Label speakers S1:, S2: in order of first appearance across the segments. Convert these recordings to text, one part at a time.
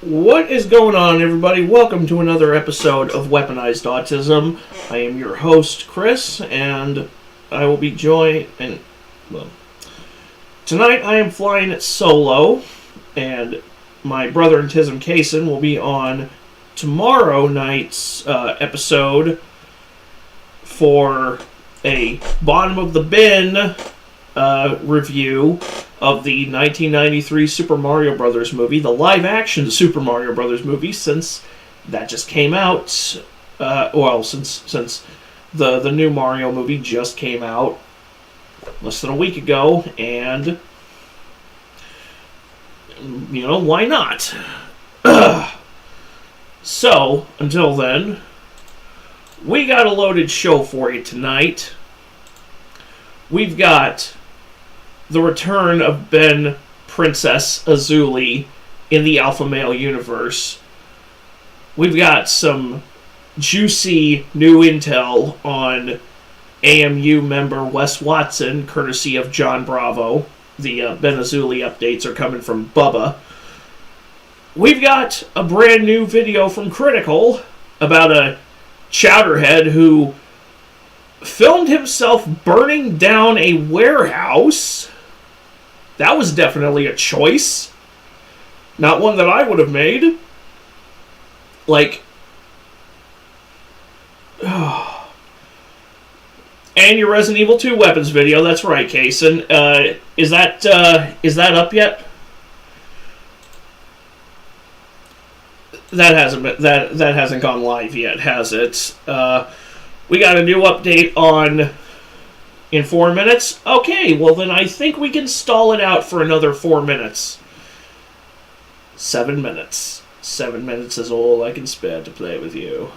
S1: What is going on, everybody? Welcome to another episode of Weaponized Autism. I am your host, Chris, and I will be joined. Tonight I am flying it solo, and my brother and Tism Kaysen will be on tomorrow night's episode for a bottom of the bin review of the 1993 Super Mario Brothers movie, the live-action Super Mario Brothers movie, since that just came out. Since the new Mario movie just came out less than a week ago, and why not? So, until then, we got a loaded show for you tonight. We've got the return of Ben Princess Azuli in the Alpha Male universe. We've got some juicy new intel on AMU member Wes Watson, courtesy of John Bravo. The Ben Azuli updates are coming from Bubba. We've got a brand new video from Critical about a chowderhead who filmed himself burning down a warehouse. That was definitely a choice. Not one that I would have made. And your Resident Evil 2 weapons video. That's right, Kaysen. Is that up yet? That hasn't gone live yet, has it? We got a new update on in 4 minutes. Okay, well then I think we can stall it out for another 4 minutes. 7 minutes. 7 minutes is all I can spare to play with you.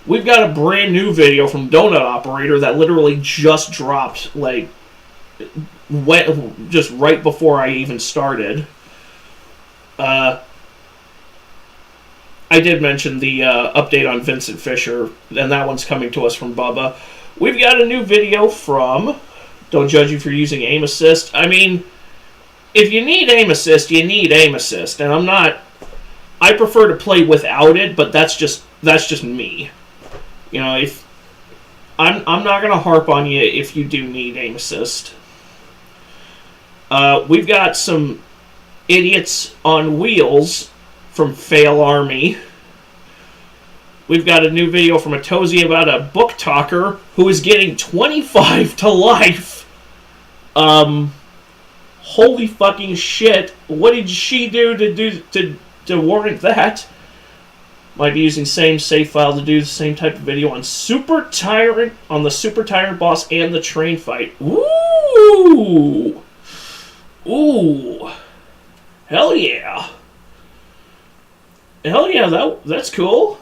S1: We've got a brand new video from Donut Operator that literally just dropped, just right before I even started. I did mention the update on Vincent Fisher, and that one's coming to us from Bubba. We've got a new video from Don't Judge You for Using Aim Assist. I mean, if you need aim assist, you need aim assist, and I prefer to play without it, but that's just me. If I'm not gonna harp on you if you do need aim assist. We've got some idiots on wheels from Fail Army. We've got a new video from Atozy about a book talker who is getting 25 to life. Holy fucking shit. What did she do to warrant that? Might be using same save file to do the same type of video on the Super Tyrant boss and the train fight. Ooh! Ooh! Hell yeah! Hell yeah, that's cool.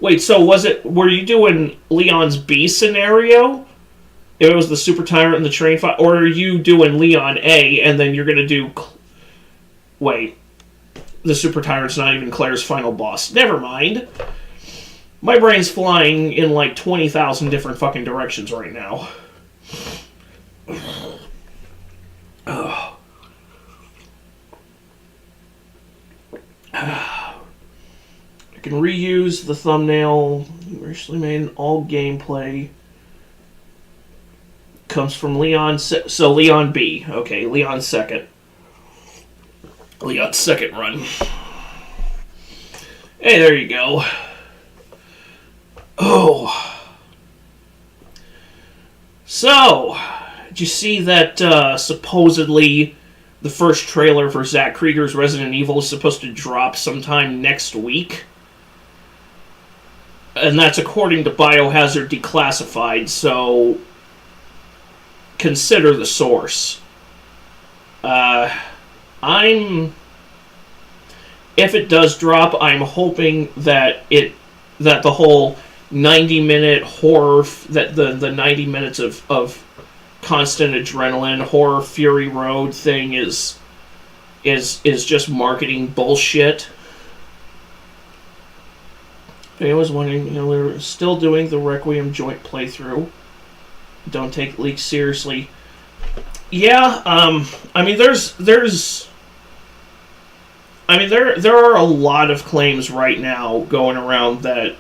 S1: Wait, so were you doing Leon's B scenario? If it was the Super Tyrant and the train fight? Or are you doing Leon A and then you're gonna do... Wait. The Super Tyrant's not even Claire's final boss. Never mind. My brain's flying in 20,000 different fucking directions right now. I can reuse the thumbnail. Recently made an all gameplay. Comes from Leon. So Leon B. Okay, Leon's second. Leon's second run. Hey, there you go. Oh. So, did you see that supposedly the first trailer for Zack Krieger's Resident Evil is supposed to drop sometime next week? And that's according to Biohazard Declassified, so consider the source. If it does drop, I'm hoping that the whole 90-minute horror, that the 90 minutes of constant adrenaline, horror, Fury Road thing is just marketing bullshit. If anyone's wondering, we're still doing the Requiem joint playthrough. Don't take leaks seriously. Yeah, I mean, there are a lot of claims right now going around that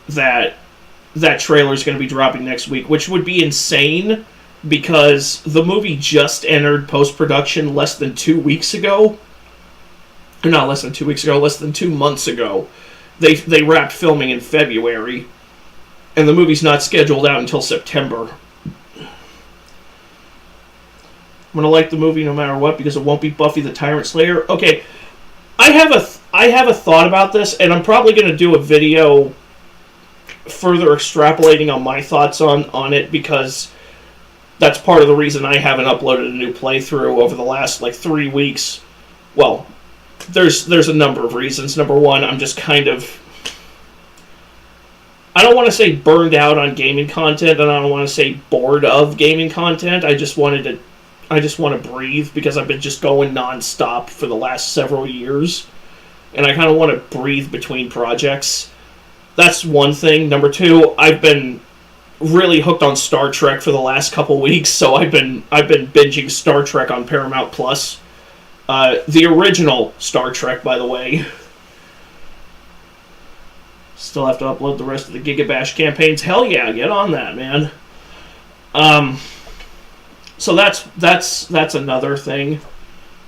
S1: that trailer is going to be dropping next week, which would be insane because the movie just entered post production less than 2 weeks ago. Not less than 2 weeks ago, less than 2 months ago. They wrapped filming in February, and the movie's not scheduled out until September. I'm gonna like the movie no matter what because it won't be Buffy the Tyrant Slayer. Okay, I have a thought about this, and I'm probably gonna do a video further extrapolating on my thoughts on it because that's part of the reason I haven't uploaded a new playthrough over the last 3 weeks. Well, there's a number of reasons. Number one, I'm just kind of, I don't want to say burned out on gaming content, and I don't want to say bored of gaming content. I just want to breathe because I've been just going nonstop for the last several years, and I kind of want to breathe between projects. That's one thing. Number two, I've been really hooked on Star Trek for the last couple weeks, so I've been binging Star Trek on Paramount Plus. The original Star Trek, by the way. Still have to upload the rest of the Gigabash campaigns. Hell yeah, get on that, man. So that's another thing.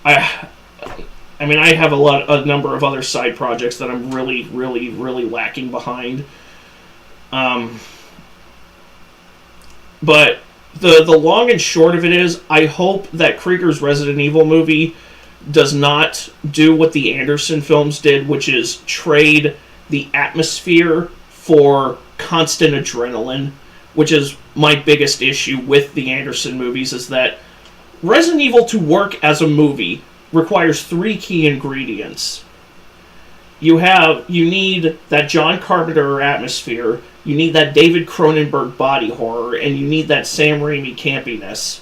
S1: I mean, I have a number of other side projects that I'm really, really, really lacking behind. But the long and short of it is, I hope that Krieger's Resident Evil movie does not do what the Anderson films did, which is trade the atmosphere for constant adrenaline, which is my biggest issue with the Anderson movies, is that Resident Evil to work as a movie requires 3 key ingredients. You need that John Carpenter atmosphere, you need that David Cronenberg body horror, and you need that Sam Raimi campiness.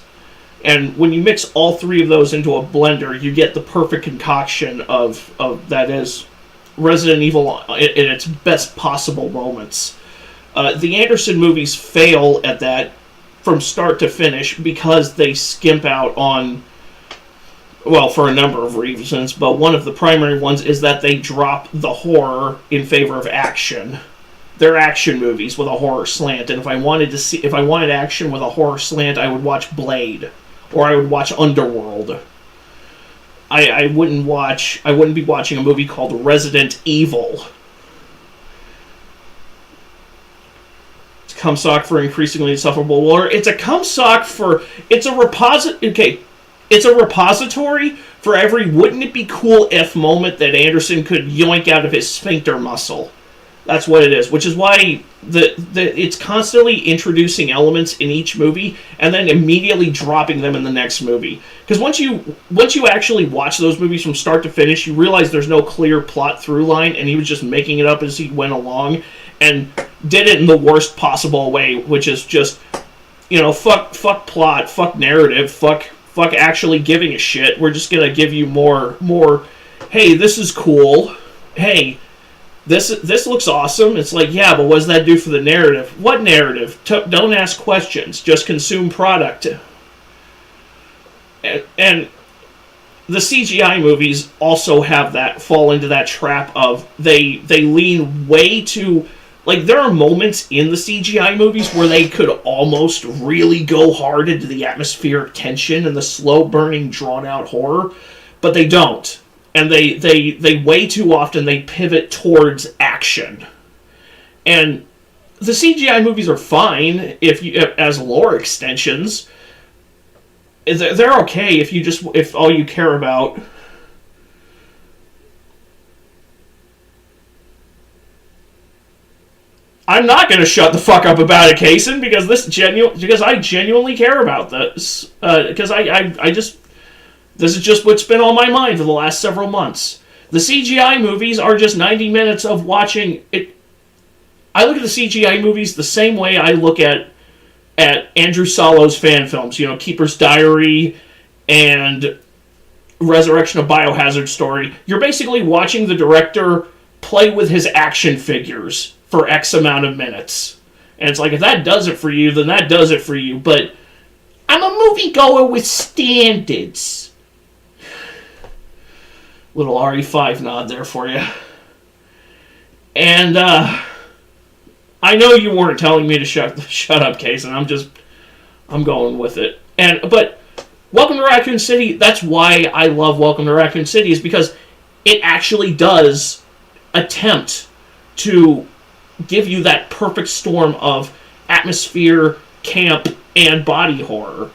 S1: And when you mix all 3 of those into a blender, you get the perfect concoction of that is Resident Evil in its best possible moments. The Anderson movies fail at that from start to finish because they skimp out on, well, for a number of reasons, but one of the primary ones is that they drop the horror in favor of action. They're action movies with a horror slant, and if I wanted action with a horror slant, I would watch Blade, or I would watch Underworld. I wouldn't be watching a movie called Resident Evil. It's a cum sock for increasingly insufferable war. It's a cum sock for, it's a repository for every wouldn't it be cool if moment that Anderson could yoink out of his sphincter muscle. That's what it is, which is why it's constantly introducing elements in each movie and then immediately dropping them in the next movie. Because once you actually watch those movies from start to finish, you realize there's no clear plot through line, and he was just making it up as he went along, and did it in the worst possible way, which is just, fuck plot, fuck narrative, fuck actually giving a shit. We're just gonna give you more. Hey, this is cool. Hey. This looks awesome. It's like, yeah, but what does that do for the narrative? What narrative? Don't ask questions. Just consume product. And the CGI movies also fall into that trap of they lean way too... there are moments in the CGI movies where they could almost really go hard into the atmospheric tension and the slow-burning, drawn-out horror, but they don't. And they way too often they pivot towards action. And the CGI movies are fine as lore extensions. They're okay if all you care about. I'm not going to shut the fuck up about it, Kaysen, because I genuinely care about this. Because this is just what's been on my mind for the last several months. The CGI movies are just 90 minutes of watching it. I look at the CGI movies the same way I look at Andrew Solo's fan films, Keeper's Diary and Resurrection of Biohazard Story. You're basically watching the director play with his action figures for X amount of minutes. And it's like, if that does it for you, then that does it for you. But I'm a moviegoer with standards. Little RE5 nod there for you. And I know you weren't telling me to shut up, Case, and I'm going with it. But Welcome to Raccoon City, that's why I love Welcome to Raccoon City, is because it actually does attempt to give you that perfect storm of atmosphere, camp, and body horror.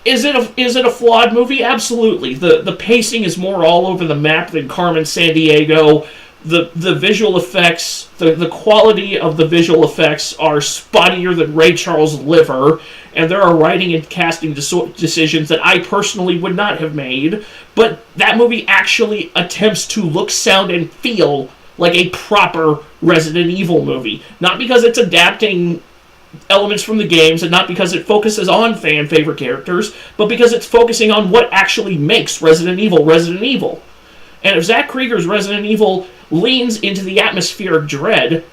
S1: Is it a flawed movie? Absolutely. The pacing is more all over the map than Carmen Sandiego. The visual effects, the quality of the visual effects are spottier than Ray Charles' liver, and there are writing and casting decisions that I personally would not have made, but that movie actually attempts to look, sound, and feel like a proper Resident Evil movie. Not because it's adapting elements from the games, and not because it focuses on fan-favorite characters, but because it's focusing on what actually makes Resident Evil Resident Evil. And if Zach Krieger's Resident Evil leans into the atmospheric dread,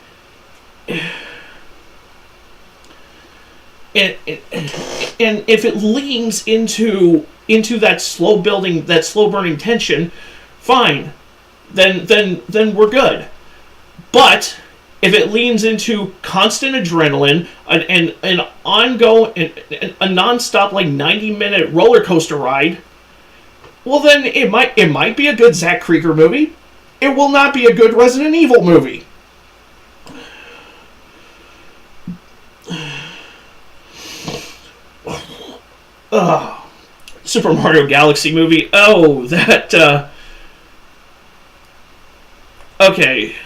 S1: and if it leans into that slow burning tension, fine, then we're good. But if it leans into constant adrenaline, an ongoing, a nonstop 90-minute roller coaster ride, well then it might be a good Zach Krieger movie. It will not be a good Resident Evil movie. Super Mario Galaxy movie. Oh, that. Okay.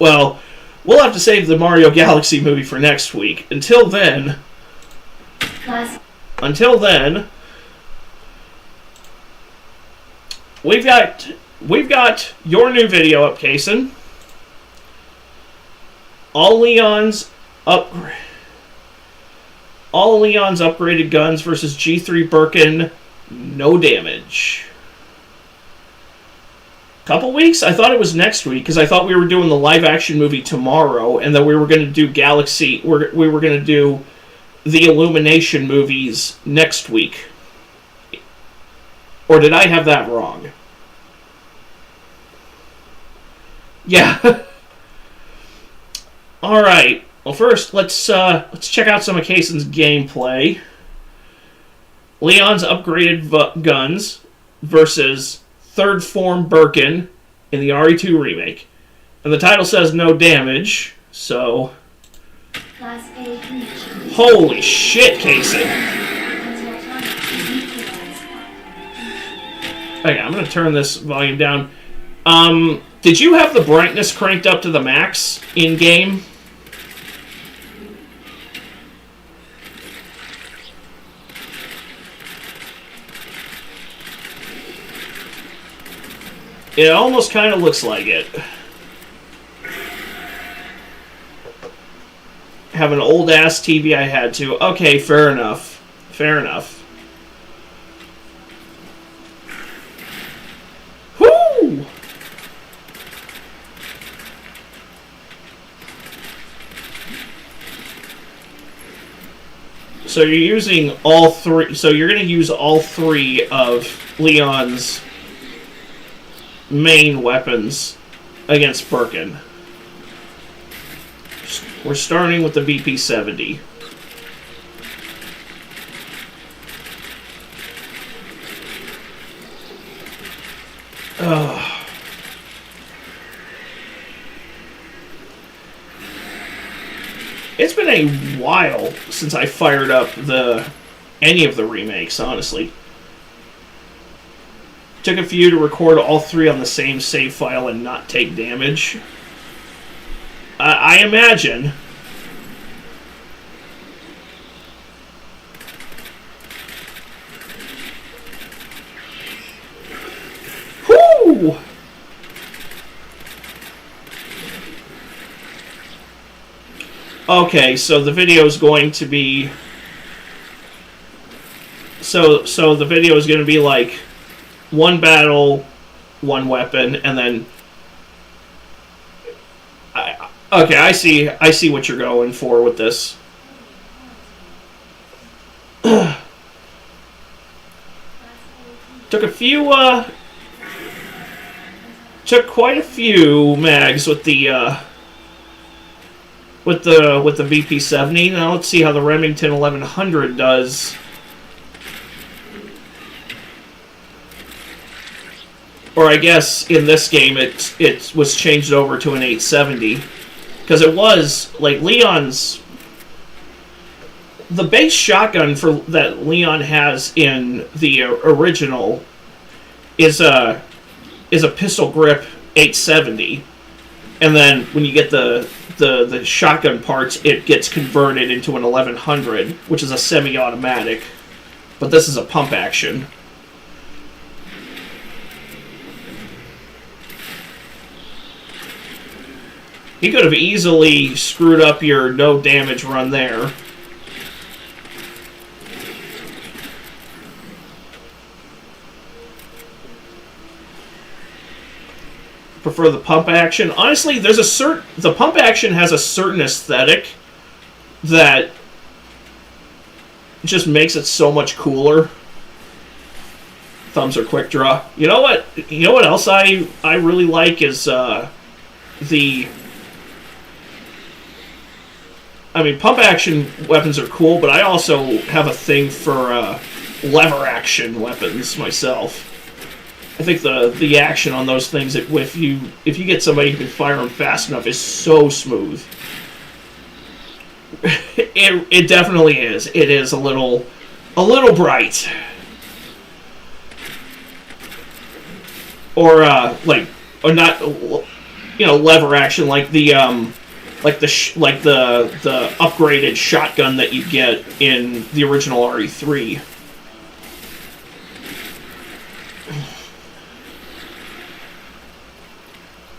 S1: Well, we'll have to save the Mario Galaxy movie for next week. Until then, we've got your new video up, Kason. All Leon's upgraded guns versus G3 Birkin, no damage. Couple weeks? I thought it was next week, because I thought we were doing the live-action movie tomorrow, and then we were going to do Galaxy. We were going to do the Illumination movies next week. Or did I have that wrong? Yeah. All right. Well, first let's check out some of Kason's gameplay. Leon's upgraded guns versus Third Form Birkin in the RE2 remake, and the title says no damage. So, holy shit, Kason! Okay, I'm gonna turn this volume down. Did you have the brightness cranked up to the max in game? It almost kind of looks like it. Have an old-ass TV I had to. Okay, fair enough. Fair enough. Whoo! So you're using all three. So you're going to use all three of Leon's main weapons against Birkin. We're starting with the VP-70. It's been a while since I fired up any of the remakes, honestly. Took a few to record all three on the same save file and not take damage. I imagine. Whoo! Okay, so the video is going to be... So the video is going to be like one battle, one weapon, and then... Okay, I see what you're going for with this. Took a few, took quite a few mags with the, with the VP70. Now let's see how the Remington 1100 does. Or I guess in this game it was changed over to an 870. Because it was, like, Leon's... The base shotgun that Leon has in the original is a pistol grip 870, and then when you get the shotgun parts, it gets converted into an 1100, which is a semi-automatic. But this is a pump action. He could have easily screwed up your no damage run there. Prefer the pump action. Honestly, the pump action has a certain aesthetic that just makes it so much cooler. Thumbs are quick draw. You know what? You know what else I really like is the. I mean, pump action weapons are cool, but I also have a thing for lever action weapons myself. I think the action on those things, if you get somebody who can fire them fast enough, is so smooth. It definitely is. It is a little bright. Or not, you know, lever action like the upgraded shotgun that you get in the original RE3.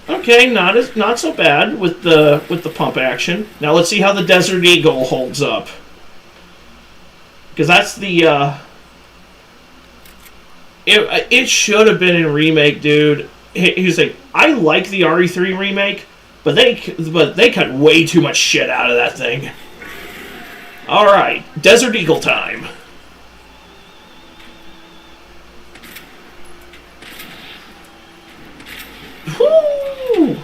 S1: Okay, not so bad with the pump action. Now let's see how the Desert Eagle holds up, because that's the it should have been in remake, dude. He's like, I like the RE3 remake, but they cut way too much shit out of that thing. All right, Desert Eagle time. Woo!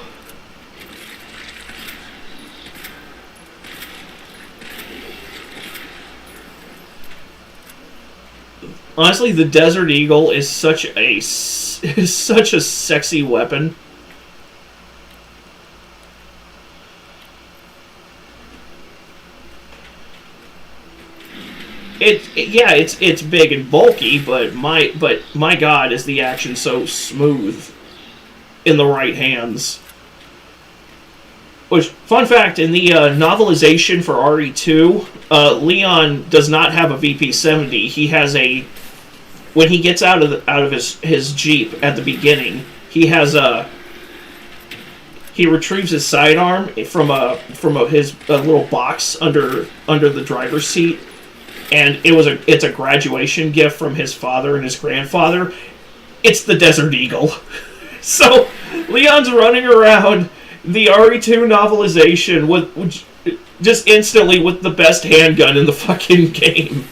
S1: Honestly, the Desert Eagle is such a sexy weapon. It's big and bulky, but my God, is the action so smooth in the right hands. Which, fun fact, in the novelization for RE2, Leon does not have a VP70. He has a... When he gets out of his Jeep at the beginning, he has a... He retrieves his sidearm from his little box under the driver's seat, and it's a graduation gift from his father and his grandfather. It's the Desert Eagle. So Leon's running around the RE2 novelization with just instantly with the best handgun in the fucking game.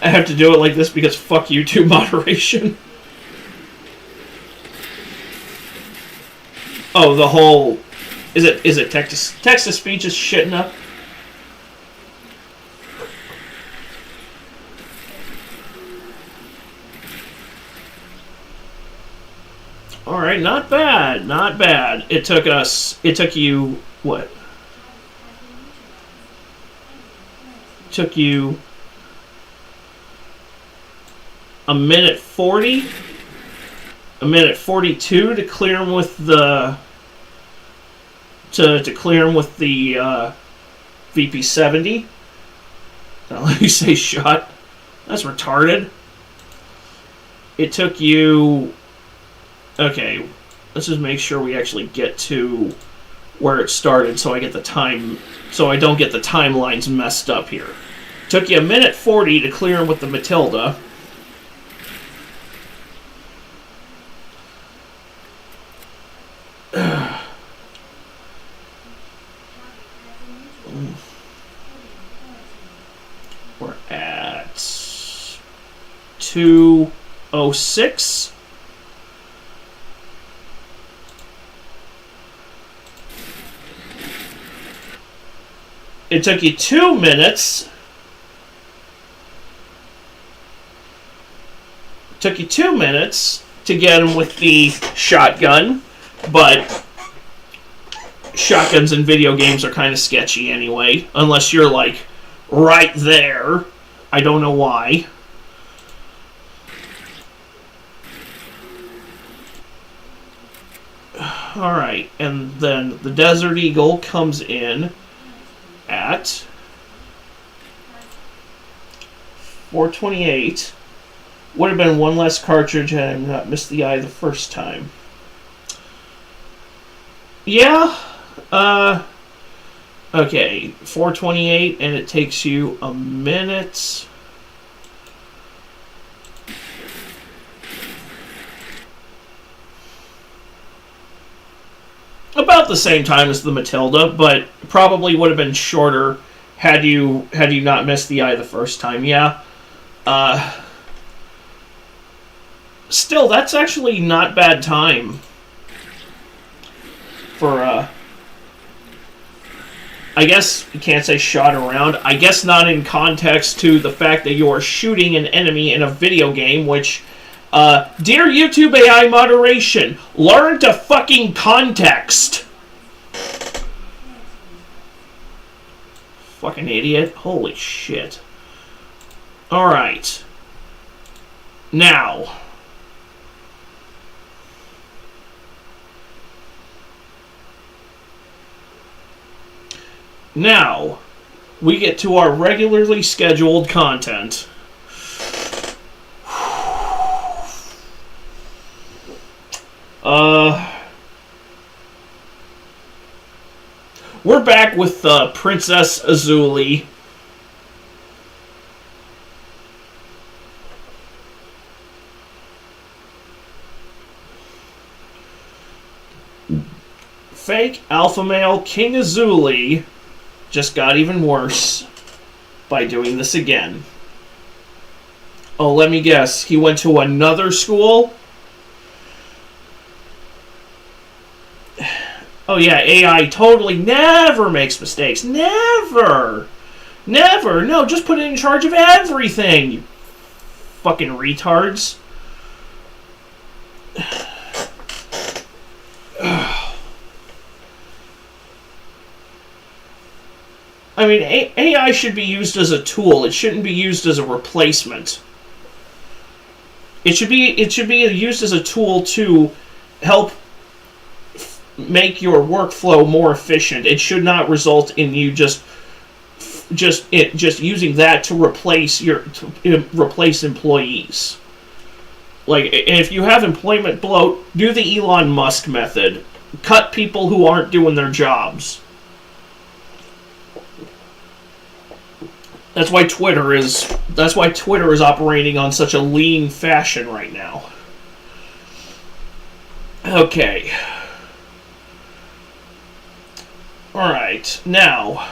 S1: I have to do it like this because fuck YouTube moderation. Oh, the whole... Is it text-to-speech is shitting up? Alright, not bad, not bad. It took you, what? It took you a minute 40? A minute 42 to clear him with the... To clear him with the VP70. Now let me say shot. That's retarded. It took you... Okay, let's just make sure we actually get to where it started so I get the time... So I don't get the timelines messed up here. It took you a minute 40 to clear him with the Matilda. 2:06. It took you 2 minutes. Took you 2 minutes to get him with the shotgun, but shotguns in video games are kind of sketchy anyway, unless you're like right there. I don't know why. Alright, and then the Desert Eagle comes in at 428. Would have been one less cartridge had I not missed the eye the first time. Yeah. Okay, 428, and it takes you a minute. About the same time as the Matilda, but probably would have been shorter had you not missed the eye the first time. Yeah. Still, that's actually not bad time for I guess you can't say shot around. I guess not in context to the fact that you are shooting an enemy in a video game, which, dear YouTube AI moderation, learn to fucking context. Fucking idiot. Holy shit. Alright. Now. Now, we get to our regularly scheduled content. We're back with Princess Azuli. Fake alpha male King Azuli just got even worse by doing this again. Oh, let me guess. He went to another school? Oh yeah, AI totally never makes mistakes. Never! Never! No, just put it in charge of everything, you fucking retards. I mean, AI should be used as a tool. It shouldn't be used as a replacement. It should be used as a tool to help make your workflow more efficient. It should not result in you just using that to replace employees. Like, if you have employment bloat, do the Elon Musk method. Cut people who aren't doing their jobs. That's why Twitter is operating on such a lean fashion right now. Okay. Alright, now,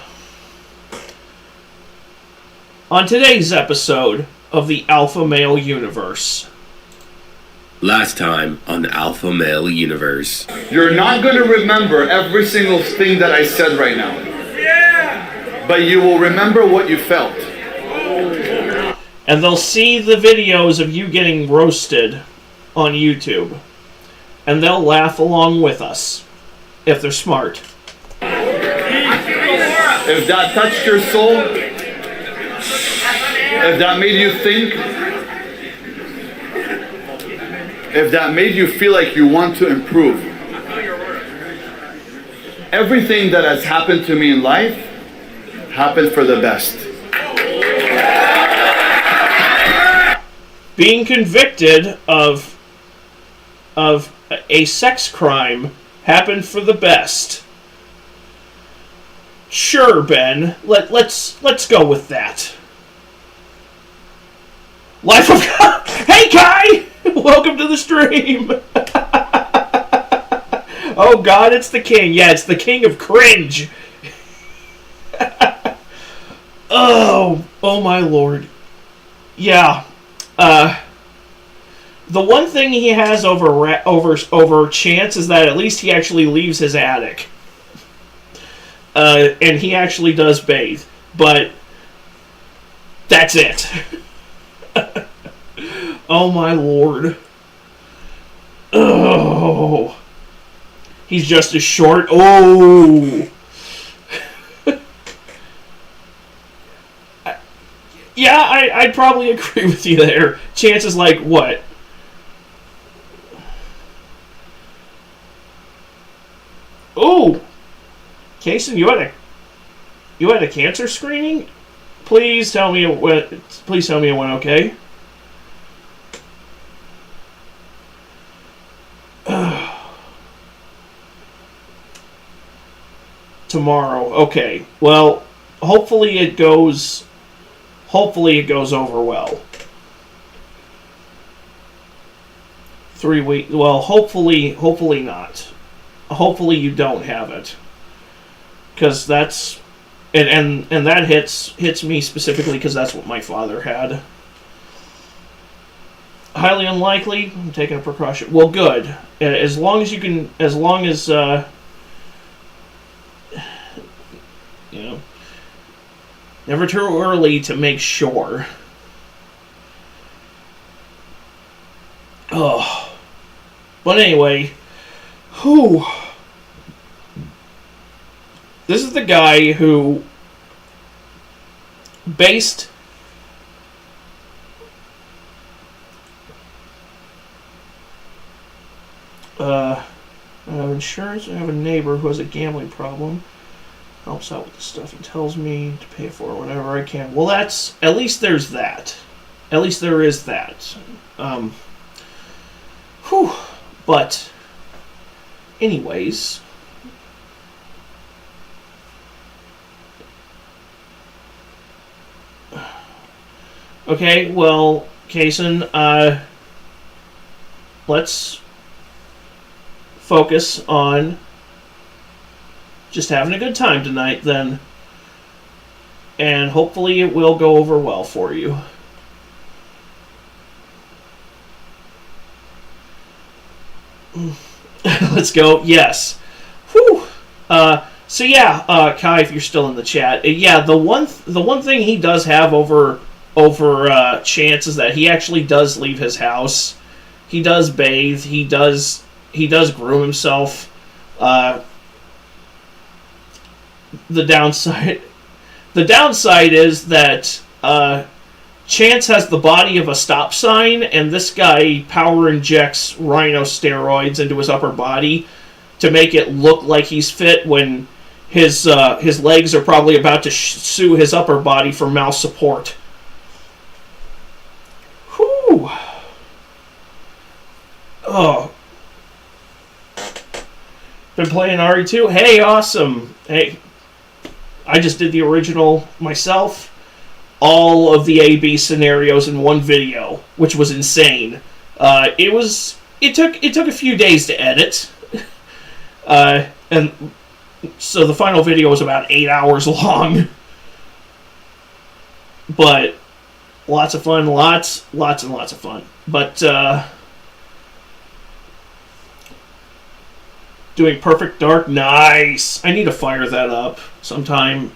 S1: on today's episode of the Alpha Male Universe.
S2: Last time on the Alpha Male Universe.
S3: You're not going to remember every single thing that I said right now. Yeah! But you will remember what you felt.
S1: And they'll see the videos of you getting roasted on YouTube. And they'll laugh along with us. If they're smart.
S3: If that touched your soul, if that made you think, if that made you feel like you want to improve, everything that has happened to me in life happened for the best.
S1: Being convicted of a sex crime happened for the best. Sure, Ben. Let's go with that. Life of Hey, Kai! Welcome to the stream. Oh God, it's the king. Yeah, it's the king of cringe. Oh my lord. Yeah. The one thing he has over Chance is that at least he actually leaves his attic. And he actually does bathe. But that's it. Oh my lord. Oh. He's just as short. Oh. Yeah, I'd probably agree with you there. Chance is like, what? Oh. Kason, you had a cancer screening? Please tell me it went okay. Tomorrow. Okay. Well, hopefully it goes over well. 3 weeks. Well, hopefully not. Hopefully you don't have it. Cuz that's and that hits me specifically because that's what my father had. Highly unlikely. I'm taking a precaution. Well, good. As long as never too early to make sure. Oh. But anyway, whew. This is the guy who based I have insurance. I have a neighbor who has a gambling problem. Helps out with the stuff he tells me to pay for whenever I can. Well, that's at least there's that. At least there is that. Whew. But, anyways. Okay, well, Kason, let's focus on just having a good time tonight, then. And hopefully it will go over well for you. Let's go. Yes. Whew. So yeah, Kai, if you're still in the chat, yeah, the one thing he does have over Chance is that he actually does leave his house. He does bathe. He does groom himself. The downside is that Chance has the body of a stop sign, and this guy power injects rhino steroids into his upper body to make it look like he's fit when his legs are probably about to sue his upper body for mouse support. Whew. Oh. Been playing RE2? Hey, awesome. Hey, I just did the original myself. All of the A/B scenarios in one video, which was insane. It took a few days to edit. And so the final video was about 8 hours long. But lots of fun, lots and lots of fun. But doing Perfect Dark, nice. I need to fire that up sometime.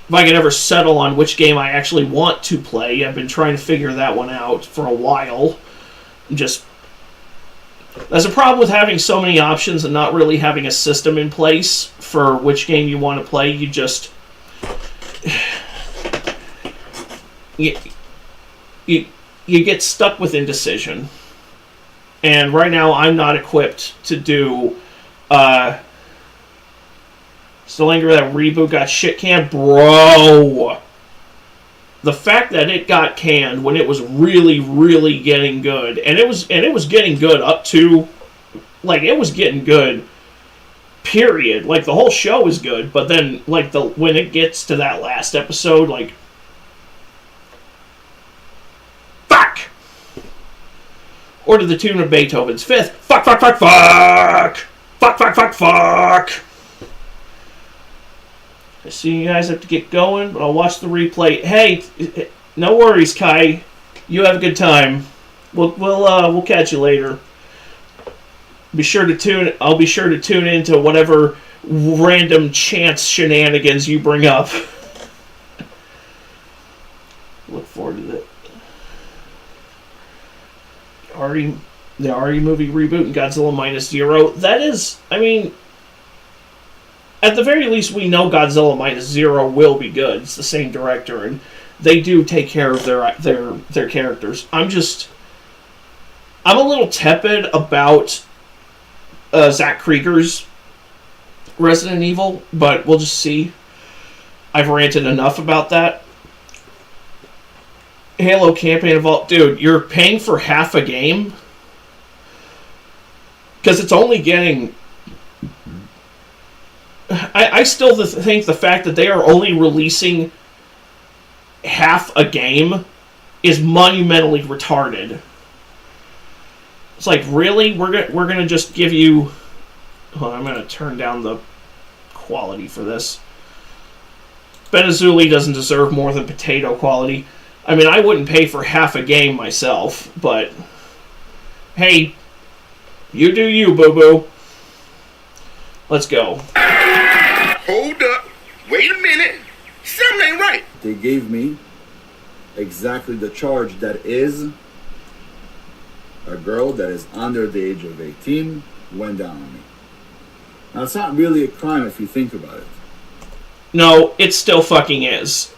S1: If I could ever settle on which game I actually want to play. I've been trying to figure that one out for a while. There's a problem with having so many options and not really having a system in place for which game you want to play. You just you get stuck with indecision. And right now I'm not equipped to do still angry that reboot got shit canned? Bro! The fact that it got canned when it was really, really getting good, and it was getting good up to, like, it was getting good, period. Like, the whole show is good, but then, like, when it gets to that last episode, like, fuck! Or to the tune of Beethoven's Fifth, fuck, fuck, fuck, fuck! Fuck, fuck, fuck, fuck! I see you guys have to get going, but I'll watch the replay. Hey, no worries, Kai. You have a good time. We'll catch you later. Be sure to tune. I'll be sure to tune into whatever random chance shenanigans you bring up. Look forward to that. The Ari movie reboot and Godzilla Minus Zero. That is, I mean, at the very least, we know Godzilla Minus Zero will be good. It's the same director, and they do take care of their characters. I'm a little tepid about Zach Krieger's Resident Evil, but we'll just see. I've ranted enough about that. Halo campaign evolved. Dude, you're paying for half a game? Because it's only getting... I still think the fact that they are only releasing half a game is monumentally retarded. It's like, really? We're gonna just give you... Hold on, I'm gonna turn down the quality for this. Benazuli doesn't deserve more than potato quality. I mean, I wouldn't pay for half a game myself, but... Hey, you do you, boo-boo. Let's go.
S4: Hold up. Wait a minute. Something ain't right.
S5: They gave me exactly the charge that is a girl that is under the age of 18 went down on me. Now, it's not really a crime if you think about it.
S1: No, it still fucking is.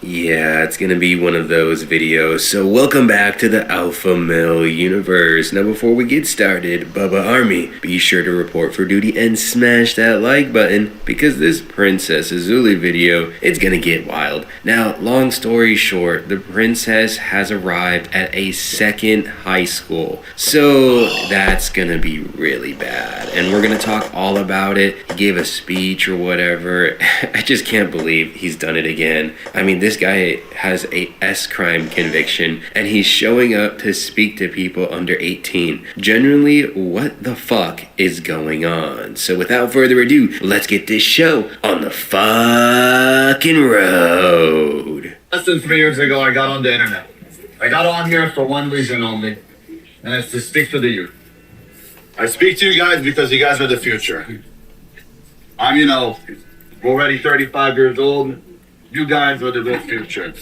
S2: Yeah, it's gonna be one of those videos. So welcome back to the Alpha Male universe. Now before we get started, Bubba Army, be sure to report for duty and smash that like button, because this Princess Azuli video, it's gonna get wild. Now, long story short, the princess has arrived at a second high school. So that's gonna be really bad. And we're gonna talk all about it. He gave a speech or whatever. I just can't believe he's done it again. I mean, this guy has a S-crime conviction, and he's showing up to speak to people under 18. Generally, what the fuck is going on? So without further ado, let's get this show on the fucking road.
S3: Less than 3 years ago, I got on the internet. I got on here for one reason only, and it's to speak to the youth. I speak to you guys because you guys are the future. I'm, already 35 years old. You guys are the real future.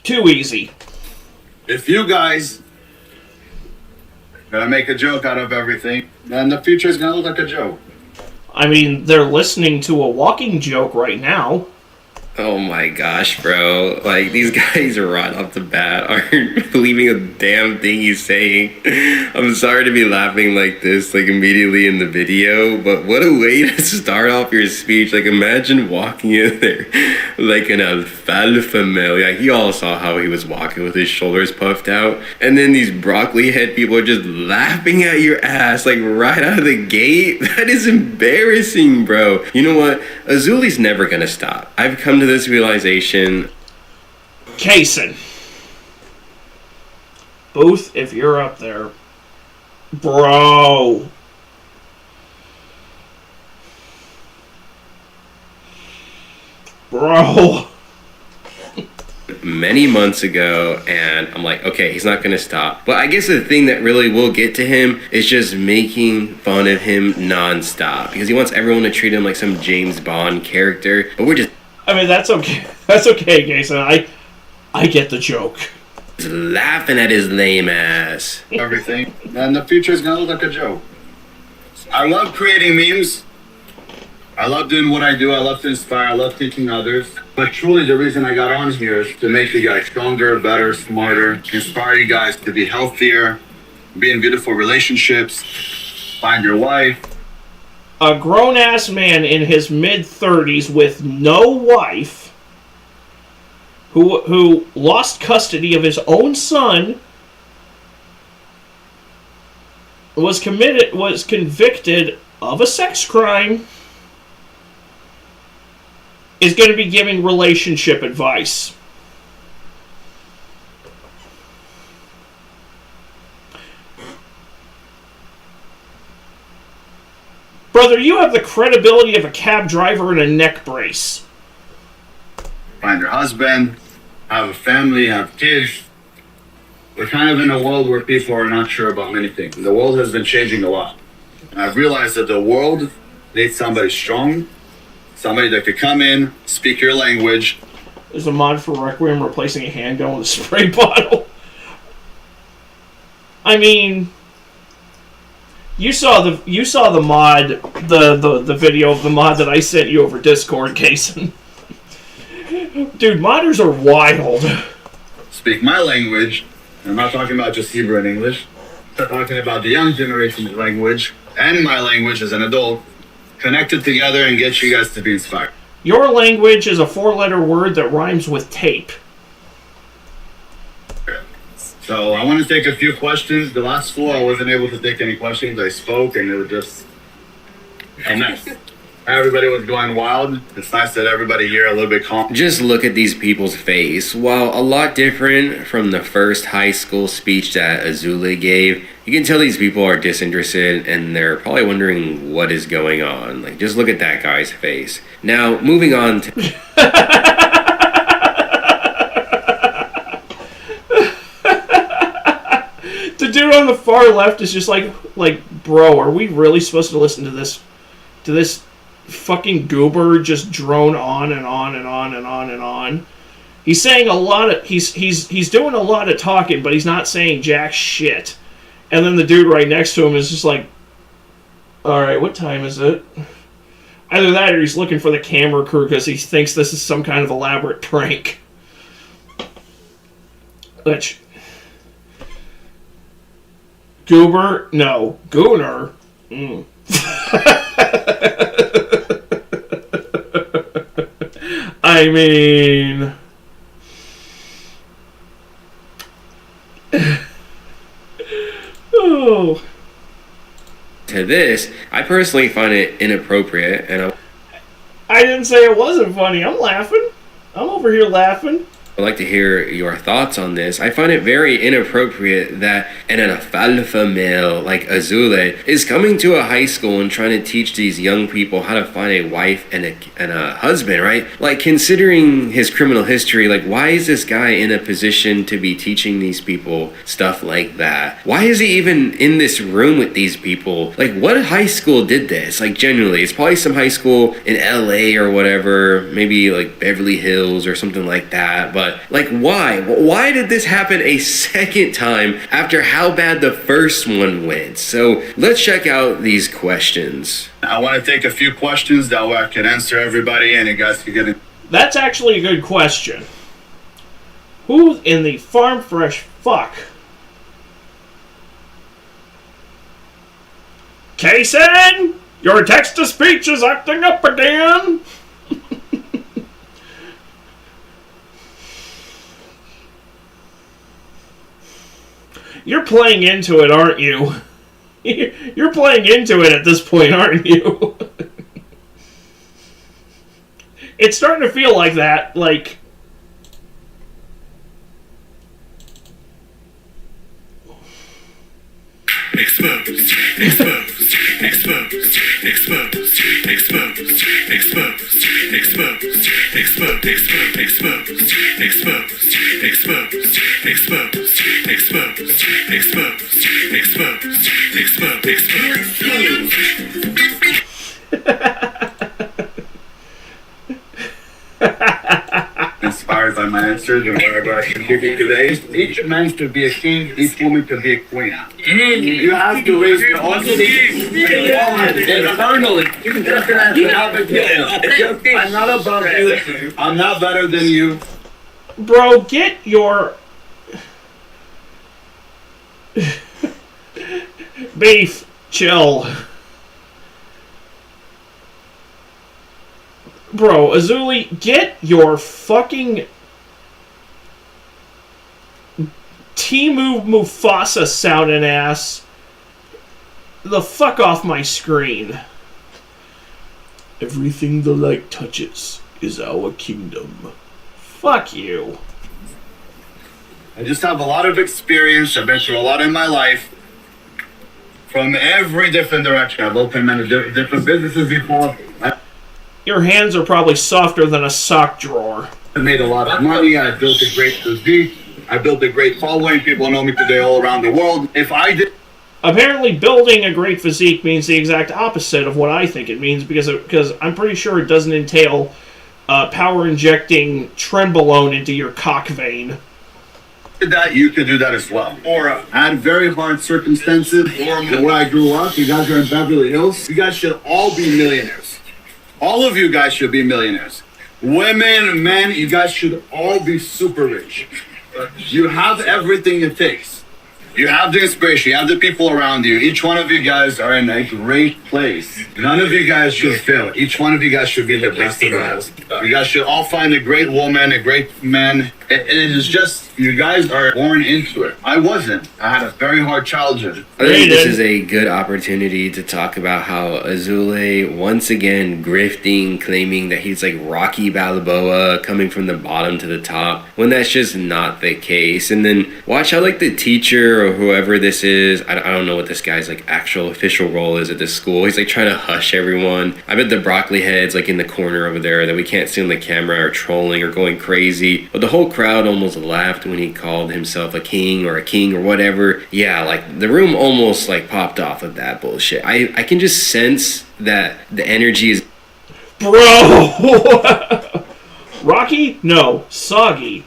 S1: Too easy.
S3: If you guys gonna make a joke out of everything, then the future is gonna look like a joke.
S1: I mean, they're listening to a walking joke right now.
S2: Oh my gosh, bro. Like, these guys right off the bat aren't believing a damn thing he's saying. I'm sorry to be laughing like this, like, immediately in the video, but what a way to start off your speech. Like, imagine walking in there like an alfalfa male. Like, you all saw how he was walking with his shoulders puffed out. And then these broccoli head people are just laughing at your ass, like, right out of the gate. That is embarrassing, bro. You know what? Azuli's never gonna stop. I've come to this realization.
S1: Kaysen. Booth, if you're up there. Bro.
S2: Many months ago, and I'm like, okay, he's not gonna stop. But I guess the thing that really will get to him is just making fun of him non-stop, because he wants everyone to treat him like some James Bond character, but we're just...
S1: I mean, that's okay. That's okay, Jason. I get the joke.
S2: Just laughing at his lame ass.
S3: Everything, and the future is gonna look like a joke. I love creating memes. I love doing what I do. I love to inspire. I love teaching others. But truly, the reason I got on here is to make you guys stronger, better, smarter, inspire you guys to be healthier, be in beautiful relationships, find your wife.
S1: A grown-ass man in his mid-30s with no wife, who lost custody of his own son, was convicted of a sex crime, is going to be giving relationship advice. Brother, you have the credibility of a cab driver in a neck brace.
S3: Find your husband, have a family, have kids. We're kind of in a world where people are not sure about many things. The world has been changing a lot. And I've realized that the world needs somebody strong, somebody that could come in, speak your language.
S1: There's a mod for Requiem replacing a handgun with a spray bottle. I mean, you saw the mod, the video of the mod that I sent you over Discord, Kason. Dude, modders are wild.
S3: Speak my language. I'm not talking about just Hebrew and English. I'm talking about the young generation's language and my language as an adult, connected together and get you guys to be inspired.
S1: Your language is a 4-letter word that rhymes with tape.
S3: So I want to take a few questions. The last school I wasn't able to take any questions. I spoke and it was just a mess. Everybody was going wild. It's nice that everybody here a little bit calm.
S2: Just look at these people's face. While a lot different from the first high school speech that Azule gave, you can tell these people are disinterested and they're probably wondering what is going on. Like, just look at that guy's face. Now, moving on to...
S1: The dude on the far left is just like, bro, are we really supposed to listen to this fucking goober just drone on and on and on and on and on? He's saying a lot of, he's doing a lot of talking, but he's not saying jack shit. And then the dude right next to him is just like, alright, what time is it? Either that or he's looking for the camera crew because he thinks this is some kind of elaborate prank. Which... Goober? No. Gooner? I mean... oh.
S2: To this, I personally find it inappropriate, and
S1: I didn't say it wasn't funny. I'm laughing. I'm over here laughing.
S2: I'd like to hear your thoughts on this. I find it very inappropriate that an alfalfa male like Azule is coming to a high school and trying to teach these young people how to find a wife and a husband, right? Like, considering his criminal history, like, why is this guy in a position to be teaching these people stuff like that? Why is he even in this room with these people? Like, what high school did this? Like, genuinely, it's probably some high school in LA or whatever, maybe like Beverly Hills or something like that, but like, why? Why did this happen a second time after how bad the first one went? So let's check out these questions.
S3: I want to take a few questions that way I can answer everybody and you guys can get it.
S1: That's actually a good question. Who in the farm fresh fuck? Kason, your text-to-speech is acting up again. You're playing into it, aren't you? You're playing into it at this point, aren't you? It's starting to feel like that, like...
S6: Exposed, exposed, exposed, exposed, exposed, exposed, exposed, exposed, exposed, exposed, exposed, exposed, exposed, exposed,
S3: Inspired by my answers and whatever I can give you today. Each man should be a king, each woman could be a queen. You have to raise your own internally. I'm not above you. I'm not better than you.
S1: Bro, get your... beef. Chill. Bro, Azuli, get your fucking Timu Mufasa sounding ass the fuck off my screen. Everything the light touches is our kingdom. Fuck you.
S3: I just have a lot of experience. I've been through a lot in my life. from every different direction. I've opened many different businesses before.
S1: Your hands are probably softer than a sock drawer.
S3: I made a lot of money. I built a great physique. I built a great following. People know me today all around the world. If I did...
S1: Apparently, building a great physique means the exact opposite of what I think it means, because I'm pretty sure it doesn't entail power injecting trenbolone into your cock vein.
S3: that, you could do that as well. Or I had very hard circumstances where I grew up. You guys are in Beverly Hills. You guys should all be millionaires. All of you guys should be millionaires. Women, men, you guys should all be super rich. You have everything it takes. You have the inspiration, you have the people around you. Each one of you guys are in a great place. None of you guys should fail. Each one of you guys should be the best of the best. You guys should all find a great woman, a great man. It is just, you guys are born into it. I wasn't. I had a very hard childhood.
S2: I think this is a good opportunity to talk about how Azule, once again, grifting, claiming that he's like Rocky Balboa, coming from the bottom to the top, when that's just not the case. And then watch how like the teacher or whoever this is, I don't know what this guy's like actual official role is at this school, he's like trying to hush everyone. I bet the broccoli heads like in the corner over there that we can't see on the camera are trolling or going crazy. But the whole crowd almost laughed when he called himself a king or whatever. Yeah, like the room almost like popped off with that bullshit. I can just sense that the energy is...
S1: Bro! Rocky? No. Soggy.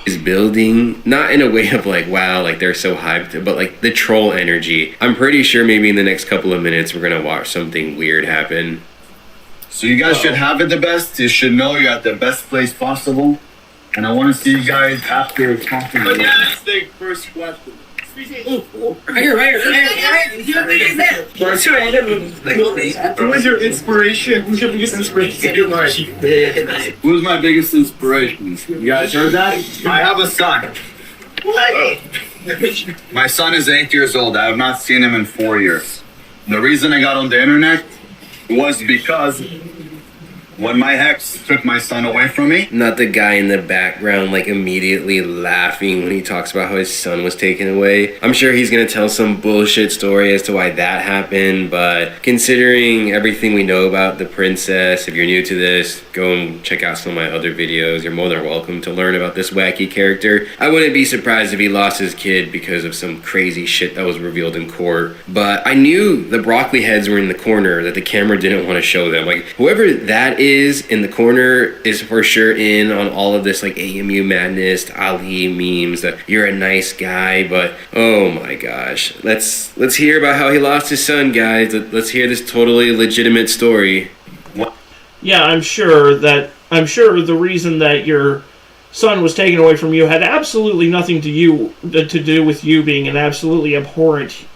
S2: is building, not in a way of like, wow, like they're so hyped, but like the troll energy. I'm pretty sure maybe in the next couple of minutes we're gonna watch something weird happen.
S3: So you guys should have it the best. You should know you're at the best place possible. And I want to see you guys after talking. But yeah, let's take first question.
S7: Who was your inspiration? Who's your biggest inspiration in your life?
S3: Who's my biggest inspiration? You guys heard that? I have a son. My son is 8 years old. I have not seen him in 4 years. The reason I got on the internet was because when my ex took my son away from me.
S2: Not the guy in the background like immediately laughing when he talks about how his son was taken away. I'm sure he's gonna tell some bullshit story as to why that happened, but considering everything we know about the princess, if you're new to this, go and check out some of my other videos. You're more than welcome to learn about this wacky character. I wouldn't be surprised if he lost his kid because of some crazy shit that was revealed in court, but I knew the broccoli heads were in the corner that the camera didn't want to show them. Like whoever that is in the corner is for sure in on all of this like AMU madness, Ali memes, that you're a nice guy, but oh my gosh. Let's hear about how he lost his son, guys. Let's hear this totally legitimate story.
S1: Yeah, I'm sure the reason that your son was taken away from you had absolutely nothing to do with you being an absolutely abhorrent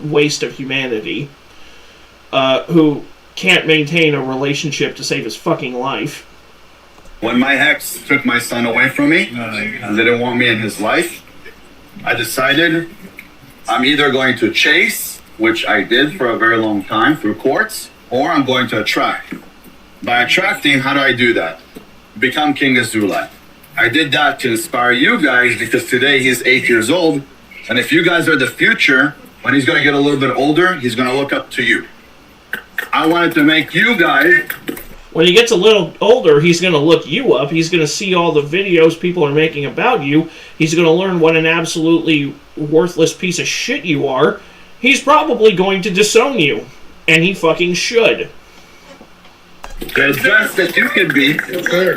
S1: waste of humanity, who can't maintain a relationship to save his fucking life.
S3: When my ex took my son away from me, and didn't want me in his life, I decided I'm either going to chase, which I did for a very long time through courts, or I'm going to attract. By attracting, how do I do that? Become King Azule. I did that to inspire you guys because today he's 8 years old, and if you guys are the future, when he's going to get a little bit older, he's going to look up to you. I wanted to make you guys...
S1: When he gets a little older, he's going to look you up. He's going to see all the videos people are making about you. He's going to learn what an absolutely worthless piece of shit you are. He's probably going to disown you. And he fucking should.
S3: The best that you can be.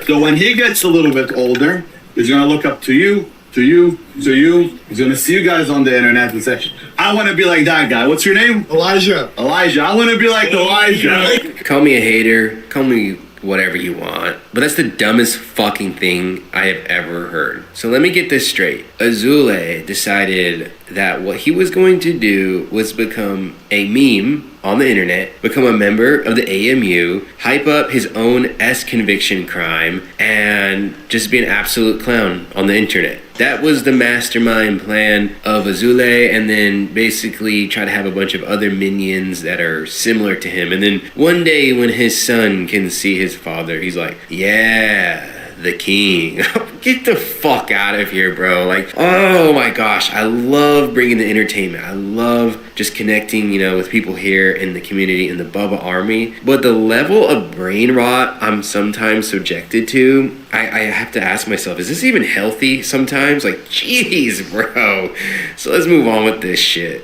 S3: So when he gets a little bit older, he's going to look up to you, to you, to you. He's going to see you guys on the internet and say, I want to be like that guy. What's your name?
S7: Elijah.
S3: Elijah. I want to be like Elijah.
S2: Call me a hater, call me whatever you want, but that's the dumbest fucking thing I have ever heard. So let me get this straight. Azule decided that what he was going to do was become a meme on the internet, become a member of the AMU, hype up his own S-conviction crime, and just be an absolute clown on the internet. That was the mastermind plan of Azule, and then basically try to have a bunch of other minions that are similar to him. And then one day when his son can see his father, he's like, yeah, the king. Get the fuck out of here, bro. Like, oh my gosh, I love bringing the entertainment. I love just connecting, with people here in the community, in the Bubba Army. But the level of brain rot I'm sometimes subjected to, I have to ask myself, is this even healthy sometimes? Like, jeez, bro. So let's move on with this shit.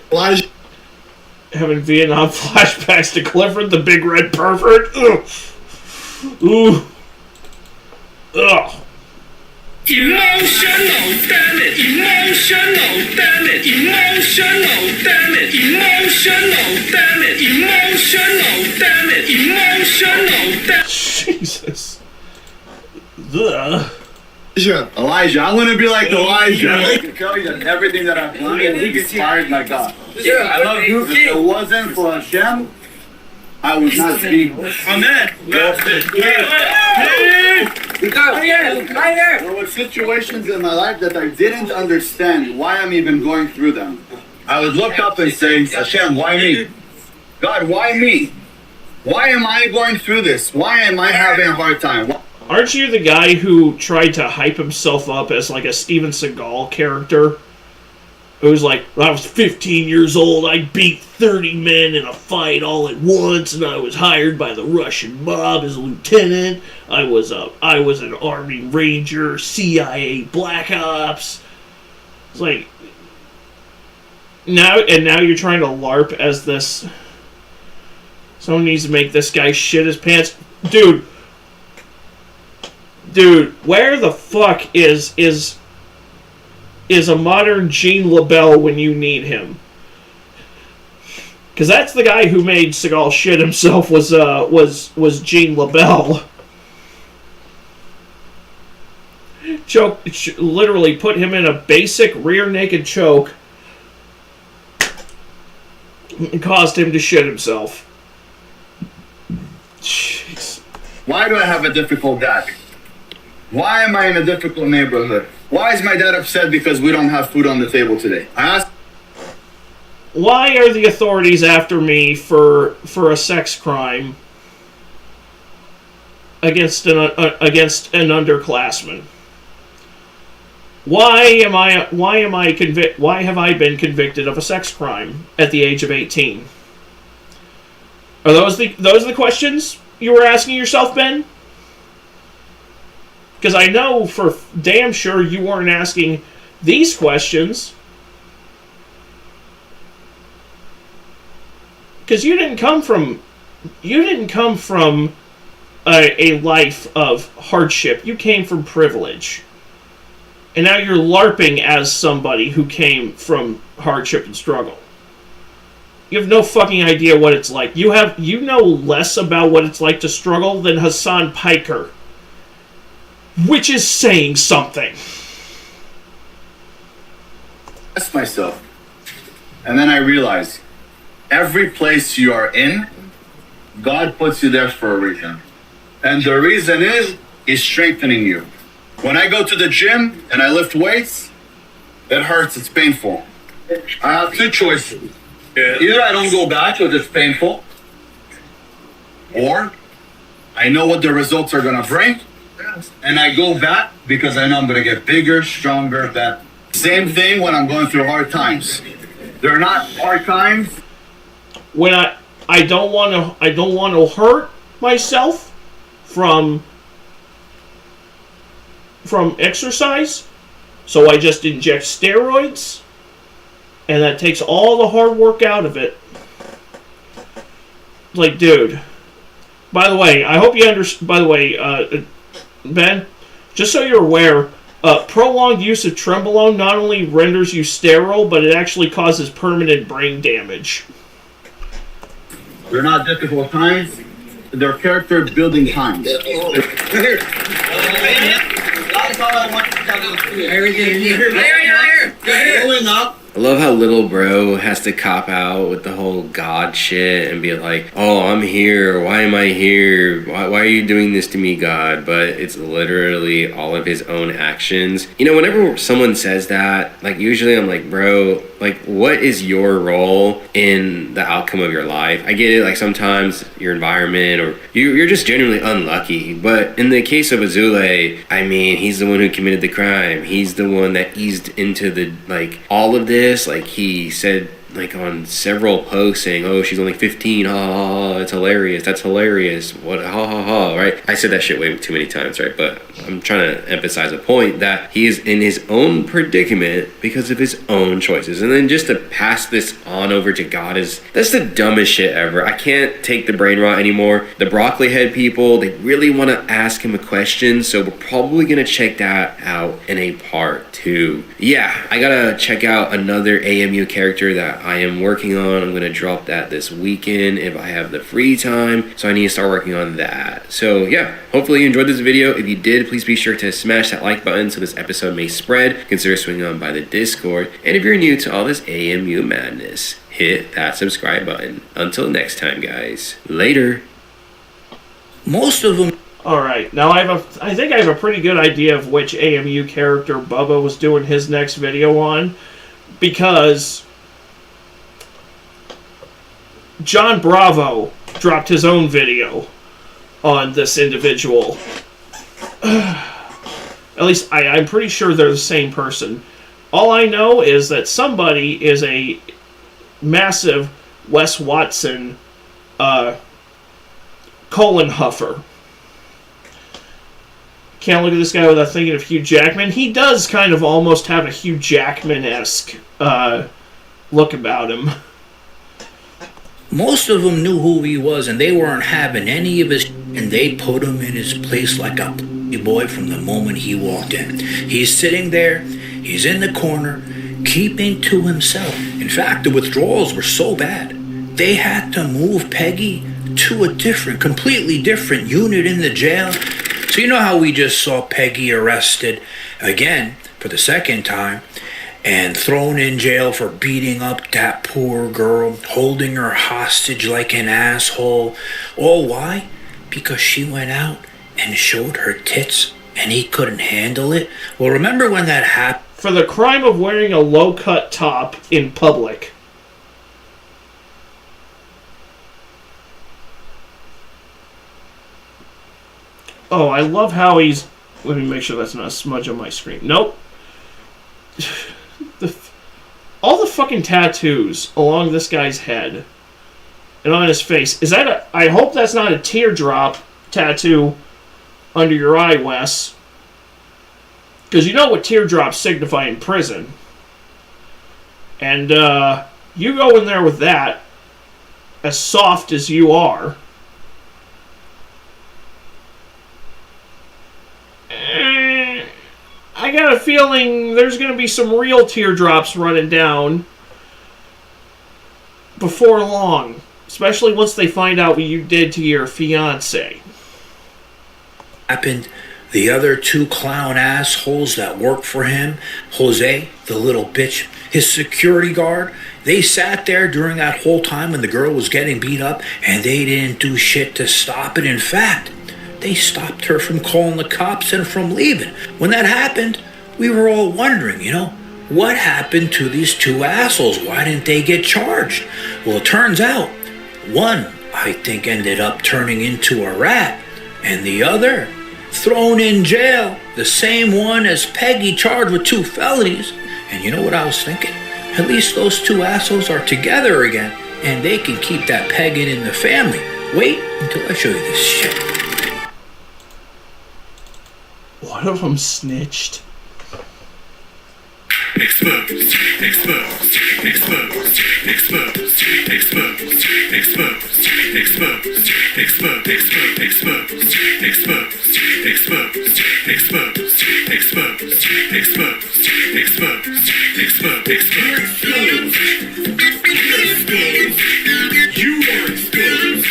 S1: Having Vietnam flashbacks to Clifford the Big Red Pervert. Ugh. Ooh. Ugh.
S6: Emotional damage. Emotional damage. Emotional damage. Emotional damage. Emotional damage. Emotional damage.
S1: Jesus. Ugh.
S5: Elijah, I want to be like Elijah. I can tell you that everything that I've done is inspired by God. I love you. If it wasn't for Hashem, I would not be here.
S6: Amen.
S5: There were situations in my life that I didn't understand why I'm even going through them. I would look up and say, Hashem, why me? God, why me? Why am I going through this? Why am I having a hard time?
S1: Aren't you the guy who tried to hype himself up as like a Steven Seagal character? It was like, when I was 15 years old, I beat 30 men in a fight all at once, and I was hired by the Russian mob as a lieutenant. I was an Army Ranger, CIA Black Ops. It's like, now you're trying to LARP as this. Someone needs to make this guy shit his pants. Dude, where the fuck is a modern Gene LaBelle when you need him? Because that's the guy who made Seagal shit himself was Gene LaBelle. Literally put him in a basic rear naked choke and caused him to shit himself. Jeez.
S5: Why do I have a difficult dad? Why am I in a difficult neighborhood? Why is my dad upset because we don't have food on the table today? I asked.
S1: Why are the authorities after me for a sex crime against an underclassman? Why have I been convicted of a sex crime at the age of 18? Are those the questions you were asking yourself, Ben? Because I know for damn sure you weren't asking these questions. Because you didn't come from a life of hardship. You came from privilege. And now you're LARPing as somebody who came from hardship and struggle. You have no fucking idea what it's like. You know less about what it's like to struggle than Hassan Piker. Which is saying something.
S5: Ask myself. And then I realized, every place you are in, God puts you there for a reason. And the reason is, He's strengthening you. When I go to the gym and I lift weights, it hurts, it's painful. I have two choices. Either I don't go back because it's painful, or I know what the results are going to bring, and I go back because I know I'm going to get bigger, stronger, better. Same thing when I'm going through hard times. They're not hard times.
S1: When I don't want to hurt myself from exercise, so I just inject steroids, and that takes all the hard work out of it. Like, dude. By the way, I hope you understand. By the way, Ben, just so you're aware, prolonged use of Trenbolone not only renders you sterile, but it actually causes permanent brain damage.
S5: They're not difficult times. They're character-building times.
S2: love how little bro has to cop out with the whole God shit and be like, oh, I'm here. Why am I here? Why are you doing this to me, God? But it's literally all of his own actions. You know, whenever someone says that, like, usually I'm like, bro, like, what is your role in the outcome of your life? I get it, like, sometimes your environment or you're just genuinely unlucky. But in the case of Azule, I mean, he's the one who committed the crime. He's the one that eased into the, like, all of this. Like, he said, like, on several posts saying, oh, she's only 15, ha ha ha, it's hilarious, that's hilarious, what, ha ha ha, right? I said that shit way too many times, right? But I'm trying to emphasize a point that he is in his own predicament because of his own choices. And then just to pass this on over to God that's the dumbest shit ever. I can't take the brain rot anymore. The broccoli head people, they really want to ask him a question, so we're probably going to check that out in a part 2. Yeah, I gotta check out another AMU character that I am working on. I'm going to drop that this weekend if I have the free time. So I need to start working on that. So yeah, hopefully you enjoyed this video. If you did, please be sure to smash that like button so this episode may spread. Consider swinging on by the Discord. And if you're new to all this AMU madness, hit that subscribe button. Until next time, guys. Later.
S6: Most of them.
S1: Alright, now I think I have a pretty good idea of which AMU character Bubba was doing his next video on. Because John Bravo dropped his own video on this individual. At least I'm pretty sure they're the same person. All I know is that somebody is a massive Wes Watson colon huffer. Can't look at this guy without thinking of Hugh Jackman. He does kind of almost have a Hugh Jackman-esque look about him.
S6: Most of them knew who he was, and they weren't having any of his. And they put him in his place like a boy from the moment he walked in. He's sitting there. He's in the corner, keeping to himself. In fact, the withdrawals were so bad, they had to move Peggy to a completely different unit in the jail. So you know how we just saw Peggy arrested again for the second time and thrown in jail for beating up that poor girl, holding her hostage like an asshole. All why? Because she went out and showed her tits and he couldn't handle it. Well, remember when that happened?
S1: For the crime of wearing a low-cut top in public. Oh, I love how he's... Let me make sure that's not a smudge on my screen. Nope. All the fucking tattoos along this guy's head and on his face. Is that a... I hope that's not a teardrop tattoo under your eye, Wes. Because you know what teardrops signify in prison. And, you go in there with that, as soft as you are, I got a feeling there's going to be some real teardrops running down before long. Especially once they find out what you did to your fiancé.
S6: Happened. The other two clown assholes that worked for him, Jose, the little bitch, his security guard, they sat there during that whole time when the girl was getting beat up, and they didn't do shit to stop it. In fact, they stopped her from calling the cops and from leaving. When that happened, we were all wondering, what happened to these two assholes? Why didn't they get charged? Well, it turns out, one, I think, ended up turning into a rat, and the other thrown in jail, the same one as Peggy, charged with 2 felonies. And you know what I was thinking? At least those two assholes are together again, and they can keep that pegging in the family. Wait until I show you this shit.
S1: One of them snitched.
S4: Exposed, exposed, exposed, exposed, exposed, exposed, exposed, exposed, exposed, exposed, exposed, exposed, exposed, exposed, exposed, exposed, exposed. You are exposed.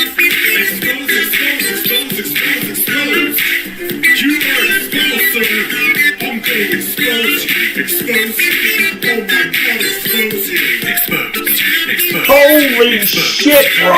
S4: Exposed, exposed, exposed, exposed, exposed. You are exposed, sir. I'm gonna expose you. Exposed. Oh my God.
S1: Holy shit, bro!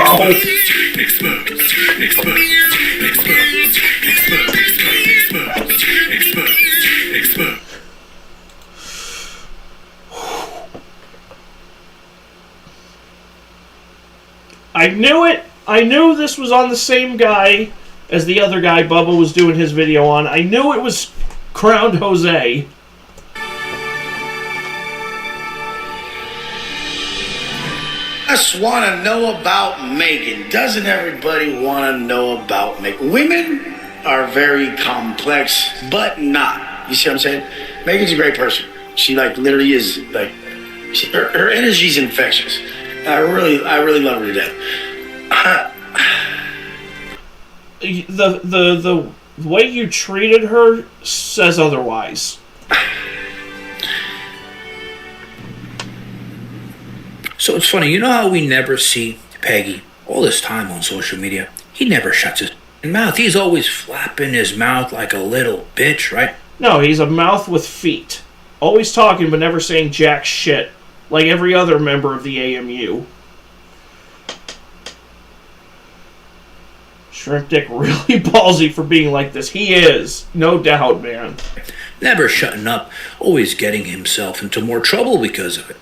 S1: I knew it! I knew this was on the same guy as the other guy Bubba was doing his video on. I knew it was Crowned Jose.
S8: Just want to know about Megan. Doesn't everybody want to know about Megan? Women are very complex, but not. You see what I'm saying? Megan's a great person. She literally is her energy's infectious. I really love her to death.
S1: The way you treated her says otherwise.
S6: So it's funny, you know how we never see Peggy all this time on social media? He never shuts his mouth. He's always flapping his mouth like a little bitch, right?
S1: No, he's a mouth with feet. Always talking but never saying jack shit. Like every other member of the AMU. Shrimp Dick really ballsy for being like this. He is. No doubt, man.
S6: Never shutting up, always getting himself into more trouble because of it.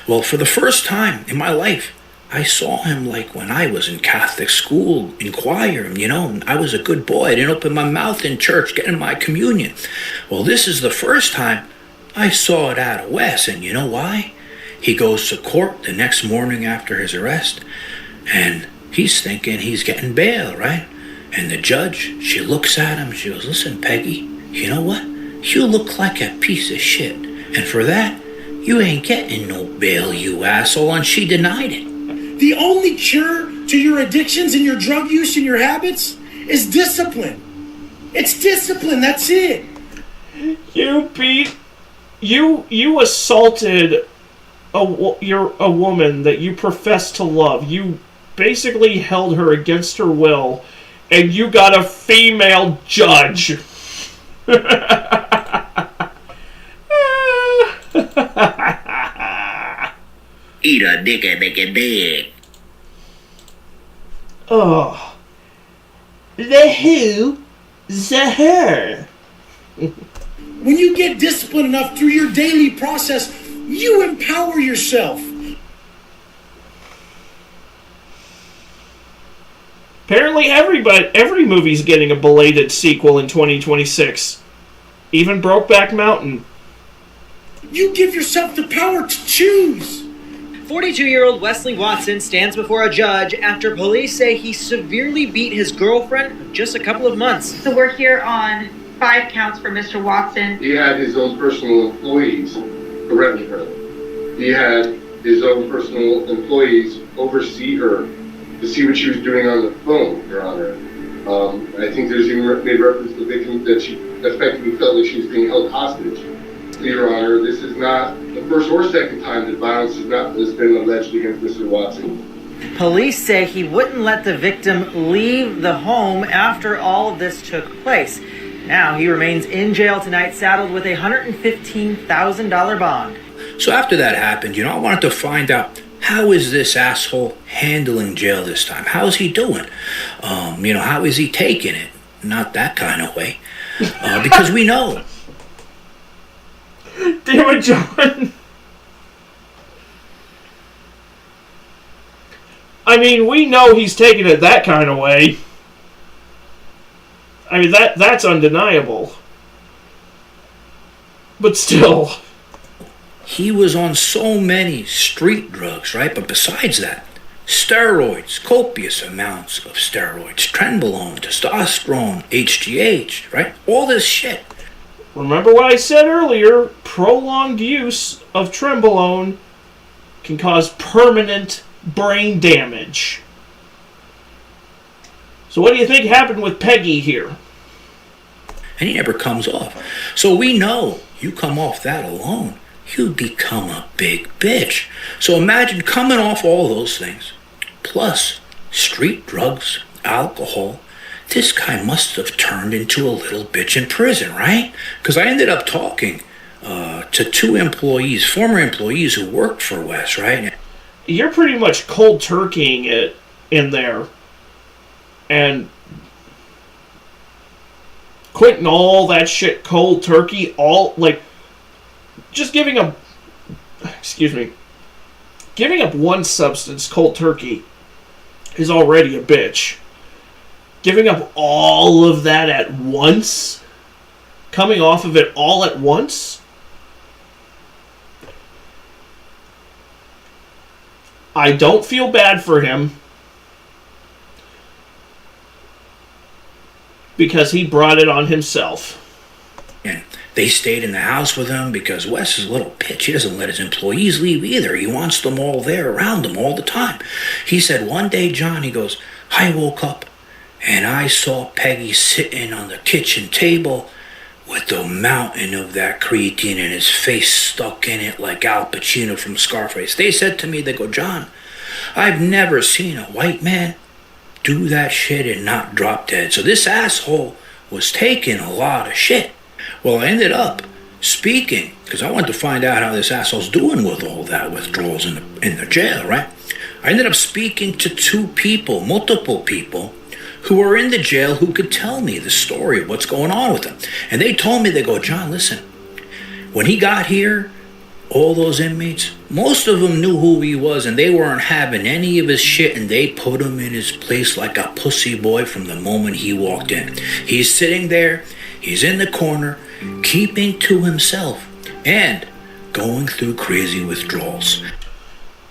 S6: Well, for the first time in my life, I saw him like when I was in Catholic school, in choir, I was a good boy. I didn't open my mouth in church getting my communion. Well, this is the first time I saw it out of Wes, and you know why? He goes to court the next morning after his arrest, and he's thinking he's getting bail, right? And the judge, she looks at him, she goes, "Listen, Peggy, you know what? You look like a piece of shit. And for that, you ain't getting no bail, you asshole." And she denied it.
S7: The only cure to your addictions and your drug use and your habits is discipline. It's discipline, that's it.
S1: You assaulted a woman that you profess to love. You basically held her against her will, and you got a female judge.
S4: Eat a dick and make it big.
S1: Oh. The who? The her.
S7: When you get disciplined enough through your daily process, you empower yourself.
S1: Apparently every movie's getting a belated sequel in 2026. Even Brokeback Mountain.
S7: You give yourself the power to choose.
S9: 42-year-old Wesley Watson stands before a judge after police say he severely beat his girlfriend of just a couple of months.
S10: So we're here on 5 counts for Mr. Watson.
S11: He had his own personal employees threatening her. He had his own personal employees oversee her to see what she was doing on the phone, Your Honor. I think there's even made reference to the victim that she effectively felt like she was being held hostage. Your Honor, this is not the first or second time that violence has been alleged against Mr. Watson.
S9: Police say he wouldn't let the victim leave the home after all of this took place. Now he remains in jail tonight, saddled with a $115,000 bond.
S6: So after that happened, I wanted to find out, how is this asshole handling jail this time? How is he doing? How is he taking it? Not that kind of way. Because we know.
S1: Damn it, John. I mean, we know he's taking it that kind of way. I mean, that's undeniable. But still.
S6: He was on so many street drugs, right? But besides that, steroids, copious amounts of steroids, trenbolone, testosterone, HGH, right? All this shit.
S1: Remember what I said earlier, prolonged use of trenbolone can cause permanent brain damage. So what do you think happened with Peggy here?
S6: And he never comes off. So we know you come off that alone, you become a big bitch. So imagine coming off all those things, plus street drugs, alcohol. This guy must have turned into a little bitch in prison, right? Because I ended up talking to 2 employees, former employees who worked for Wes, right?
S1: you're pretty much cold turkeying it in there. And quitting all that shit cold turkey, just giving up one substance cold turkey is already a bitch. Giving up all of that at once, coming off of it all at once, I don't feel bad for him because he brought it on himself.
S6: And they stayed in the house with him because Wes is a little bitch. He doesn't let his employees leave either. He wants them all there around him all the time. He said one day, John, he goes, I woke up and I saw Peggy sitting on the kitchen table with the mountain of that creatine and his face stuck in it like Al Pacino from Scarface. They said to me, they go, John, I've never seen a white man do that shit and not drop dead. So this asshole was taking a lot of shit. Well, I ended up speaking, because I wanted to find out how this asshole's doing with all that withdrawals in the jail, right? I ended up speaking to multiple people, who are in the jail who could tell me the story of what's going on with him. And they told me, they go, John, listen, when he got here, all those inmates, most of them knew who he was and they weren't having any of his shit, and they put him in his place like a pussy boy from the moment he walked in. He's sitting there, he's in the corner, keeping to himself and going through crazy withdrawals.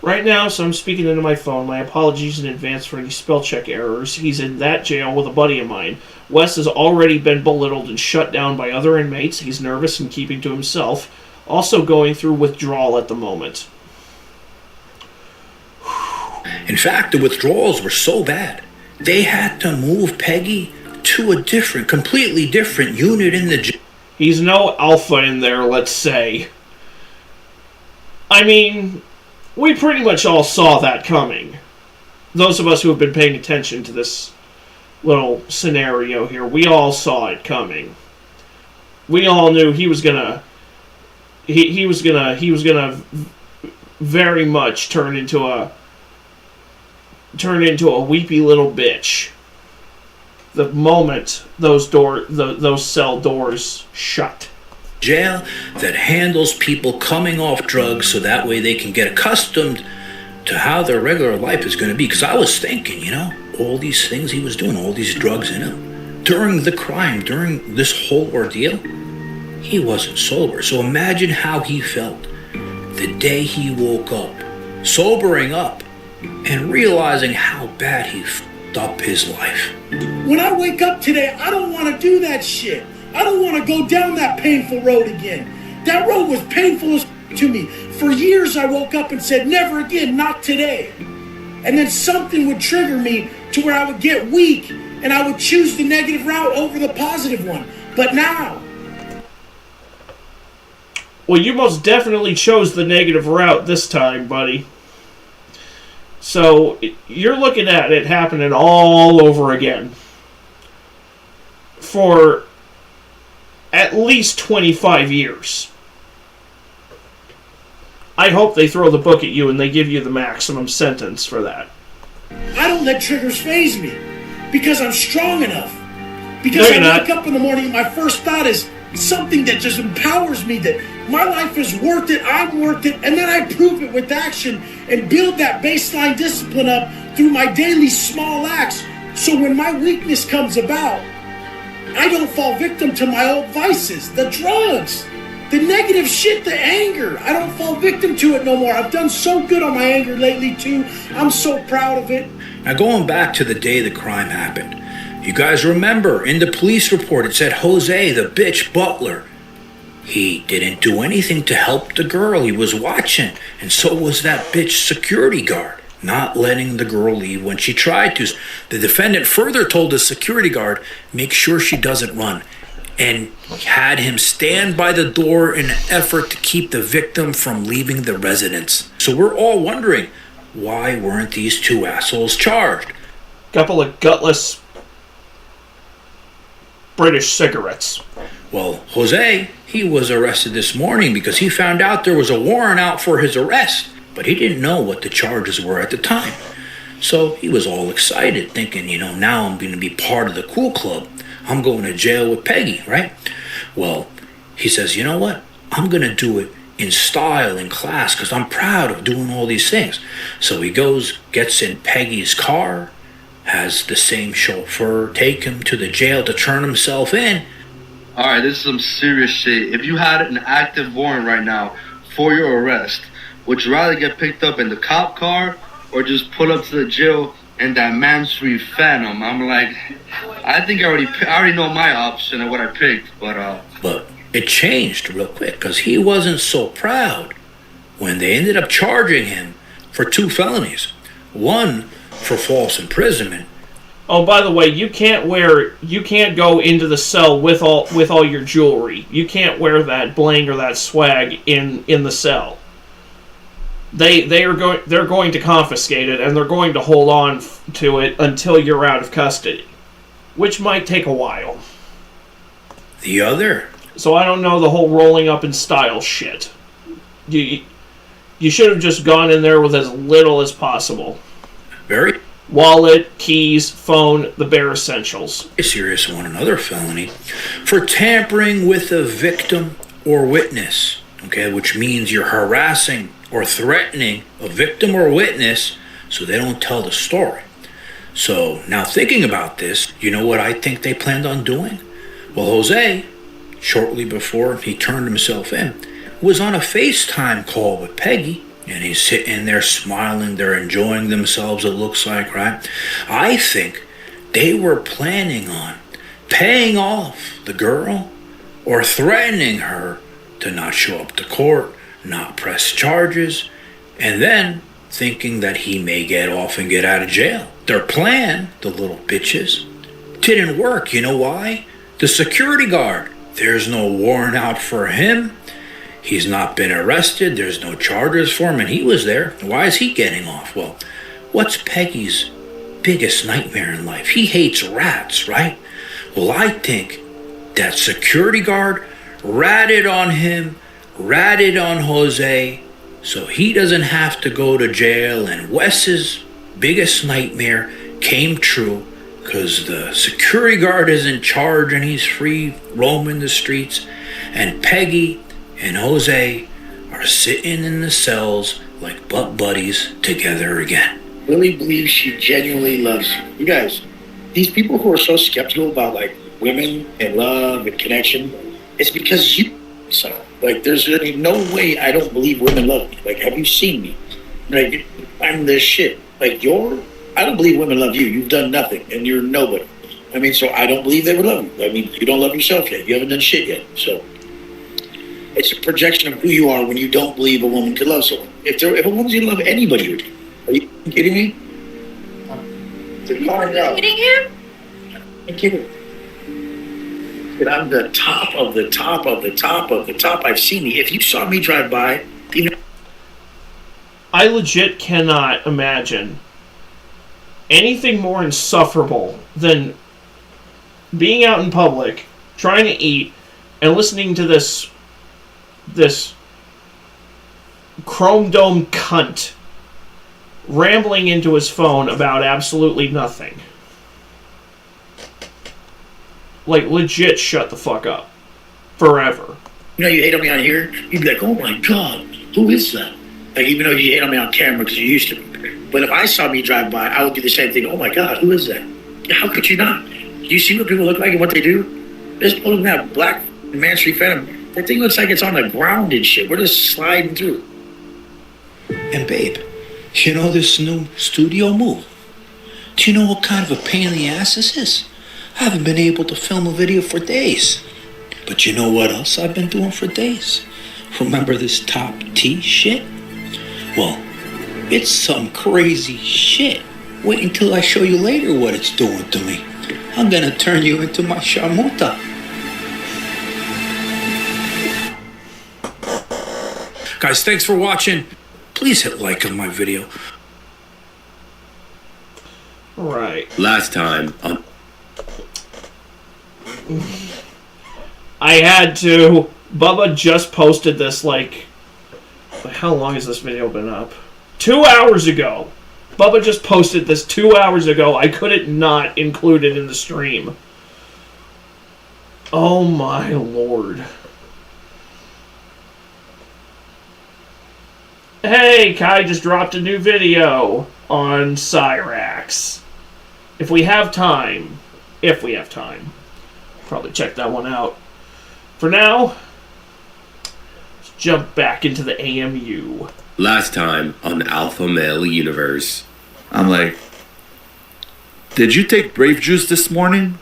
S1: Right now, so I'm speaking into my phone. My apologies in advance for any spell check errors. He's in that jail with a buddy of mine. Wes has already been belittled and shut down by other inmates. He's nervous and keeping to himself. Also going through withdrawal at the moment.
S6: In fact, the withdrawals were so bad, they had to move Peggy to a completely different unit in the jail.
S1: He's no alpha in there, let's say. I mean, we pretty much all saw that coming. Those of us who have been paying attention to this little scenario here, we all saw it coming. We all knew he was gonna very much turn into a weepy little bitch the moment those cell doors shut.
S6: Jail that handles people coming off drugs so that way they can get accustomed to how their regular life is going to be. Because I was thinking, all these things he was doing, all these drugs in him. During the crime, during this whole ordeal, he wasn't sober. So imagine how he felt the day he woke up, sobering up, and realizing how bad he fucked up his life.
S7: When I wake up today, I don't want to do that shit. I don't want to go down that painful road again. That road was painful as to me. For years I woke up and said, never again, not today. And then something would trigger me to where I would get weak and I would choose the negative route over the positive one. But now...
S1: Well, you most definitely chose the negative route this time, buddy. So, you're looking at it happening all over again. For at least 25 years. I hope they throw the book at you and they give you the maximum sentence for that.
S7: I don't let triggers faze me because I'm strong enough. Because I wake up in the morning and my first thought is something that just empowers me that my life is worth it, I'm worth it, and then I prove it with action and build that baseline discipline up through my daily small acts so when my weakness comes about, I don't fall victim to my old vices, the drugs, the negative shit, the anger. I don't fall victim to it no more. I've done so good on my anger lately too. I'm so proud of it.
S6: Now going back to the day the crime happened, you guys remember in the police report it said Jose, the bitch butler, he didn't do anything to help the girl. He was watching, and so was that bitch security guard, not letting the girl leave when she tried to. The defendant further told the security guard, make sure she doesn't run, and had him stand by the door in an effort to keep the victim from leaving the residence. So we're all wondering, why weren't these two assholes charged?
S1: Couple of gutless British cigarettes.
S6: Well, Jose, he was arrested this morning because he found out there was a warrant out for his arrest. but he didn't know what the charges were at the time. So he was all excited, thinking, now I'm going to be part of the cool club. I'm going to jail with Peggy, right? Well, he says, you know what? I'm going to do it in style, in class, because I'm proud of doing all these things. So he goes, gets in Peggy's car, has the same chauffeur take him to the jail to turn himself in.
S12: All right, this is some serious shit. If you had an active warrant right now for your arrest, would you rather get picked up in the cop car or just pull up to the jail in that Mansory Phantom? I'm like, I think I already know my option and what I picked,
S6: But it changed real quick because he wasn't so proud when they ended up charging him for 2 felonies. One for false imprisonment.
S1: Oh, by the way, you can't go into the cell with all your jewelry. You can't wear that bling or that swag in the cell. They're going to confiscate it, and they're going to hold on to it until you're out of custody, which might take a while.
S6: The other?
S1: So I don't know the whole rolling up in style shit. You should have just gone in there with as little as possible.
S6: Very
S1: wallet, keys, phone, the bare essentials.
S6: Serious one, another felony for tampering with a victim or witness, okay, which means you're harassing or threatening a victim or witness so they don't tell the story. So now thinking about this, you know what I think they planned on doing? Well, Jose, shortly before he turned himself in, was on a FaceTime call with Peggy. And he's sitting there smiling. They're enjoying themselves, it looks like, right? I think they were planning on paying off the girl or threatening her to not show up to court, not press charges, and then thinking that he may get off and get out of jail. Their plan, the little bitches, didn't work. You know why? The security guard, there's no warrant out for him. He's not been arrested. There's no charges for him, and he was there. Why is he getting off? Well, what's Peggy's biggest nightmare in life? He hates rats, right? Well, I think that security guard ratted on him, ratted on Jose, so he doesn't have to go to jail, and Wes's biggest nightmare came true because the security guard is in charge and he's free roaming the streets, and Peggy and Jose are sitting in the cells like butt buddies together again.
S8: Really believe she genuinely loves you. You guys, these people who are so skeptical about like women and love and connection, it's because you. So, like, there's really no way I don't believe women love me. Like, have you seen me? Like, I'm this shit. Like, I don't believe women love you. You've done nothing, and you're nobody. I mean, so I don't believe they would love you. I mean, you don't love yourself yet. You haven't done shit yet. So it's a projection of who you are when you don't believe a woman could love someone. If a woman's gonna love anybody, are you kidding me?
S10: Are you kidding him?
S8: I'm kidding. But I'm the top of the top of the top of the top. I've seen me. If you saw me drive by,
S1: I legit cannot imagine anything more insufferable than being out in public, trying to eat, and listening to this chrome dome cunt rambling into his phone about absolutely nothing. Like, legit shut the fuck up. Forever.
S8: You know, you hate on me on here, you'd be like, oh my God, who is that? Like, even though you hate on me on camera because you used to. But if I saw me drive by, I would do the same thing. Oh my God, who is that? How could you not? Do you see what people look like and what they do? Just look at that black Mansory Phantom. That thing looks like it's on the ground and shit. We're just sliding through.
S6: And babe, you know this new studio move? Do you know what kind of a pain in the ass this is? I haven't been able to film a video for days. But you know what else I've been doing for days? Remember this top T shit? Well, it's some crazy shit. Wait until I show you later what it's doing to me. I'm gonna turn you into my shamuta. Guys, thanks for watching. Please hit like on my video.
S1: Right.
S2: Last time on...
S1: I had to. Bubba just posted this, like... How long has this video been up? 2 hours ago. Bubba just posted this 2 hours ago. I couldn't not include it in the stream. Oh my lord. Hey, Kai just dropped a new video on Cyrax. If we have time, probably check that one out. For now, let's jump back into the AMU.
S2: Last time on Alpha Male Universe.
S5: I'm like, did you take Brave Juice this morning?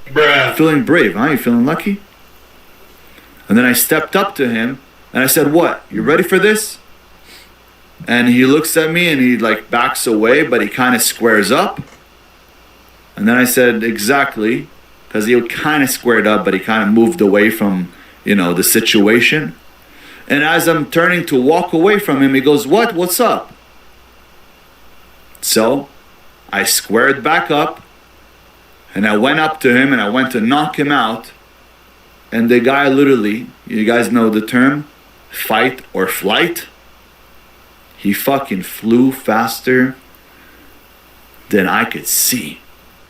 S3: Bruh.
S5: Feeling brave, huh? You feeling lucky? And then I stepped up to him and I said, what? You ready for this? And he looks at me and he like backs away, but he kind of squares up. And then I said, exactly. Because he kind of squared up, but he kind of moved away from, the situation. And as I'm turning to walk away from him, he goes, what? What's up? So I squared back up and I went up to him and I went to knock him out. And the guy literally, you guys know the term, fight or flight. He fucking flew faster than I could see.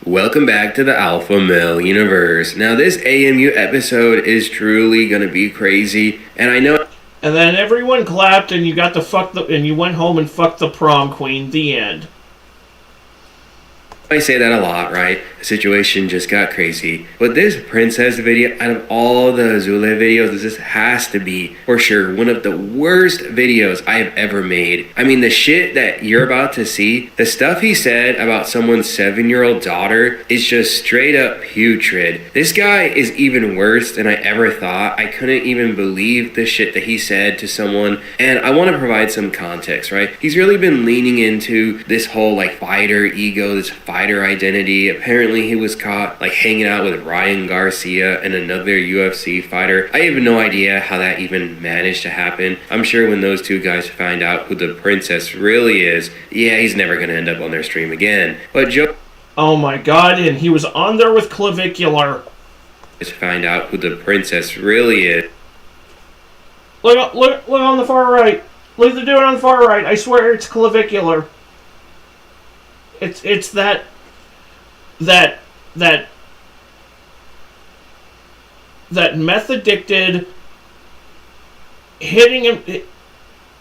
S2: Welcome back to the Alpha Male Universe. Now this AMU episode is truly gonna be crazy, and I know.
S1: And then everyone clapped, and you got to and you went home and fucked the prom queen. The end.
S2: I say that a lot, right? The situation just got crazy. But this princess video, out of all the Azule videos, this has to be, for sure, one of the worst videos I have ever made. I mean, the shit that you're about to see, the stuff he said about someone's 7-year-old daughter is just straight up putrid. This guy is even worse than I ever thought. I couldn't even believe the shit that he said to someone. And I want to provide some context, right? He's really been leaning into this whole, fighter ego, this fighter identity. Apparently he was caught hanging out with Ryan Garcia and another UFC fighter. I have no idea how that even managed to happen. I'm sure when those two guys find out who the princess really is, yeah, he's never gonna end up on their stream again. But Joe,
S1: oh my god, and he was on there with Clavicular.
S2: Just find out who the princess really is.
S1: Look on the far right. Look at the dude on the far right. I swear it's Clavicular. It's that meth addicted hitting a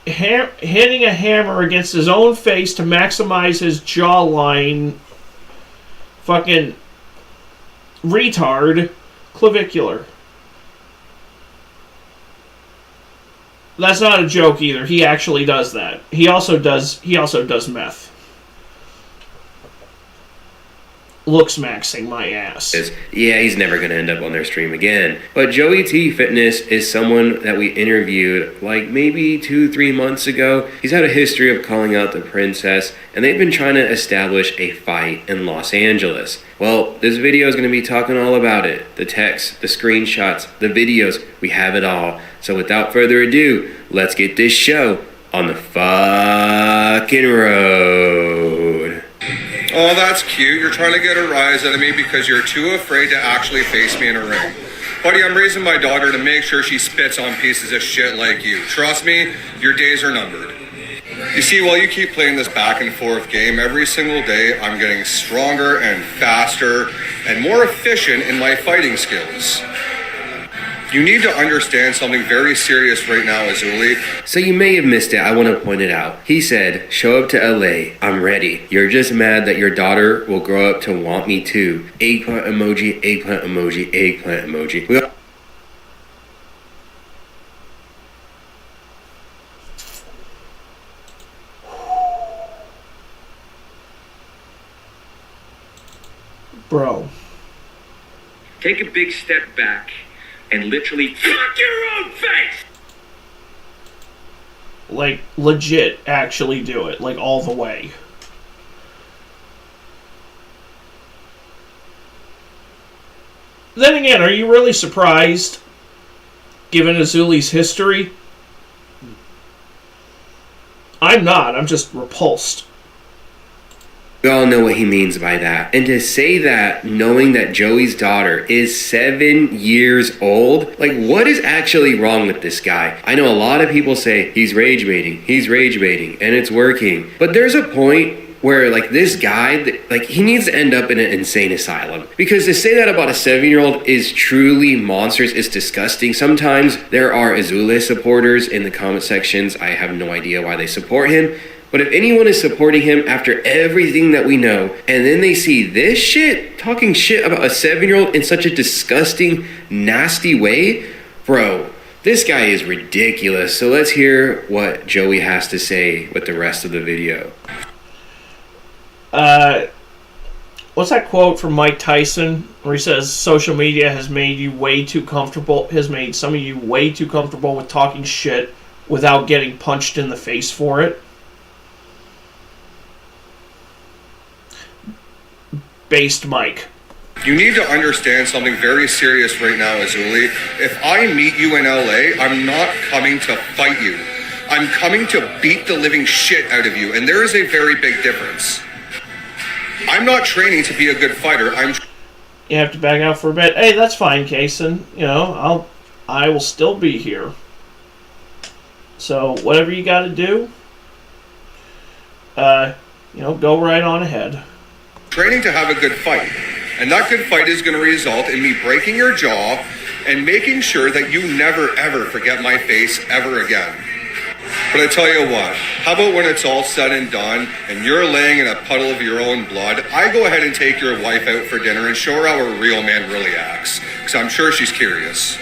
S1: hammer against his own face to maximize his jawline. Fucking retard. Clavicular. That's not a joke either. He actually does that. He also does meth. Looks maxing my ass.
S2: Yeah, he's never going to end up on their stream again. But Joey T Fitness is someone that we interviewed maybe 2-3 months ago. He's had a history of calling out the princess, and they've been trying to establish a fight in Los Angeles. Well, this video is going to be talking all about it. The text, the screenshots, the videos, we have it all. So without further ado, let's get this show on the fucking road.
S13: Oh, that's cute. You're trying to get a rise out of me because you're too afraid to actually face me in a ring. Buddy, I'm raising my daughter to make sure she spits on pieces of shit like you. Trust me, your days are numbered. You see, while you keep playing this back and forth game, every single day I'm getting stronger and faster and more efficient in my fighting skills. You need to understand something very serious right now, Azuli.
S2: So you may have missed it. I want to point it out. He said, show up to LA. I'm ready. You're just mad that your daughter will grow up to want me too. Eggplant emoji, eggplant emoji, eggplant emoji.
S1: Bro.
S14: Take a big step back and literally fuck your own face!
S1: Legit, actually do it. All the way. Then again, are you really surprised, given Azuli's history? I'm not. I'm just repulsed.
S2: We all know what he means by that. And to say that knowing that Joey's daughter is 7 years old, like what is actually wrong with this guy? I know a lot of people say he's rage baiting, and it's working. But there's a point where like this guy, like he needs to end up in an insane asylum. Because to say that about a 7-year-old is truly monstrous, it's disgusting. Sometimes there are Azule supporters in the comment sections. I have no idea why they support him. But if anyone is supporting him after everything that we know, and then they see this shit, talking shit about a 7-year-old in such a disgusting, nasty way, bro, this guy is ridiculous. So let's hear what Joey has to say with the rest of the video.
S1: What's that quote from Mike Tyson where he says, social media has made you way too comfortable, has made some of you way too comfortable with talking shit without getting punched in the face for it? Based Mike.
S13: You need to understand something very serious right now, Azuli. If I meet you in LA, I'm not coming to fight you. I'm coming to beat the living shit out of you, and there is a very big difference. I'm not training to be a good fighter.
S1: You have to back out for a bit. Hey, that's fine, Kason. You know, I will still be here. So whatever you got to do, you know, go right on ahead.
S13: Training to have a good fight, and that good fight is going to result in me breaking your jaw and making sure that you never ever forget my face ever again. But I tell you what, how about when it's all said and done and you're laying in a puddle of your own blood, I go ahead and take your wife out for dinner and show her how a real man really acts, because I'm sure she's curious.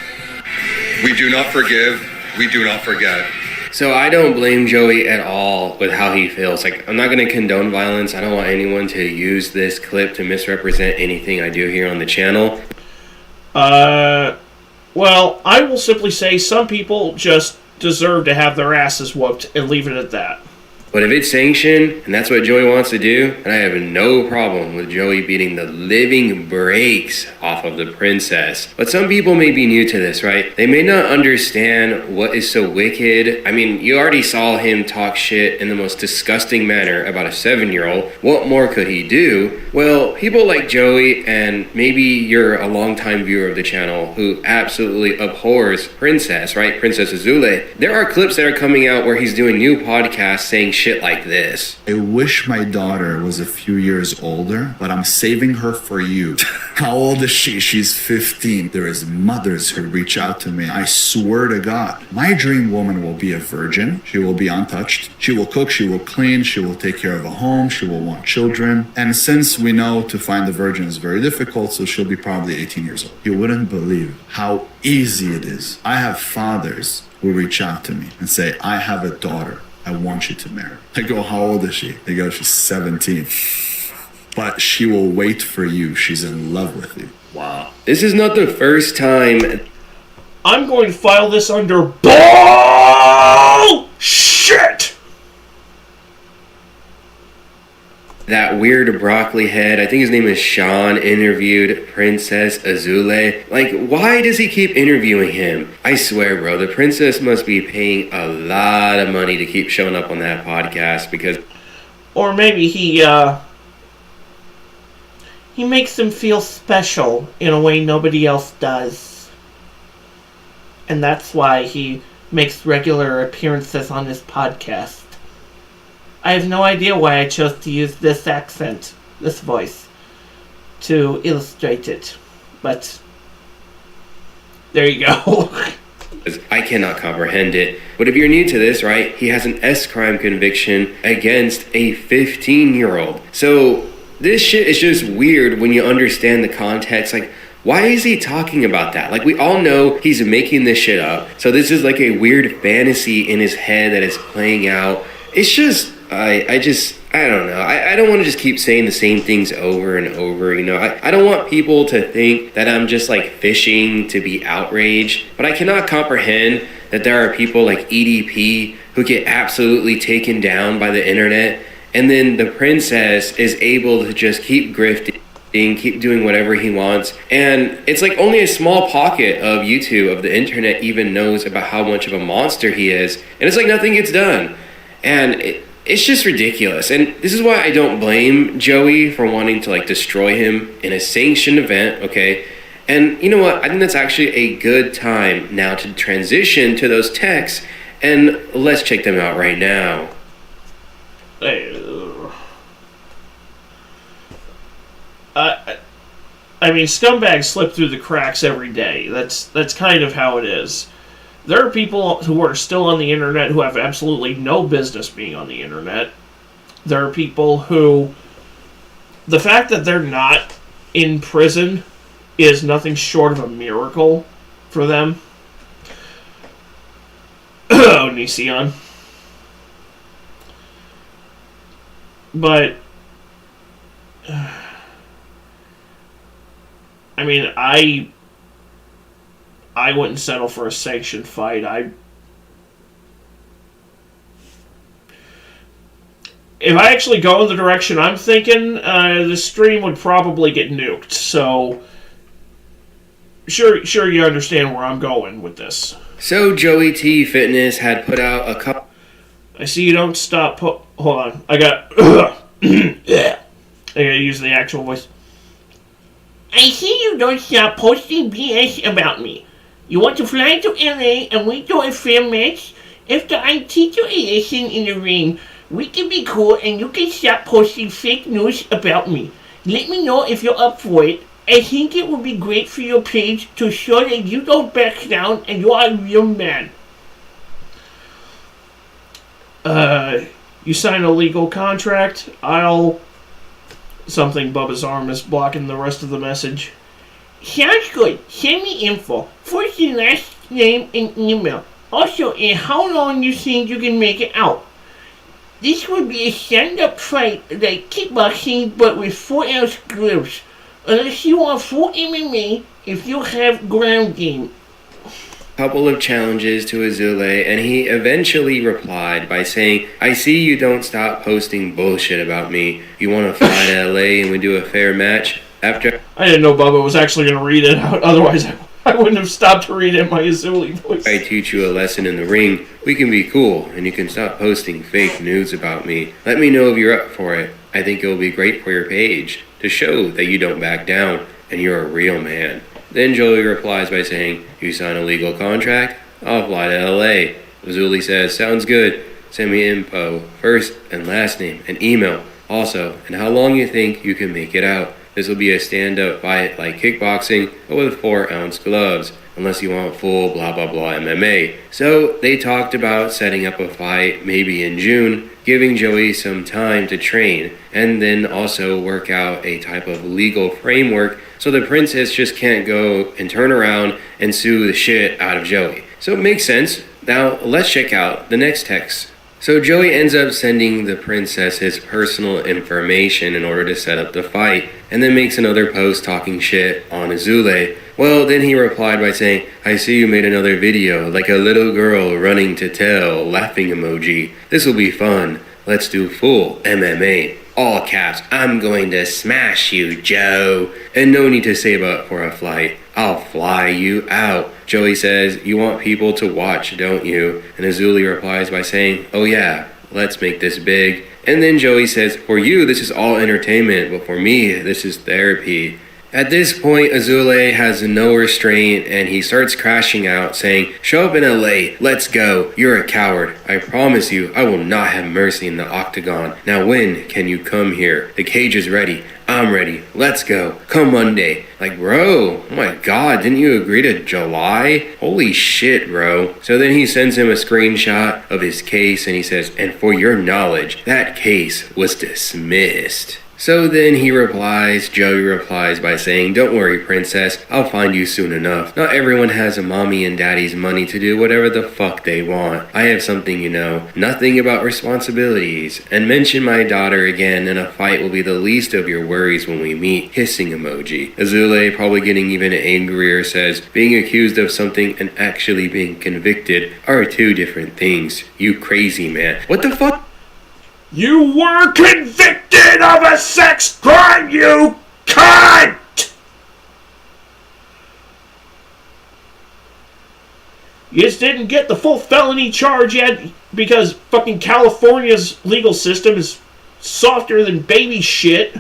S13: We do not forgive, we do not forget.
S2: So I don't blame Joey at all with how he feels. Like, I'm not going to condone violence. I don't want anyone to use this clip to misrepresent anything I do here on the channel.
S1: Well, I will simply say some people just deserve to have their asses whooped and leave it at that.
S2: But if it's sanctioned, and that's what Joey wants to do, and I have no problem with Joey beating the living brakes off of the princess. But some people may be new to this, right? They may not understand what is so wicked. I mean, you already saw him talk shit in the most disgusting manner about a 7-year-old. What more could he do? Well, people like Joey, and maybe you're a longtime viewer of the channel who absolutely abhors Princess, right? Princess Azule. There are clips that are coming out where he's doing new podcasts saying shit like this.
S5: I wish my daughter was a few years older, but I'm saving her for you. How old is she? She's 15. There is mothers who reach out to me. I swear to God, my dream woman will be a virgin. She will be untouched. She will cook, she will clean, she will take care of a home, she will want children. And since we know to find a virgin is very difficult, so she'll be probably 18 years old. You wouldn't believe how easy it is. I have fathers who reach out to me and say, I have a daughter I want you to marry. I go, how old is she? They go, she's 17. But she will wait for you. She's in love with you.
S2: Wow. This is not the first time.
S1: I'm going to file this under bullshit.
S2: That weird broccoli head, I think his name is Sean, interviewed Princess Azule. Like, why does he keep interviewing him? I swear, bro, the princess must be paying a lot of money to keep showing up on that podcast because...
S1: Or maybe he makes them feel special in a way nobody else does. And that's why he makes regular appearances on his podcast. I have no idea why I chose to use this accent, this voice, to illustrate it. But there you go.
S2: I cannot comprehend it. But if you're new to this, right, he has an S-crime conviction against a 15-year-old. So this shit is just weird when you understand the context. Like, why is he talking about that? Like, we all know he's making this shit up. So this is like a weird fantasy in his head that is playing out. It's just... I don't know. I don't want to just keep saying the same things over and over, you know. I don't want people to think that I'm just like fishing to be outraged, but I cannot comprehend that there are people like EDP who get absolutely taken down by the internet, and then the princess is able to just keep grifting, keep doing whatever he wants. And it's like only a small pocket of YouTube, of the internet, even knows about how much of a monster he is, and it's like nothing gets done. And It's just ridiculous. And this is why I don't blame Joey for wanting to, like, destroy him in a sanctioned event, okay? And you know what? I think that's actually a good time now to transition to those texts, and let's check them out right now.
S1: I mean, scumbags slip through the cracks every day. That's kind of how it is. There are people who are still on the internet who have absolutely no business being on the internet. There are people who... The fact that they're not in prison is nothing short of a miracle for them. Oh, Nision. But... I mean, I wouldn't settle for a sanctioned fight. If I actually go in the direction I'm thinking, the stream would probably get nuked. So, sure you understand where I'm going with this.
S2: So Joey T Fitness had put out a couple...
S1: I see you don't stop... Hold on. I gotta use the actual voice. I see you don't stop posting BS about me. You want to fly to LA and we do a fair match? After I teach you a lesson in the ring, we can be cool and you can stop posting fake news about me. Let me know if you're up for it. I think it would be great for your page to show that you don't back down and you are a real man. You sign a legal contract, Something Bubba's arm is blocking the rest of the message. Sounds good. Send me info. First and last name and email. Also, and how long you think you can make it out. This would be a stand-up fight like kickboxing but with 4-ounce gloves. Unless you want full MMA, if you have ground game.
S2: Couple of challenges to Azule, and he eventually replied by saying, I see you don't stop posting bullshit about me. You want to fly to LA and we do a fair match? After
S1: I didn't know Bubba was actually going to read it out, otherwise I wouldn't have stopped to read it in my Azule voice.
S2: I teach you a lesson in the ring, we can be cool, and you can stop posting fake news about me. Let me know if you're up for it. I think it will be great for your page, to show that you don't back down, and you're a real man. Then Joey replies by saying, you sign a legal contract? I'll fly to LA. Azuli says, sounds good. Send me info, first and last name, and email. Also, and how long you think you can make it out. This will be a stand-up fight like kickboxing, but with 4-ounce gloves. Unless you want full blah blah blah MMA. So they talked about setting up a fight maybe in June, giving Joey some time to train, and then also work out a type of legal framework so the princess just can't go and turn around and sue the shit out of Joey. So it makes sense. Now let's check out the next text. So Joey ends up sending the princess his personal information in order to set up the fight, and then makes another post talking shit on Azule. Well, then he replied by saying, I see you made another video, like a little girl running to tell, laughing emoji. This will be fun. Let's do full MMA. All caps, I'm going to smash you, Joe. And no need to save up for a flight. I'll fly you out. Joey says, you want people to watch, don't you? And Azuli replies by saying, oh yeah, let's make this big. And then Joey says, for you, this is all entertainment, but for me, this is therapy. At this point, Azule has no restraint and he starts crashing out, saying, show up in LA, let's go, you're a coward. I promise you, I will not have mercy in the octagon. Now when can you come here? The cage is ready. I'm ready. Let's go. Come Monday. Like, bro, oh my god, didn't you agree to July? Holy shit, bro. So then he sends him a screenshot of his case and he says, and for your knowledge, that case was dismissed. So then Joey replies by saying, don't worry, princess, I'll find you soon enough. Not everyone has a mommy and daddy's money to do whatever the fuck they want. I have something you know, nothing about responsibilities. And mention my daughter again and a fight will be the least of your worries when we meet. Hissing emoji. Azule, probably getting even angrier, says, being accused of something and actually being convicted are two different things. You crazy man. What the fuck?
S1: You were convicted of a sex crime, you cunt! You just didn't get the full felony charge yet because fucking California's legal system is softer than baby shit.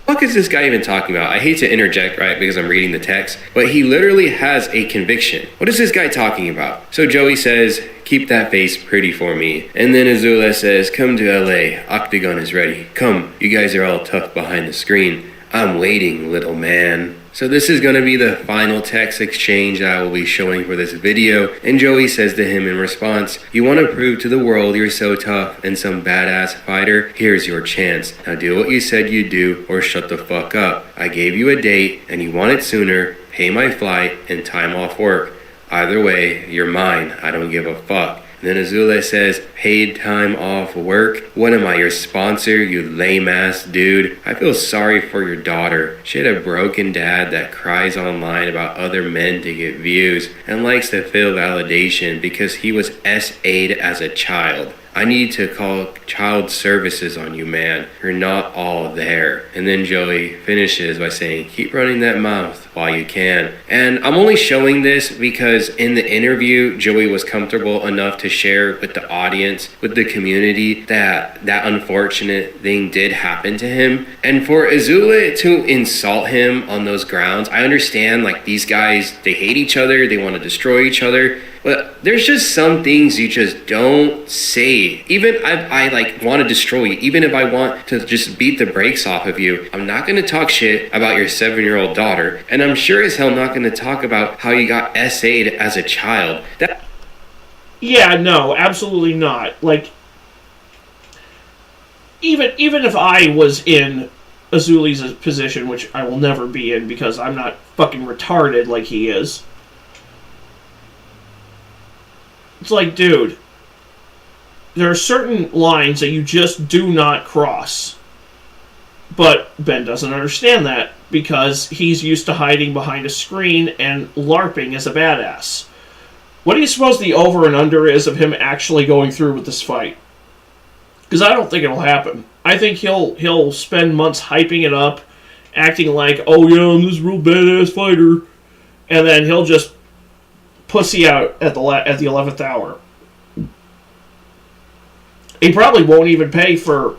S2: What is this guy even talking about? I hate to interject, right, because I'm reading the text, but he literally has a conviction. What is this guy talking about? So Joey says, keep that face pretty for me. And then Azula says, come to LA. Octagon is ready. Come, you guys are all tough behind the screen. I'm waiting, little man. So this is going to be the final text exchange that I will be showing for this video, and Joey says to him in response, you want to prove to the world you're so tough and some badass fighter? Here's your chance. Now do what you said you'd do or shut the fuck up. I gave you a date and you want it sooner, pay my flight and time off work. Either way, you're mine. I don't give a fuck. Then Azula says, paid time off work? What am I, your sponsor, you lame-ass dude? I feel sorry for your daughter. She had a broken dad that cries online about other men to get views and likes to feel validation because he was SA'd as a child. I need to call child services on you, man. You're not all there. And then Joey finishes by saying, keep running that mouth while you can. And I'm only showing this because in the interview, Joey was comfortable enough to share with the audience, with the community, that unfortunate thing did happen to him. And for Azula to insult him on those grounds, I understand, like, these guys, they hate each other, they want to destroy each other. But there's just some things you just don't say. Even if I like want to destroy you, even if I want to just beat the brakes off of you, I'm not going to talk shit about your 7-year-old daughter. And I'm sure as hell not going to talk about how you got SA'd as a child.
S1: Yeah, no, absolutely not. Like, even if I was in Azuli's position, which I will never be in because I'm not fucking retarded like he is. It's like, dude, there are certain lines that you just do not cross. But Ben doesn't understand that because he's used to hiding behind a screen and LARPing as a badass. What do you suppose the over and under is of him actually going through with this fight? Because I don't think it'll happen. I think he'll spend months hyping it up, acting like, oh yeah, I'm this real badass fighter, and then he'll just pussy out at the 11th hour. He probably won't even pay for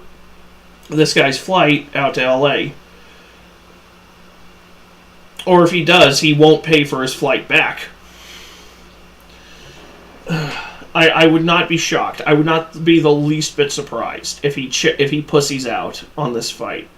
S1: this guy's flight out to LA. Or if he does, he won't pay for his flight back. I would not be shocked. I would not be the least bit surprised if he pussies out on this fight.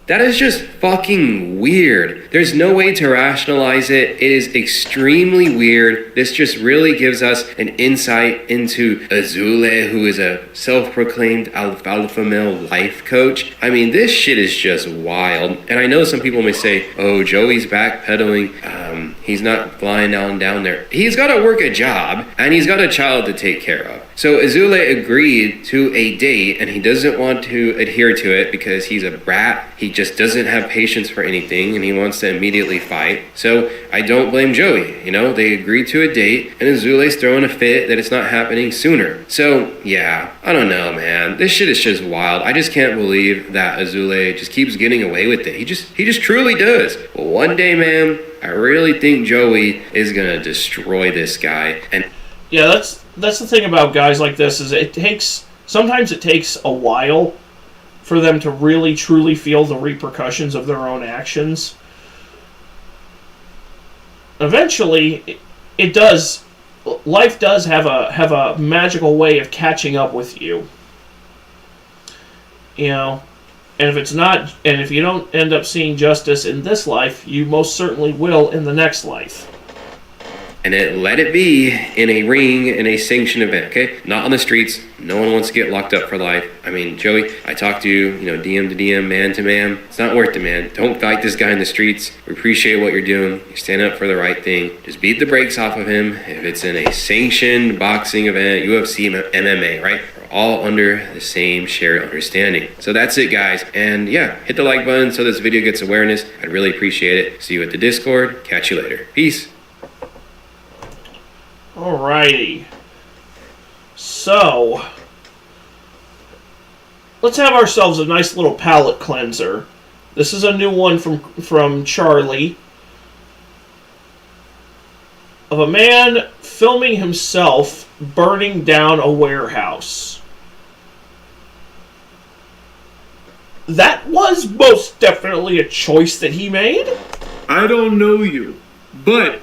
S2: That is just fucking weird. There's no way to rationalize it. It is extremely weird. This just really gives us an insight into Azula, who is a self-proclaimed alpha male life coach. I mean, this shit is just wild. And I know some people may say, oh, Joey's backpedaling. He's not flying down there. He's got to work a job, and he's got a child to take care of. So Azula agreed to a date, and he doesn't want to adhere to it because he's a brat. He just doesn't have patience for anything, and he wants to immediately fight. So I don't blame Joey. You know, they agreed to a date, and Azula's throwing a fit that it's not happening sooner. So yeah, I don't know, man. This shit is just wild. I just can't believe that Azula just keeps getting away with it. He just truly does. Well, one day, man, I really think Joey is gonna destroy this guy. And
S1: yeah, that's the thing about guys like this, is sometimes it takes a while for them to really truly feel the repercussions of their own actions. Eventually, it does. Life does have a magical way of catching up with you. You know, and if you don't end up seeing justice in this life, you most certainly will in the next life.
S2: And let it be in a ring, in a sanctioned event, okay? Not on the streets. No one wants to get locked up for life. I mean, Joey, I talked to you, DM to DM, man to man. It's not worth it, man. Don't fight this guy in the streets. We appreciate what you're doing. You stand up for the right thing. Just beat the brakes off of him. If it's in a sanctioned boxing event, UFC, MMA, right? We're all under the same shared understanding. So that's it, guys. And yeah, hit the like button so this video gets awareness. I'd really appreciate it. See you at the Discord. Catch you later. Peace.
S1: Alrighty. So, let's have ourselves a nice little palate cleanser. This is a new one from Charlie. of a man filming himself burning down a warehouse. That was most definitely a choice that he made.
S15: I don't know you, but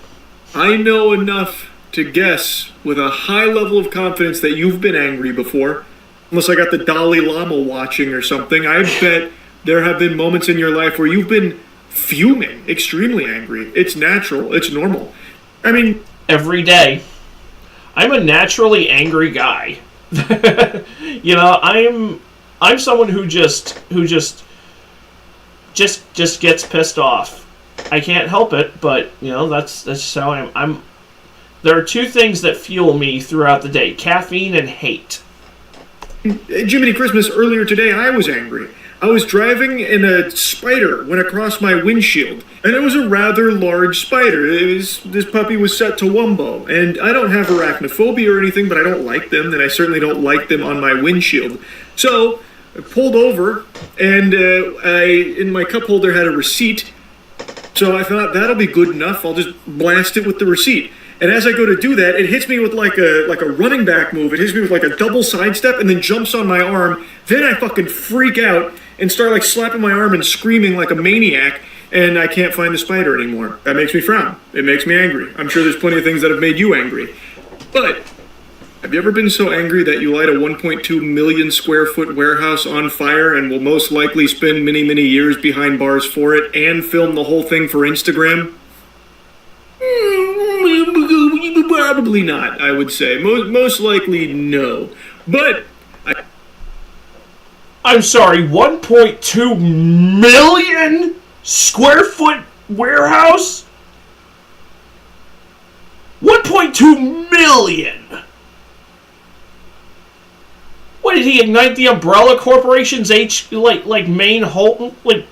S15: I know enough to guess with a high level of confidence that you've been angry before. Unless I got the Dalai Lama watching or something, I bet there have been moments in your life where you've been fuming, extremely angry. It's natural, it's normal. I mean,
S1: every day. I'm a naturally angry guy. You know, I'm someone who just gets pissed off. I can't help it, but you know, that's just how I am. There are two things that fuel me throughout the day: caffeine and hate.
S15: Jiminy Christmas, earlier today I was angry. I was driving and a spider went across my windshield, and it was a rather large spider. This puppy was set to Wumbo, and I don't have arachnophobia or anything, but I don't like them, and I certainly don't like them on my windshield. So I pulled over, and in my cup holder had a receipt, so I thought that'll be good enough. I'll just blast it with the receipt. And as I go to do that, it hits me with like a running back move. It hits me with like a double sidestep and then jumps on my arm. Then I fucking freak out and start like slapping my arm and screaming like a maniac, and I can't find the spider anymore. That makes me frown. It makes me angry. I'm sure there's plenty of things that have made you angry. But have you ever been so angry that you light a 1.2 million square foot warehouse on fire and will most likely spend many, many years behind bars for it and film the whole thing for Instagram? Probably not, I would say. Most likely no. But
S1: I'm sorry, 1.2 million square foot warehouse? 1.2 million! What, did he ignite the Umbrella Corporation's main whole, like...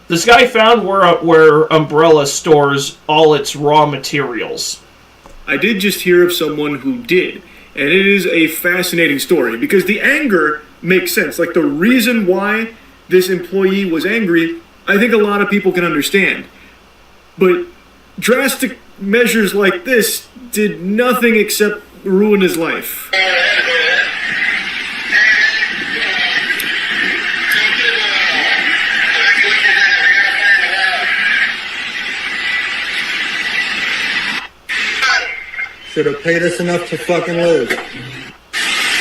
S1: This guy found where Umbrella stores all its raw materials.
S15: I did just hear of someone who did, and it is a fascinating story because the anger makes sense. Like the reason why this employee was angry, I think a lot of people can understand. But drastic measures like this did nothing except ruin his life.
S16: Should have paid us enough to fucking live.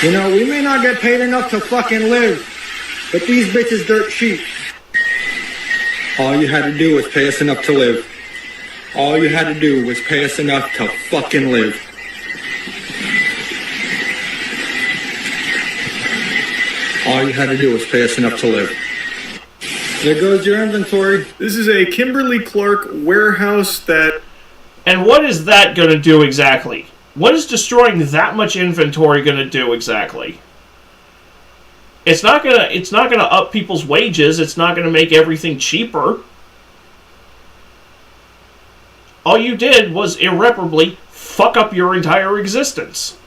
S16: You know, we may not get paid enough to fucking live, but these bitches dirt cheap. All you had to do was pay us enough to live. All you had to do was pay us enough to fucking live. All you had to do was pay us enough to live. There goes your inventory.
S15: This is a Kimberly-Clark warehouse that...
S1: And what is that going to do exactly? What is destroying that much inventory going to do exactly? It's not going to up people's wages. It's not going to make everything cheaper. All you did was irreparably fuck up your entire existence.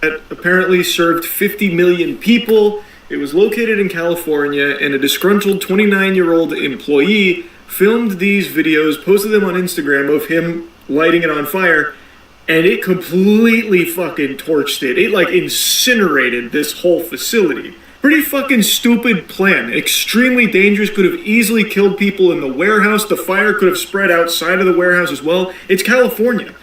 S15: That apparently served 50 million people. It was located in California, and a disgruntled 29-year-old employee filmed these videos, posted them on Instagram of him lighting it on fire, and it completely fucking torched it. It like incinerated this whole facility. Pretty fucking stupid plan. Extremely dangerous. Could have easily killed people in the warehouse. The fire could have spread outside of the warehouse as well. It's California.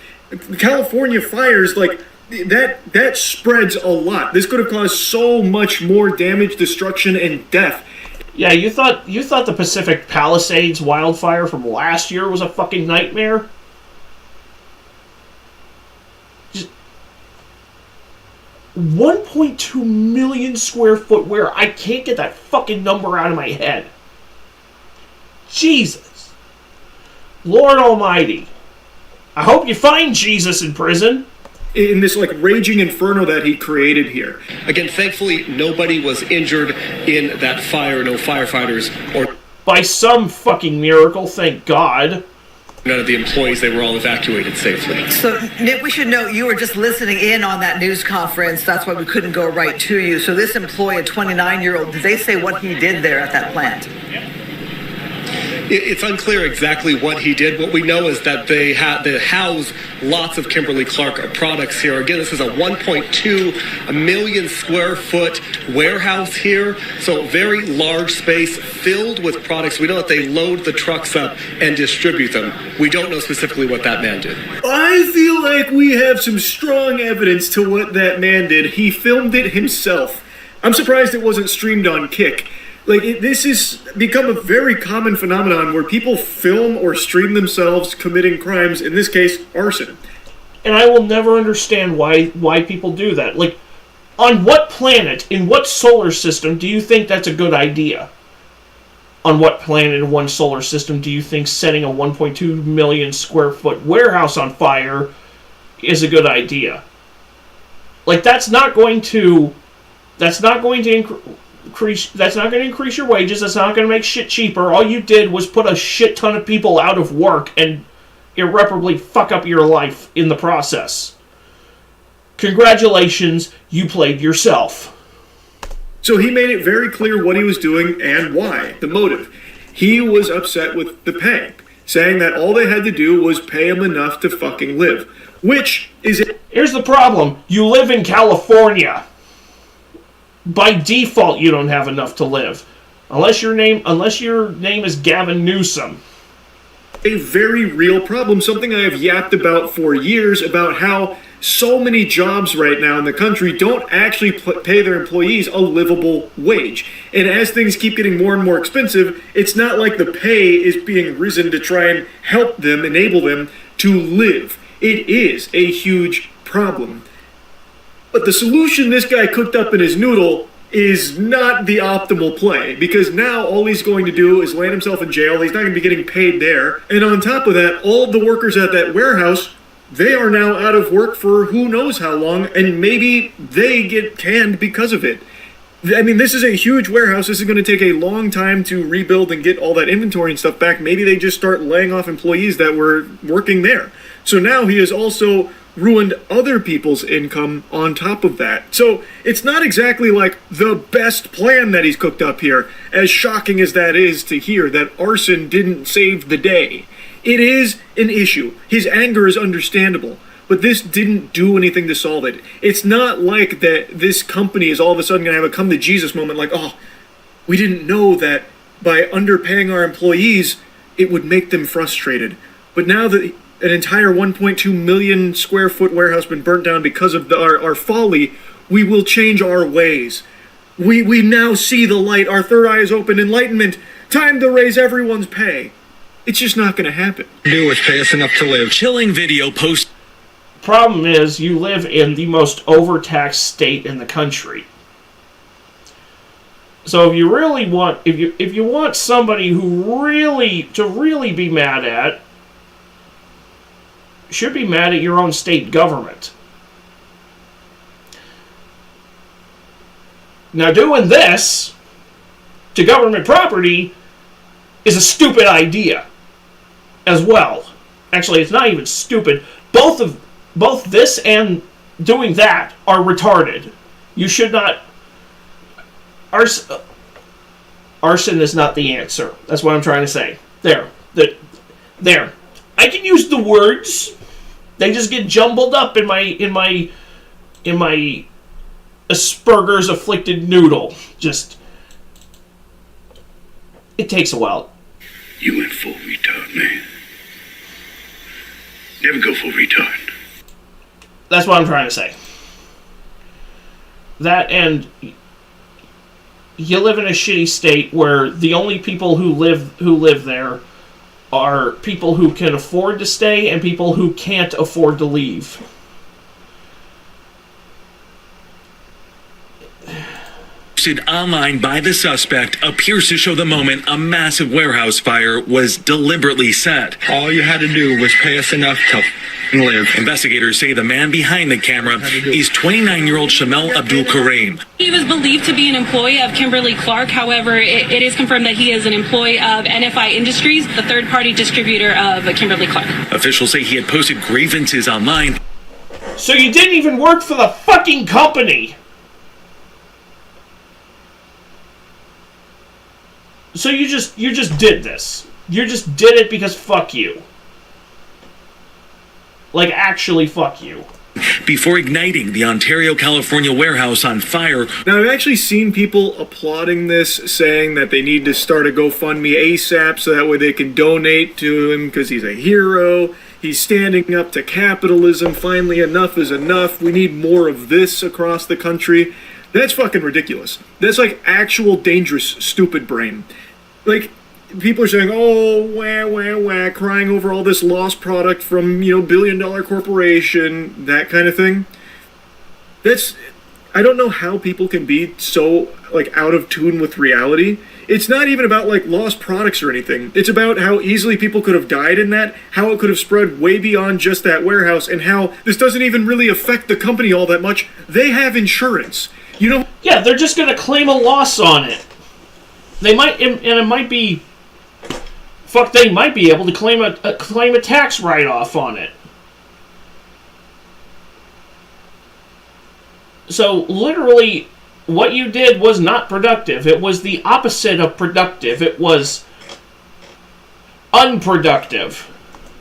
S15: California fires, like, that spreads a lot. This could have caused so much more damage, destruction, and death.
S1: Yeah, you thought the Pacific Palisades wildfire from last year was a fucking nightmare? Just 1.2 million square foot where I can't get that fucking number out of my head. Jesus. Lord Almighty. I hope you find Jesus in prison.
S15: In this like raging inferno that he created here.
S17: Again, thankfully, nobody was injured in that fire. No firefighters or...
S1: By some fucking miracle, thank God.
S17: None of the employees, they were all evacuated safely.
S18: So, Nick, we should note you were just listening in on that news conference. That's why we couldn't go right to you. So this employee, a 29-year-old, did they say what he did there at that plant?
S17: It's unclear exactly what he did. What we know is that they house lots of Kimberly-Clark products here. Again, this is a 1.2 million square foot warehouse here. So very large space filled with products. We know that they load the trucks up and distribute them. We don't know specifically what that man did.
S15: I feel like we have some strong evidence to what that man did. He filmed it himself. I'm surprised it wasn't streamed on Kick. This has become a very common phenomenon where people film or stream themselves committing crimes, in this case, arson.
S1: And I will never understand why people do that. Like, on what planet, in what solar system do you think that's a good idea? On what planet in one solar system do you think setting a 1.2 million square foot warehouse on fire is a good idea? Like, that's not going to increase your wages. That's not going to make shit cheaper. All you did was put a shit ton of people out of work and irreparably fuck up your life in the process. Congratulations, you played yourself.
S15: So he made it very clear what he was doing and why, the motive. He was upset with the pay, saying that all they had to do was pay him enough to fucking live, which is...
S1: Here's the problem. You live in California. By default, you don't have enough to live, unless your name is Gavin Newsom.
S15: A very real problem, something I have yapped about for years, about how so many jobs right now in the country don't actually pay their employees a livable wage. And as things keep getting more and more expensive, it's not like the pay is being risen to try and help them, enable them to live. It is a huge problem. But the solution this guy cooked up in his noodle is not the optimal play, because now all he's going to do is land himself in jail. He's not going to be getting paid there. And on top of that, all of the workers at that warehouse, they are now out of work for who knows how long, and maybe they get canned because of it. I mean, this is a huge warehouse. This is going to take a long time to rebuild and get all that inventory and stuff back. Maybe they just start laying off employees that were working there. So now he has also ruined other people's income on top of that. So it's not exactly like the best plan that he's cooked up here, as shocking as that is to hear, that arson didn't save the day. It is an issue. His anger is understandable, but this didn't do anything to solve it. It's not like that this company is all of a sudden going to have a come to Jesus moment like, oh, we didn't know that by underpaying our employees, it would make them frustrated. But now that an entire 1.2 million square foot warehouse been burnt down because of our folly, we will change our ways. We now see the light. Our third eye is open. Enlightenment. Time to raise everyone's pay. It's just not going to happen.
S17: Do is pay us enough to live. Chilling video post.
S1: Problem is, you live in the most overtaxed state in the country. So if you really want, if you want somebody who really be mad at, should be mad at your own state government. Now, doing this to government property is a stupid idea as well. Actually, it's not even stupid. Both this and doing that are retarded. You should not... Arson is not the answer. That's what I'm trying to say. There. I can use the words. They just get jumbled up in my Asperger's afflicted noodle. Just, it takes a while.
S19: You went full retard, man. Never go full retard.
S1: That's what I'm trying to say. That, and you live in a shitty state where the only people who live there are people who can afford to stay and people who can't afford to leave.
S20: posted online by the suspect appears to show the moment a massive warehouse fire was deliberately set.
S16: All you had to do was pay us enough to live.
S20: Investigators say the man behind the camera is 29-year-old Shamel Abdul Karim.
S21: He was believed to be an employee of Kimberly Clark. However, it is confirmed that he is an employee of NFI Industries, the third-party distributor of Kimberly Clark.
S20: Officials say he had posted grievances online.
S1: So you didn't even work for the fucking company! So you just did this. You just did it because fuck you. Like, actually fuck you.
S20: Before igniting the Ontario, California warehouse on fire.
S15: Now, I've actually seen people applauding this, saying that they need to start a GoFundMe ASAP so that way they can donate to him because he's a hero. He's standing up to capitalism. Finally, enough is enough. We need more of this across the country. That's fucking ridiculous. That's like actual dangerous, stupid brain. Like, people are saying, oh, wah, crying over all this lost product from, billion-dollar corporation, that kind of thing. I don't know how people can be so, out of tune with reality. It's not even about, lost products or anything. It's about how easily people could have died in that, how it could have spread way beyond just that warehouse, and how this doesn't even really affect the company all that much. They have insurance.
S1: Yeah, they're just going to claim a loss on it. They might, and it might be... Fuck, they might be able to claim a tax write-off on it. So, literally, what you did was not productive. It was the opposite of productive. It was unproductive.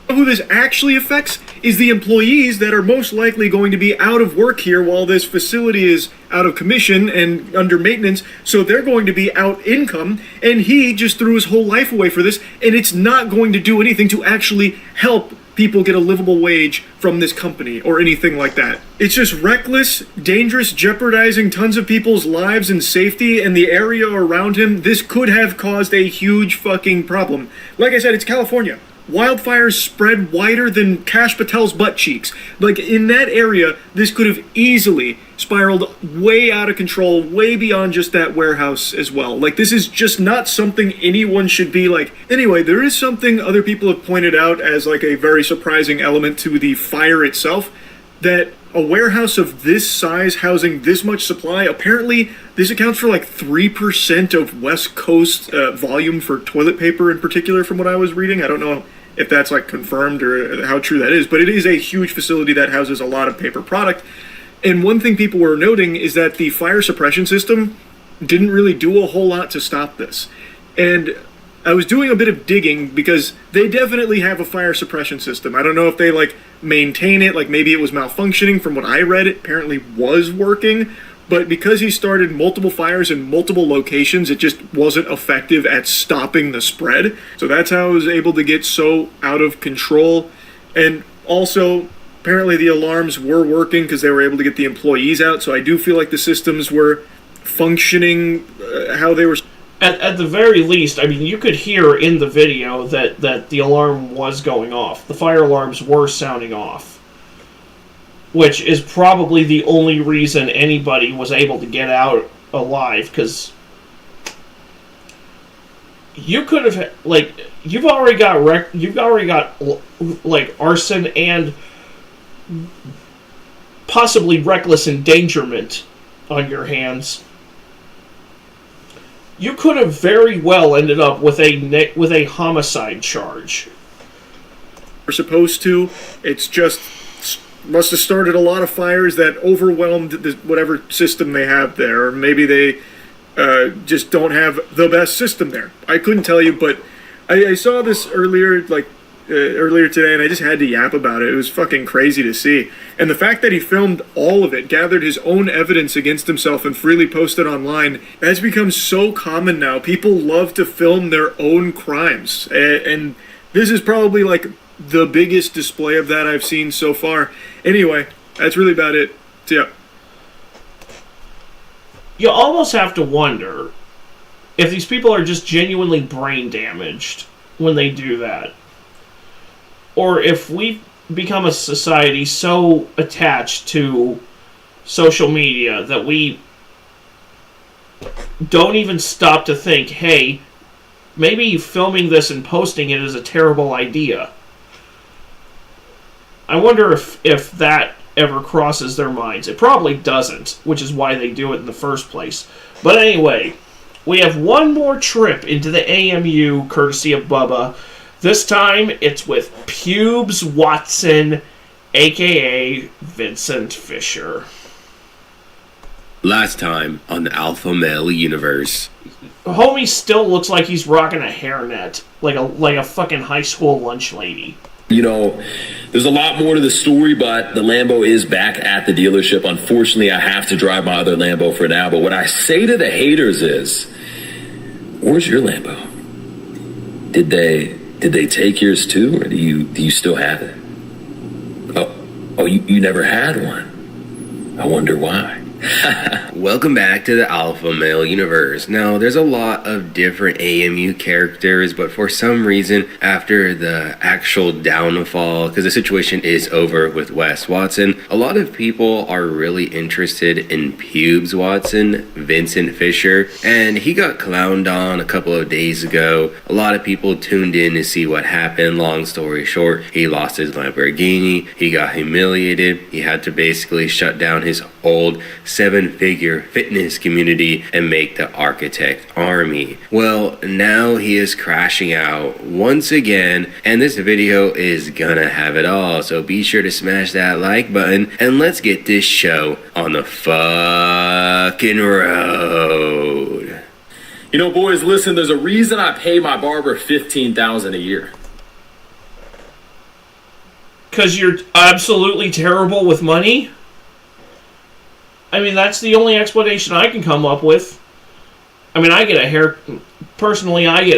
S15: Who this actually affects is the employees that are most likely going to be out of work here while this facility is out of commission and under maintenance, so they're going to be out income, and he just threw his whole life away for this, and it's not going to do anything to actually help people get a livable wage from this company or anything like that. It's just reckless, dangerous, jeopardizing tons of people's lives and safety and the area around him. This could have caused a huge fucking problem. Like I said, it's California. Wildfires spread wider than Kash Patel's butt cheeks. In that area, this could have easily spiraled way out of control, way beyond just that warehouse as well. This is just not something anyone should be Anyway, there is something other people have pointed out as a very surprising element to the fire itself, that a warehouse of this size housing this much supply, apparently this accounts for 3% of West Coast volume for toilet paper in particular, from what I was reading. I don't know if that's confirmed or how true that is, but it is a huge facility that houses a lot of paper product. And one thing people were noting is that the fire suppression system didn't really do a whole lot to stop this. And I was doing a bit of digging because they definitely have a fire suppression system. I don't know if they maintain it, maybe it was malfunctioning. From what I read, it apparently was working, but because he started multiple fires in multiple locations, it just wasn't effective at stopping the spread. So that's how it was able to get so out of control. And also, apparently the alarms were working because they were able to get the employees out. So I do feel like the systems were functioning how they were.
S1: At the very least, I mean, you could hear in the video that the alarm was going off. The fire alarms were sounding off. Which is probably the only reason anybody was able to get out alive, because you could have, you've already got arson and possibly reckless endangerment on your hands. You could have very well ended up with a homicide charge.
S15: We're supposed to. It's just must have started a lot of fires that overwhelmed whatever system they have there, or maybe they just don't have the best system there. I couldn't tell you, but I saw this earlier today, and I just had to yap about it. It was fucking crazy to see. And the fact that he filmed all of it, gathered his own evidence against himself, and freely posted online, that's become so common now. People love to film their own crimes. And this is probably the biggest display of that I've seen so far. Anyway, that's really about it. So, yeah.
S1: You almost have to wonder if these people are just genuinely brain damaged when they do that. Or if we've become a society so attached to social media that we don't even stop to think, hey, maybe filming this and posting it is a terrible idea. I wonder if that ever crosses their minds. It probably doesn't, which is why they do it in the first place. But anyway, we have one more trip into the AMU, courtesy of Bubba. This time, it's with Pubes Watson, a.k.a. Vincent Fisher.
S2: Last time on the Alpha Male Universe.
S1: Homie still looks like he's rocking a hairnet, like a fucking high school lunch lady.
S4: You know, there's a lot more to the story, but the Lambo is back at the dealership. Unfortunately, I have to drive my other Lambo for now. But what I say to the haters is, where's your Lambo? Did they take yours too, or do you still have it? Oh, you never had one. I wonder why.
S2: Welcome back to the Alpha Male Universe. Now, there's a lot of different AMU characters, but for some reason, after the actual downfall, because the situation is over with Wes Watson, a lot of people are really interested in Pubes Watson, Vincent Fisher, and he got clowned on a couple of days ago. A lot of people tuned in to see what happened. Long story short, he lost his Lamborghini, he got humiliated, he had to basically shut down his old 7-figure fitness community and make the architect army. Well, now he is crashing out once again, and this video is gonna have it all, so be sure to smash that like button and let's get this show on the fucking road.
S4: You know, boys, listen, there's a reason I pay my barber $15,000 a year.
S1: 'Cause you're absolutely terrible with money? I mean, that's the only explanation I can come up with. I mean, I get a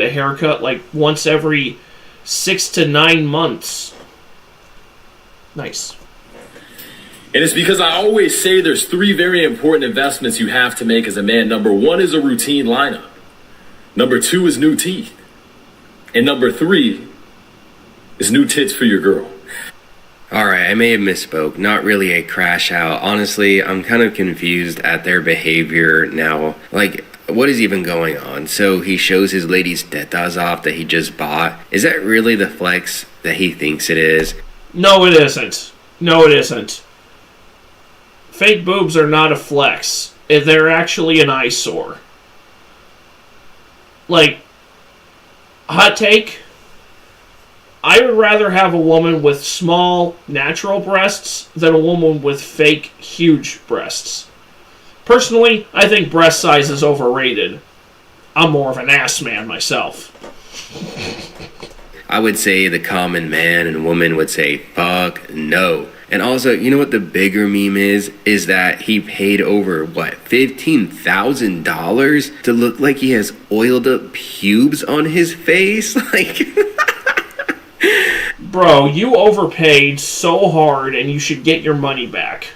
S1: haircut like once every 6 to 9 months. Nice.
S4: And it's because I always say there's 3 very important investments you have to make as a man. Number 1 is a routine lineup. Number 2 is new teeth. And number 3 is new tits for your girl.
S2: Alright, I may have misspoke. Not really a crash out. Honestly, I'm kind of confused at their behavior now. Like, what is even going on? So he shows his lady's tetas off that he just bought. Is that really the flex that he thinks it is?
S1: No, it isn't. No, it isn't. Fake boobs are not a flex. They're actually an eyesore. Like, hot take? I would rather have a woman with small, natural breasts than a woman with fake, huge breasts. Personally, I think breast size is overrated. I'm more of an ass man myself.
S2: I would say the common man and woman would say, fuck no. And also, you know what the bigger meme is? Is that he paid over, $15,000 to look like he has oiled up pubes on his face? Like...
S1: Bro, you overpaid so hard and you should get your money back.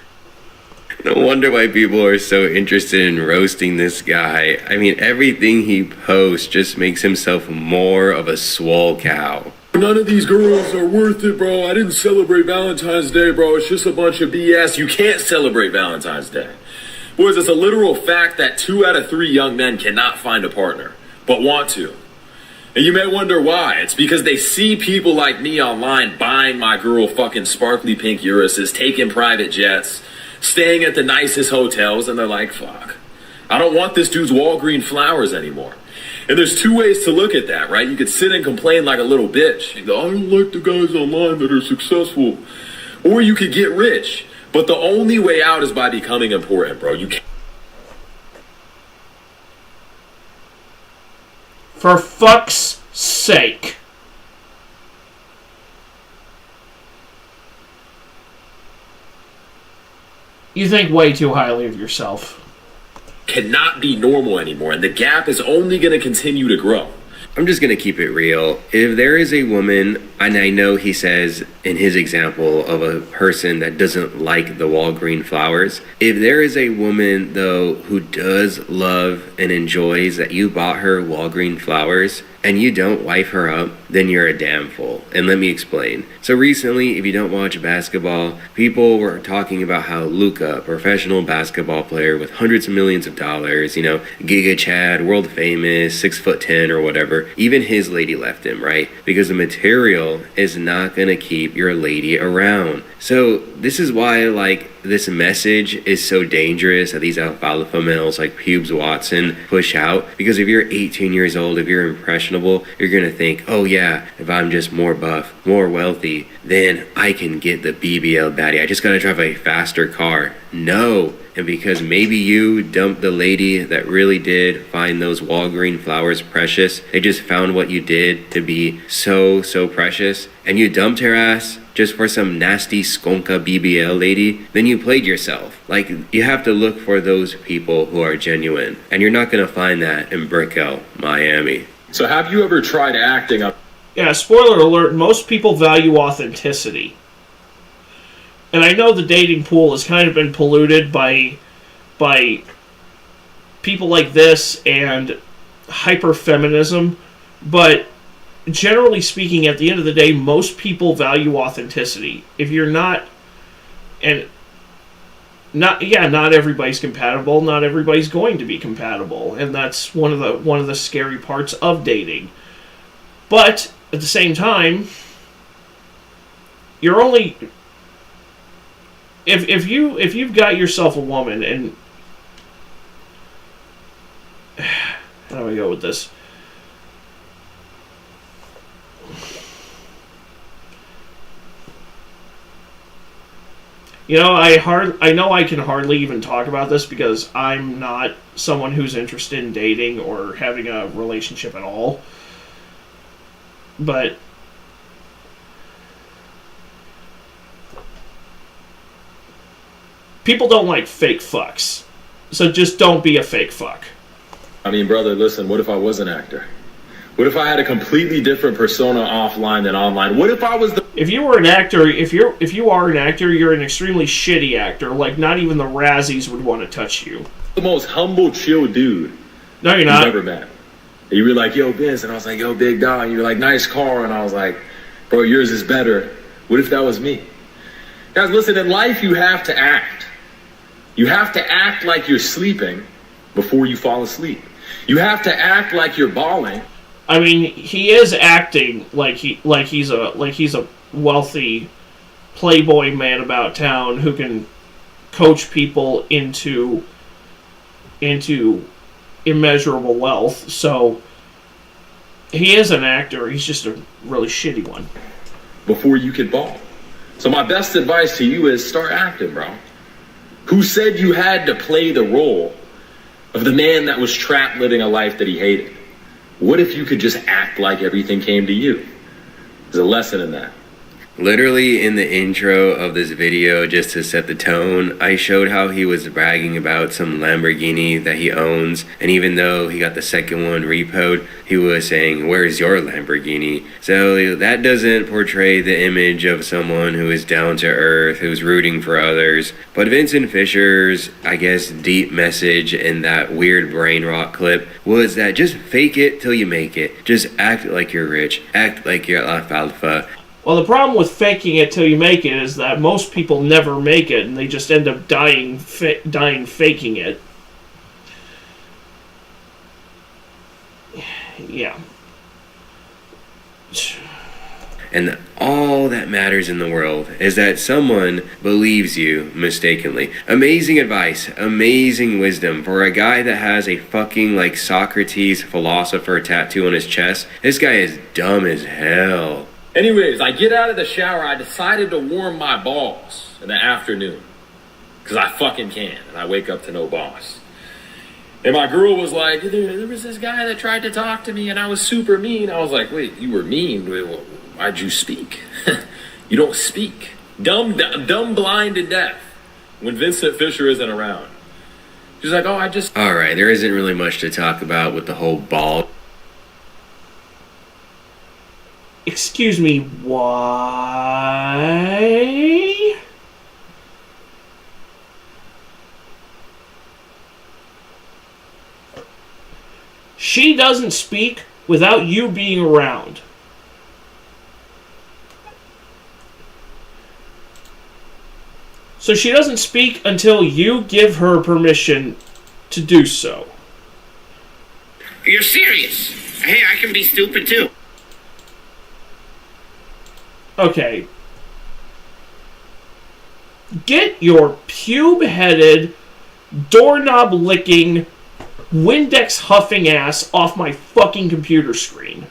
S2: No wonder why people are so interested in roasting this guy. I mean, everything he posts just makes himself more of a swole cow.
S4: None of these girls are worth it, bro. I didn't celebrate Valentine's Day, bro. It's just a bunch of BS. You can't celebrate Valentine's Day. Boys, it's a literal fact that 2 out of 3 young men cannot find a partner, but want to. And you may wonder why. It's because they see people like me online buying my girl fucking sparkly pink Uruses, taking private jets, staying at the nicest hotels, and they're like, fuck, I don't want this dude's Walgreen flowers anymore. And there's 2 ways to look at that, right? You could sit and complain like a little bitch. You go, I don't like the guys online that are successful. Or you could get rich. But the only way out is by becoming important, bro. You can't.
S1: For fuck's sake. You think way too highly of yourself.
S4: Cannot be normal anymore, and the gap is only going to continue to grow.
S2: I'm just going to keep it real. If there is a woman, and I know he says in his example of a person that doesn't like the Walgreen flowers, if there is a woman, though, who does love and enjoys that you bought her Walgreen flowers, and you don't wife her up, then you're a damn fool. And let me explain. So recently, if you don't watch basketball, people were talking about how Luka, a professional basketball player with hundreds of millions of dollars, you know, Giga Chad, world famous, 6'10" or whatever, even his lady left him, right? Because the material is not gonna keep your lady around. So this is why, like, this message is so dangerous that these alfalfa males like Pubes Watson push out. Because if you're 18 years old, if you're impressionable, you're gonna think, oh yeah, if I'm just more buff, more wealthy, then I can get the BBL baddie. I just gotta drive a faster car. No. And because maybe you dumped the lady that really did find those Walgreen flowers precious, they just found what you did to be so precious, and you dumped her ass just for some nasty skonka BBL lady, then you played yourself. Like, you have to look for those people who are genuine, and you're not gonna find that in Brickell, Miami.
S4: So have you ever tried acting up?
S1: Yeah, spoiler alert, most people value authenticity. And I know the dating pool has kind of been polluted by people like this and hyper-feminism, but generally speaking, at the end of the day, most people value authenticity. If you're not, not everybody's compatible, not everybody's going to be compatible, and that's one of the scary parts of dating. But at the same time, you're only if you've got yourself a woman, and how do I go with this? You know, I know I can hardly even talk about this because I'm not someone who's interested in dating or having a relationship at all. But people don't like fake fucks. So just don't be a fake fuck.
S4: I mean, brother, listen, what if I was an actor? What if I had a completely different persona offline than online? What if I was the...
S1: If you were an actor, if you are an actor, you're an extremely shitty actor. Like, not even the Razzies would want to touch you.
S4: The most humble, chill dude.
S1: No, you're not.
S4: You've ever met. And you were like, yo, Vince, and I was like, yo, big dog. And you were like, nice car. And I was like, bro, yours is better. What if that was me? Guys, listen, in life, you have to act. You have to act like you're sleeping before you fall asleep. You have to act like you're bawling.
S1: I mean, he is acting like he's a wealthy playboy man about town who can coach people into immeasurable wealth. So he is an actor. He's just a really shitty one.
S4: Before you could bawl. So my best advice to you is start acting, bro. Who said you had to play the role of the man that was trapped living a life that he hated? What if you could just act like everything came to you? There's a lesson in that.
S2: Literally in the intro of this video, just to set the tone, I showed how he was bragging about some Lamborghini that he owns, and even though he got the second one repoed, he was saying, where's your Lamborghini? So that doesn't portray the image of someone who is down to earth, who's rooting for others. But Vincent Fisher's, I guess, deep message in that weird brain rot clip was that just fake it till you make it. Just act like you're rich, act like you're alfalfa.
S1: Well, the problem with faking it till you make it is that most people never make it, and they just end up dying faking it. Yeah.
S2: And all that matters in the world is that someone believes you mistakenly. Amazing advice, amazing wisdom for a guy that has a fucking like Socrates philosopher tattoo on his chest. This guy is dumb as hell.
S4: Anyways, I get out of the shower. I decided to warm my balls in the afternoon. Because I fucking can. And I wake up to no boss. And my girl was like, there was this guy that tried to talk to me and I was super mean. I was like, wait, you were mean? Why'd you speak? You don't speak. Dumb, blind, and deaf. When Vincent Fisher isn't around. She's like,
S2: Alright, there isn't really much to talk about with the whole ball.
S1: Excuse me, why? She doesn't speak. without you being around. So she doesn't speak until you give her permission to do so.
S11: You're serious. Hey, I can be stupid too.
S1: Okay. Get your pube-headed, doorknob-licking, Windex huffing ass off my fucking computer screen.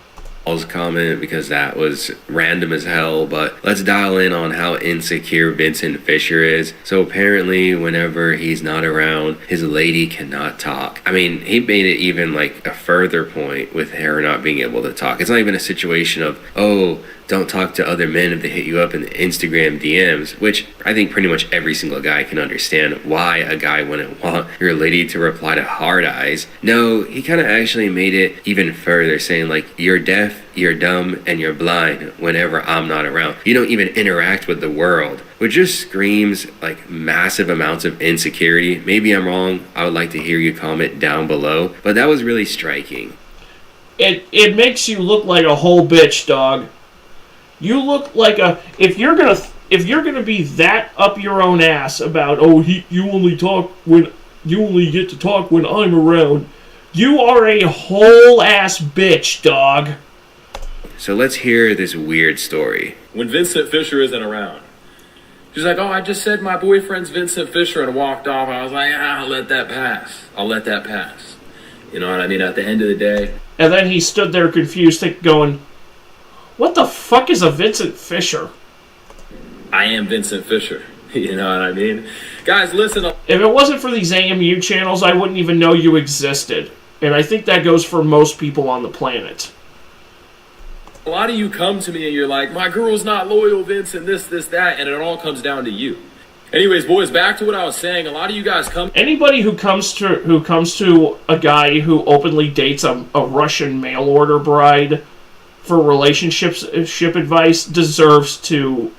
S2: Comment because that was random as hell, but let's dial in on how insecure Vincent Fisher is. So apparently whenever he's not around, his lady cannot talk. I mean, he made it even like a further point with her not being able to talk. It's not even a situation of, oh, don't talk to other men if they hit you up in the Instagram DMs, which I think pretty much every single guy can understand why a guy wouldn't want your lady to reply to hard eyes. No, he kind of actually made it even further, saying like, you're deaf, you're dumb, and you're blind whenever I'm not around. You don't even interact with the world, which just screams like massive amounts of insecurity. Maybe I'm wrong. I would like to hear you comment down below, but that was really striking.
S1: It makes you look like a whole bitch, dog. You look like a... If you're gonna be that up your own ass about, oh, you only get to talk when I'm around, you are a whole ass bitch, dog.
S2: So let's hear this weird story.
S4: When Vincent Fisher isn't around, she's like, oh, I just said my boyfriend's Vincent Fisher and walked off. I was like, I'll let that pass. I'll let that pass. You know what I mean? At the end of the day.
S1: And then he stood there confused, going, what the fuck is a Vincent Fisher?
S4: I am Vincent Fisher. You know what I mean? Guys, listen.
S1: If it wasn't for these AMU channels, I wouldn't even know you existed. And I think that goes for most people on the planet.
S4: A lot of you come to me and you're like, my girl's not loyal, Vincent, this, that, and it all comes down to you. Anyways, boys, back to what I was saying. A lot of you guys come...
S1: Anybody who comes to a guy who openly dates a Russian mail-order bride for relationship advice deserves to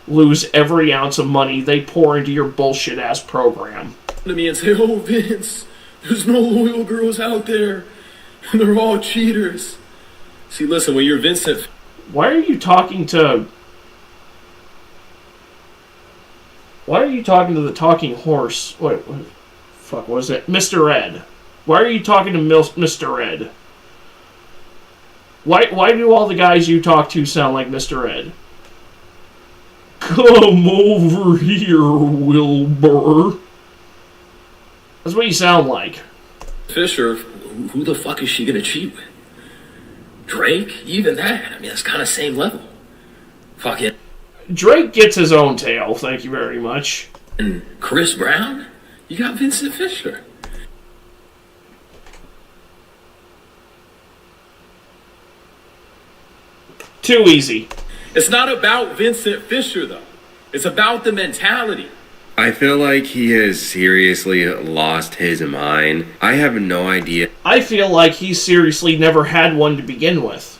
S1: lose every ounce of money they pour into your bullshit-ass program.
S4: To me and say, oh, Vince, there's no loyal girls out there, and they're all cheaters. See, listen, when you're Vincent...
S1: Why are you talking to the talking horse? What fuck was it? Mr. Ed. Why are you talking to Mr. Ed? Why do all the guys you talk to sound like Mr. Ed? Come over here, Wilbur. That's what you sound like.
S4: Fisher, who the fuck is she gonna cheat with? Drake? Even that? I mean, it's kind of same level. Fuck it.
S1: Drake gets his own tail, thank you very much.
S4: And Chris Brown? You got Vincent Fisher.
S1: Too easy.
S4: It's not about Vincent Fisher, though. It's about the mentality.
S2: I feel like he has seriously lost his mind. I have no idea.
S1: I feel like he seriously never had one to begin with.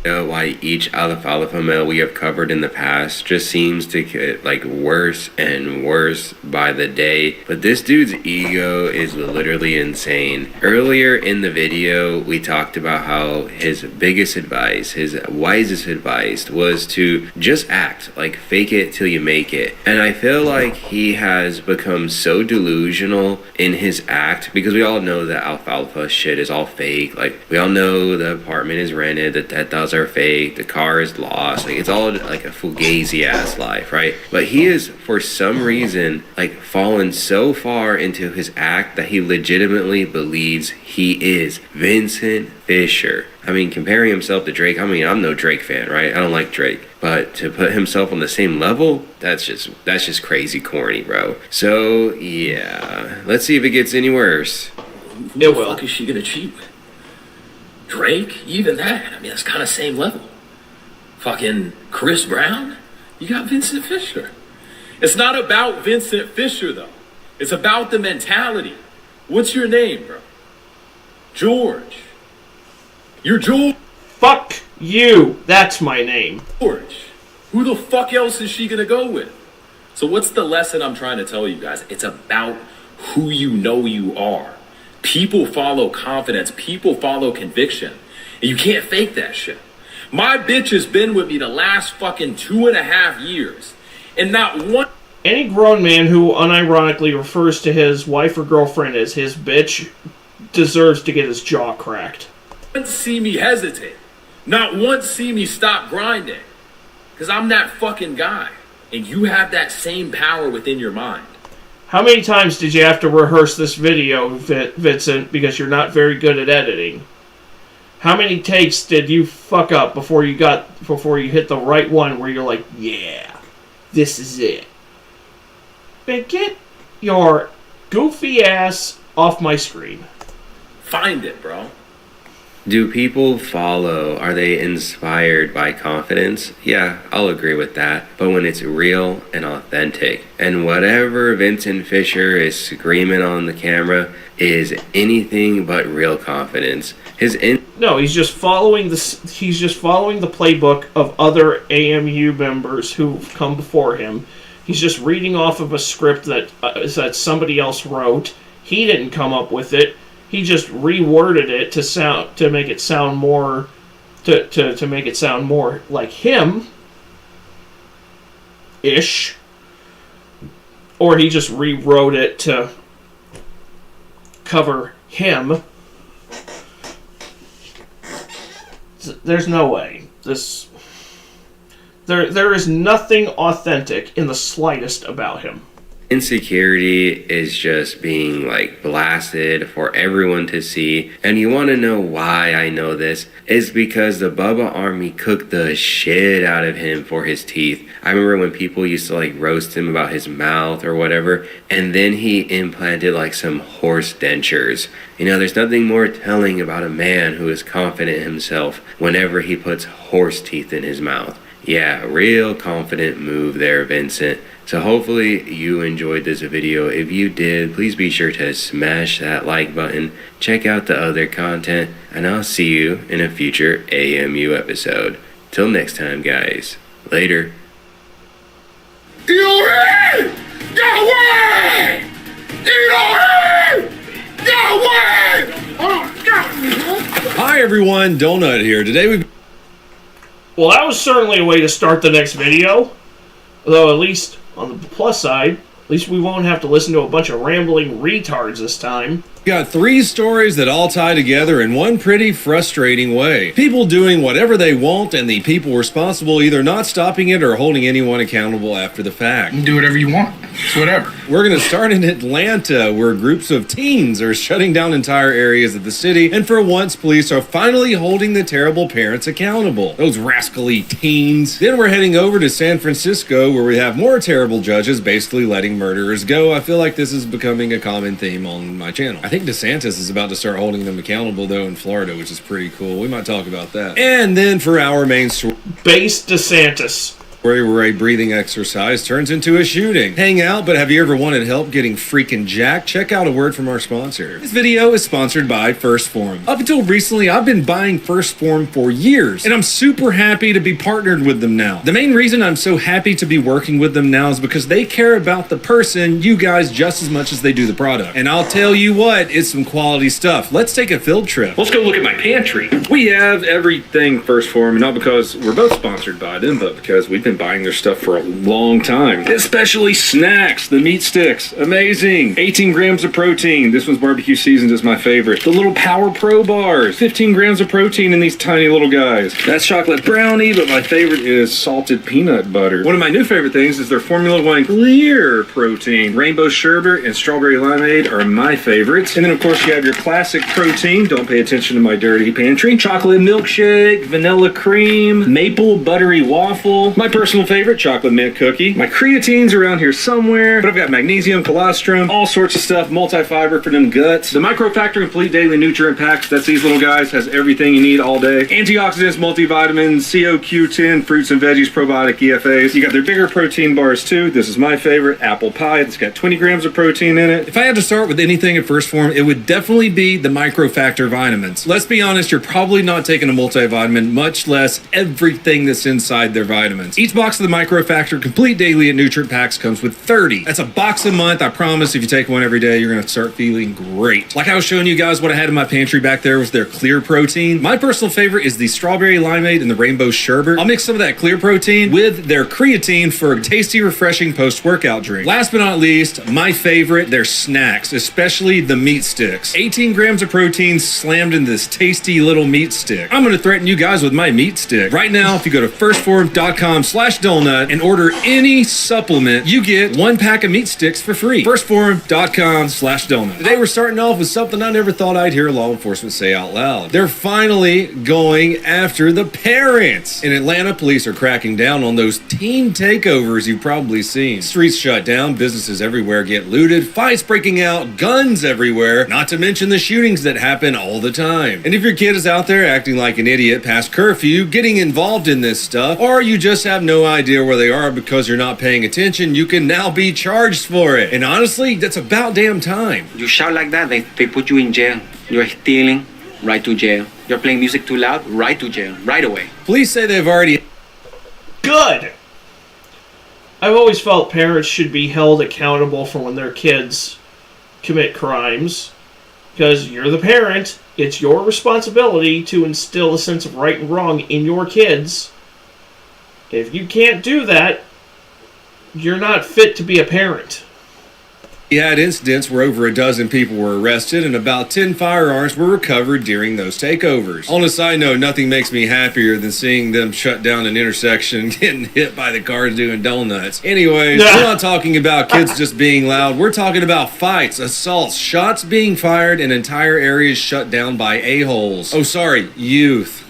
S2: Why each alfalfa male we have covered in the past just seems to get like worse and worse by the day. But this dude's ego is literally insane. Earlier in the video, we talked about how his biggest advice, his wisest advice was to just act, like fake it till you make it. And I feel like he has become so delusional in his act because we all know that alfalfa shit is all fake. Like we all know the apartment is rented, that $10,000 are fake, the car is lost, like it's all like a fugazi ass life, right? But he is for some reason like fallen so far into his act that he legitimately believes he is Vincent Fisher. I mean, comparing himself to Drake, I mean, I'm no Drake fan, right? I don't like Drake, but to put himself on the same level, that's just crazy corny, bro. So yeah, let's see if it gets any worse.
S4: Who the fuck is she gonna cheat with? Drake? Even that? I mean, it's kind of same level. Fucking Chris Brown? You got Vincent Fisher. It's not about Vincent Fisher, though. It's about the mentality. What's your name, bro? George. You're George.
S1: Fuck you. That's my name.
S4: George. Who the fuck else is she gonna go with? So what's the lesson I'm trying to tell you guys? It's about who you know you are. People follow confidence. People follow conviction. And you can't fake that shit. My bitch has been with me the last fucking 2.5 years. And not one...
S1: Any grown man who unironically refers to his wife or girlfriend as his bitch deserves to get his jaw cracked.
S4: Once see me hesitate. Not once see me stop grinding. Because I'm that fucking guy. And you have that same power within your mind.
S1: How many times did you have to rehearse this video, Vincent, because you're not very good at editing? How many takes did you fuck up before you hit the right one where you're like, yeah, this is it? But get your goofy ass off my screen.
S4: Find it, bro.
S2: Do people follow? Are they inspired by confidence? Yeah, I'll agree with that. But when it's real and authentic, and whatever Vincent Fisher is screaming on the camera is anything but real confidence.
S1: No, he's just following the playbook of other AMU members who've come before him. He's just reading off of a script that somebody else wrote. He didn't come up with it. He just reworded it to make it sound more like him ish. Or he just rewrote it to cover him. There's no way. There is nothing authentic in the slightest about him.
S2: Insecurity is just being blasted for everyone to see. And you want to know why I know this? It's because the Bubba Army cooked the shit out of him for his teeth. I remember when people used to roast him about his mouth or whatever, and then he implanted some horse dentures. You know, there's nothing more telling about a man who is confident in himself whenever he puts horse teeth in his mouth. Yeah, real confident move there, Vincent. So hopefully you enjoyed this video. If you did, please be sure to smash that like button. Check out the other content, and I'll see you in a future AMU episode. Till next time, guys. Later.
S8: Go away! Go away! Go away!
S9: Hi everyone, Donut here. Today we...
S1: Well, that was certainly a way to start the next video. Although, at least on the plus side, at least we won't have to listen to a bunch of rambling retards this time.
S9: Got 3 stories that all tie together in one pretty frustrating way. People doing whatever they want and the people responsible either not stopping it or holding anyone accountable after the fact.
S22: Do whatever you want. It's whatever.
S9: We're going to start in Atlanta, where groups of teens are shutting down entire areas of the city, and for once police are finally holding the terrible parents accountable. Those rascally teens. Then we're heading over to San Francisco, where we have more terrible judges basically letting murderers go. I feel like this is becoming a common theme on my channel. I think DeSantis is about to start holding them accountable, though, in Florida, which is pretty cool. We might talk about that. And then for our main story...
S1: Base DeSantis.
S9: Where a breathing exercise turns into a shooting. Hang out, but have you ever wanted help getting freaking jacked? Check out a word from our sponsor. This video is sponsored by First Form. Up until recently, I've been buying First Form for years, and I'm super happy to be partnered with them now. The main reason I'm so happy to be working with them now is because they care about the person, you guys, just as much as they do the product. And I'll tell you what, it's some quality stuff. Let's take a field trip.
S23: Let's go look at my pantry. We have everything First Form, not because we're both sponsored by them, but because we've been buying their stuff for a long time. Especially snacks, the meat sticks, amazing. 18 grams of protein. This one's barbecue seasoned, is my favorite. The little Power Pro bars, 15 grams of protein in these tiny little guys. That's chocolate brownie, but my favorite is salted peanut butter. One of my new favorite things is their Formula One clear protein. Rainbow sherbet and strawberry limeade are my favorites. And then of course you have your classic protein. Don't pay attention to my dirty pantry. Chocolate milkshake, vanilla cream, maple buttery waffle. My personal favorite, chocolate mint cookie. My creatine's around here somewhere, but I've got magnesium, colostrum, all sorts of stuff, multi-fiber for them guts. The Microfactor Complete Daily Nutrient Packs, that's these little guys, has everything you need all day. Antioxidants, multivitamins, CoQ10, fruits and veggies, probiotic EFAs. You got their bigger protein bars too. This is my favorite, apple pie. It's got 20 grams of protein in it.
S9: If I had to start with anything at First Form, it would definitely be the Microfactor vitamins. Let's be honest, you're probably not taking a multivitamin, much less everything that's inside their vitamins. Each Each box of the Microfactor Complete Daily and Nutrient Packs comes with 30. That's a box a month. I promise if you take one every day, you're going to start feeling great. Like I was showing you guys, what I had in my pantry back there was their clear protein. My personal favorite is the strawberry limeade and the rainbow sherbet. I'll mix some of that clear protein with their creatine for a tasty, refreshing post-workout drink. Last but not least, my favorite, their snacks, especially the meat sticks. 18 grams of protein slammed in this tasty little meat stick. I'm going to threaten you guys with my meat stick. Right now, if you go to firstform.com/donut and order any supplement, you get 1 pack of meat sticks for free. Firstform.com/donut. Today we're starting off with something I never thought I'd hear law enforcement say out loud. They're finally going after the parents. In Atlanta, police are cracking down on those teen takeovers you've probably seen. Streets shut down, businesses everywhere get looted, fights breaking out, guns everywhere, not to mention the shootings that happen all the time. And if your kid is out there acting like an idiot past curfew, getting involved in this stuff, or you just have no idea where they are because you're not paying attention, you can now be charged for it. And honestly, that's about damn time.
S7: You shout like that, they put you in jail. You're stealing, right to jail. You're playing music too loud, right to jail, right away.
S9: Police say they've already...
S1: Good! I've always felt parents should be held accountable for when their kids commit crimes, because you're the parent. It's your responsibility to instill a sense of right and wrong in your kids. If you can't do that, you're not fit to be a parent.
S9: We had incidents where over a dozen people were arrested and about 10 firearms were recovered during those takeovers. On a side note, nothing makes me happier than seeing them shut down an intersection getting hit by the cars doing donuts. Anyways, we're not talking about kids just being loud. We're talking about fights, assaults, shots being fired, and entire areas shut down by a-holes. Oh, sorry, youths.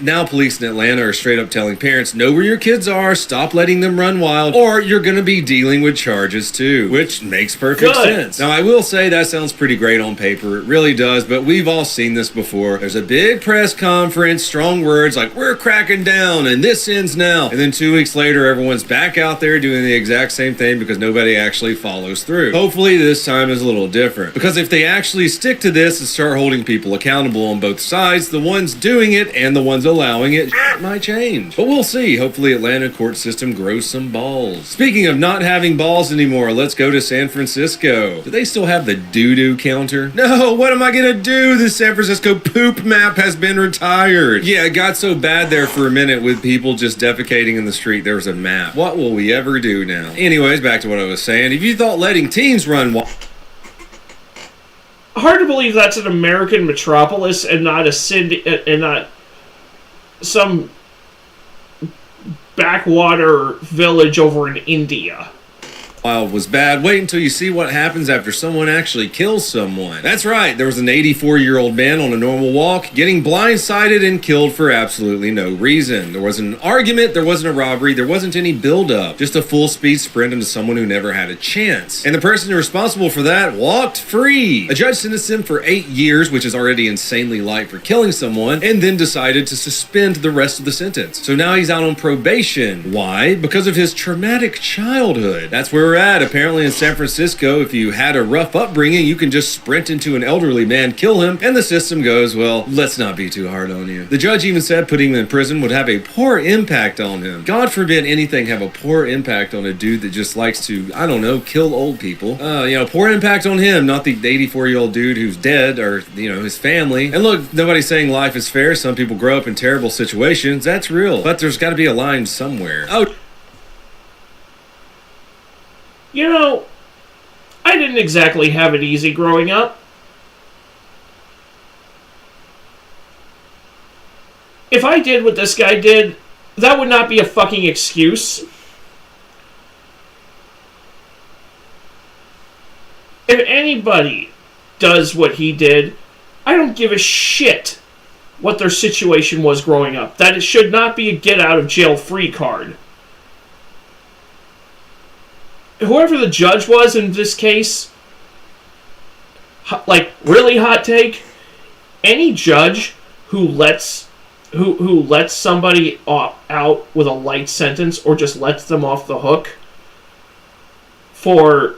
S9: Now police in Atlanta are straight up telling parents, know where your kids are, stop letting them run wild, or you're going to be dealing with charges too, which makes perfect sense. Now I will say that sounds pretty great on paper, it really does, but we've all seen this before. There's a big press conference, strong words like, we're cracking down and this ends now, and then 2 weeks later everyone's back out there doing the exact same thing because nobody actually follows through. Hopefully this time is a little different, because if they actually stick to this and start holding people accountable on both sides, the ones doing it and the ones allowing it, might change. But we'll see. Hopefully Atlanta court system grows some balls. Speaking of not having balls anymore, let's go to San Francisco. Do they still have the doo-doo counter? No, what am I gonna do? The San Francisco poop map has been retired. Yeah, it got so bad there for a minute with people just defecating in the street. There was a map. What will we ever do now? Anyways, back to what I was saying. If you thought letting teens run
S1: hard to believe that's an American metropolis and not a city, and not some backwater village over in India.
S9: Wild was bad. Wait until you see what happens after someone actually kills someone. That's right, there was an 84-year-old man on a normal walk getting blindsided and killed for absolutely no reason. There wasn't an argument, there wasn't a robbery, there wasn't any build-up, just a full-speed sprint into someone who never had a chance. And the person responsible for that walked free. A judge sentenced him for 8 years, which is already insanely light for killing someone, and then decided to suspend the rest of the sentence. So now he's out on probation. Why? Because of his traumatic childhood. That's where we're at. Apparently in San Francisco, if you had a rough upbringing, you can just sprint into an elderly man, kill him, and the system goes, well, let's not be too hard on you. The judge even said putting him in prison would have a poor impact on him. God forbid anything have a poor impact on a dude that just likes to, I don't know, kill old people. Poor impact on him, not the 84-year-old dude who's dead, or, his family. And look, nobody's saying life is fair. Some people grow up in terrible situations. That's real. But there's got to be a line somewhere.
S1: I didn't exactly have it easy growing up. If I did what this guy did, that would not be a fucking excuse. If anybody does what he did, I don't give a shit what their situation was growing up. That it should not be a get-out-of-jail-free card. Whoever the judge was in this case, really hot take, any judge who lets somebody out with a light sentence or just lets them off the hook for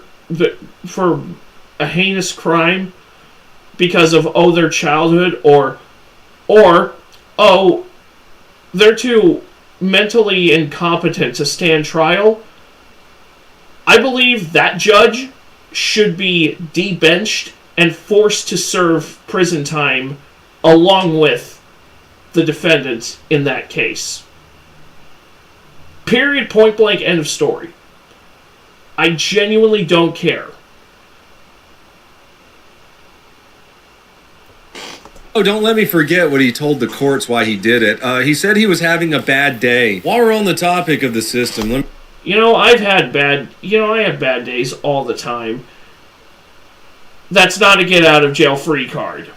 S1: a heinous crime because of their childhood or they're too mentally incompetent to stand trial, I believe that judge should be debenched and forced to serve prison time along with the defendant in that case. Period, point blank, end of story. I genuinely don't care.
S9: Oh, don't let me forget what he told the courts why he did it. He said he was having a bad day. While we're on the topic of the system, let me...
S1: I have bad days all the time. That's not a get out of jail free card.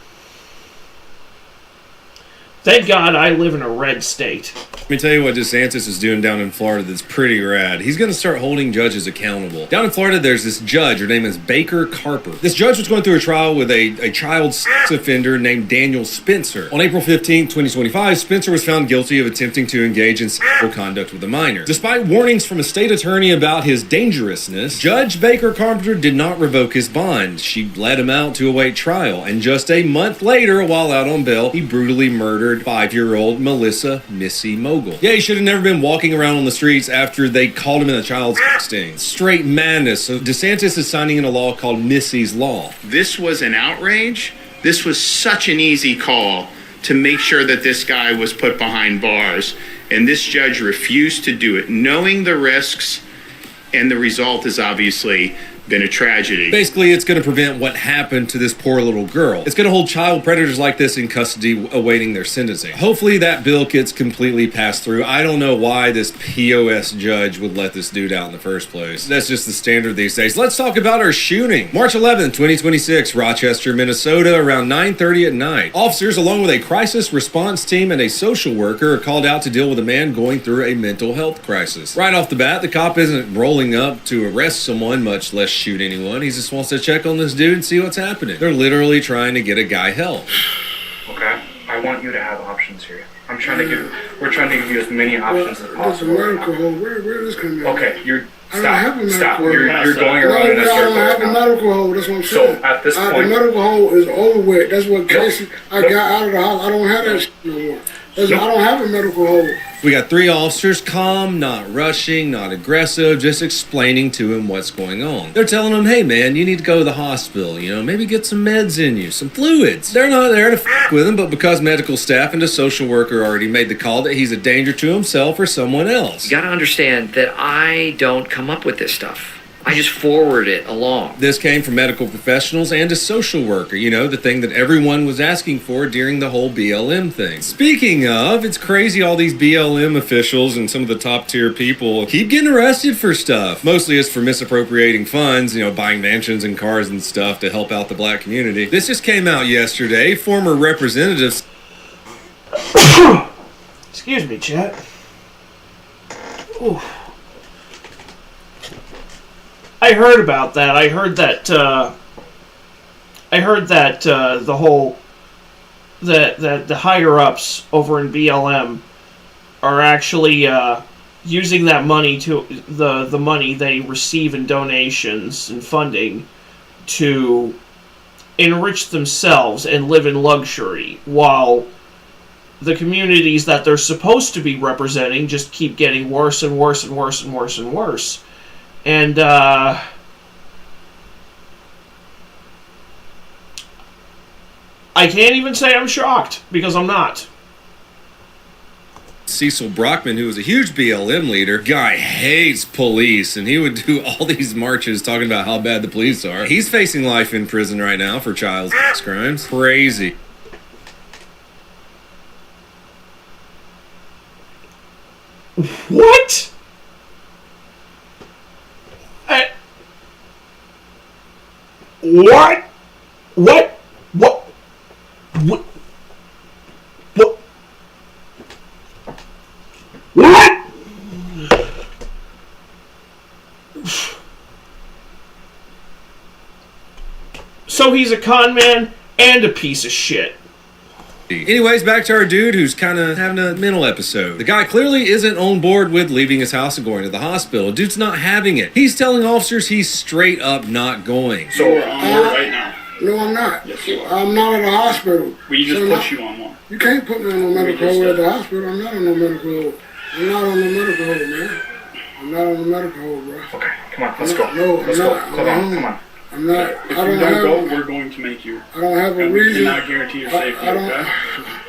S1: Thank God I live in a red state.
S9: Let me tell you what DeSantis is doing down in Florida that's pretty rad. He's going to start holding judges accountable. Down in Florida, there's this judge. Her name is Baker Carper. This judge was going through a trial with a child sex offender named Daniel Spencer. On April 15, 2025, Spencer was found guilty of attempting to engage in sexual conduct with a minor. Despite warnings from a state attorney about his dangerousness, Judge Baker Carpenter did not revoke his bond. She let him out to await trial, and just a month later, while out on bail, he brutally murdered 5-year-old Melissa Missy Mogul. Yeah, he should have never been walking around on the streets after they called him in a child sting. Straight madness. So DeSantis is signing in a law called Missy's Law.
S6: This was an outrage. This was such an easy call to make sure that this guy was put behind bars. And this judge refused to do it, knowing the risks, and the result is obviously been a tragedy.
S9: Basically, it's going to prevent what happened to this poor little girl. It's going to hold child predators like this in custody awaiting their sentencing. Hopefully that bill gets completely passed through. I don't know why this POS judge would let this dude out in the first place. That's just the standard these days. Let's talk about our shooting. March 11th, 2026, Rochester, Minnesota, around 9:30 at night. Officers, along with a crisis response team and a social worker, are called out to deal with a man going through a mental health crisis. Right off the bat, the cop isn't rolling up to arrest someone, much less shoot anyone. He just wants to check on this dude and see what's happening. They're literally trying to get a guy help.
S10: Okay, I want you to have options here. We're trying to give you as many options as possible.
S12: Where does this come in?
S10: Okay,
S12: Stop.
S10: You're going around in a circle.
S12: I don't have a medical hold. That's what I'm saying.
S10: So at this point,
S12: the medical hold is over with. That's what Casey. I got out of the house. I don't have that shit no more. I don't have a medical hold.
S9: We got 3 officers, calm, not rushing, not aggressive, just explaining to him what's going on. They're telling him, hey man, you need to go to the hospital, maybe get some meds in you, some fluids. They're not there to f with him, but because medical staff and the social worker already made the call that he's a danger to himself or someone else.
S24: You gotta understand that I don't come up with this stuff. I just forward it along.
S9: This came from medical professionals and a social worker, the thing that everyone was asking for during the whole BLM thing. Speaking of, it's crazy all these BLM officials and some of the top tier people keep getting arrested for stuff. Mostly it's for misappropriating funds, buying mansions and cars and stuff to help out the black community. This just came out yesterday. Former representatives...
S1: Excuse me, chat. Ooh. I heard about that. I heard that the whole that the higher ups over in BLM are actually using that money to the money they receive in donations and funding to enrich themselves and live in luxury, while the communities that they're supposed to be representing just keep getting worse and worse and worse and worse and worse. And, I can't even say I'm shocked, because I'm not.
S9: Cecil Brockman, who was a huge BLM leader, guy hates police, and he would do all these marches talking about how bad the police are. He's facing life in prison right now for child sex crimes. Crazy.
S1: What? What? What? What? What? What? What? So he's a con man and a piece of shit.
S9: Anyways, back to our dude who's kind of having a mental episode. The guy clearly isn't on board with leaving his house and going to the hospital. Dude's not having it. He's telling officers he's straight up not going.
S22: So you're right now.
S12: No, I'm not.
S22: Yes, you are.
S12: I'm not at the hospital.
S22: We just put you on one.
S12: You can't put me on no medical hold at the hospital. I'm not on no medical hold. I'm not on the medical hold, man. I'm not on the medical hold, bro.
S10: Okay, come on, let's go.
S12: No, I'm
S10: let's
S12: not.
S10: go. Come on, come on.
S12: I'm not.
S10: If
S12: I don't
S10: you don't
S12: have.
S10: go, we're going to make you.
S12: I don't have a
S10: and
S12: reason.
S10: We cannot guarantee your safety.
S12: I don't.
S10: Okay?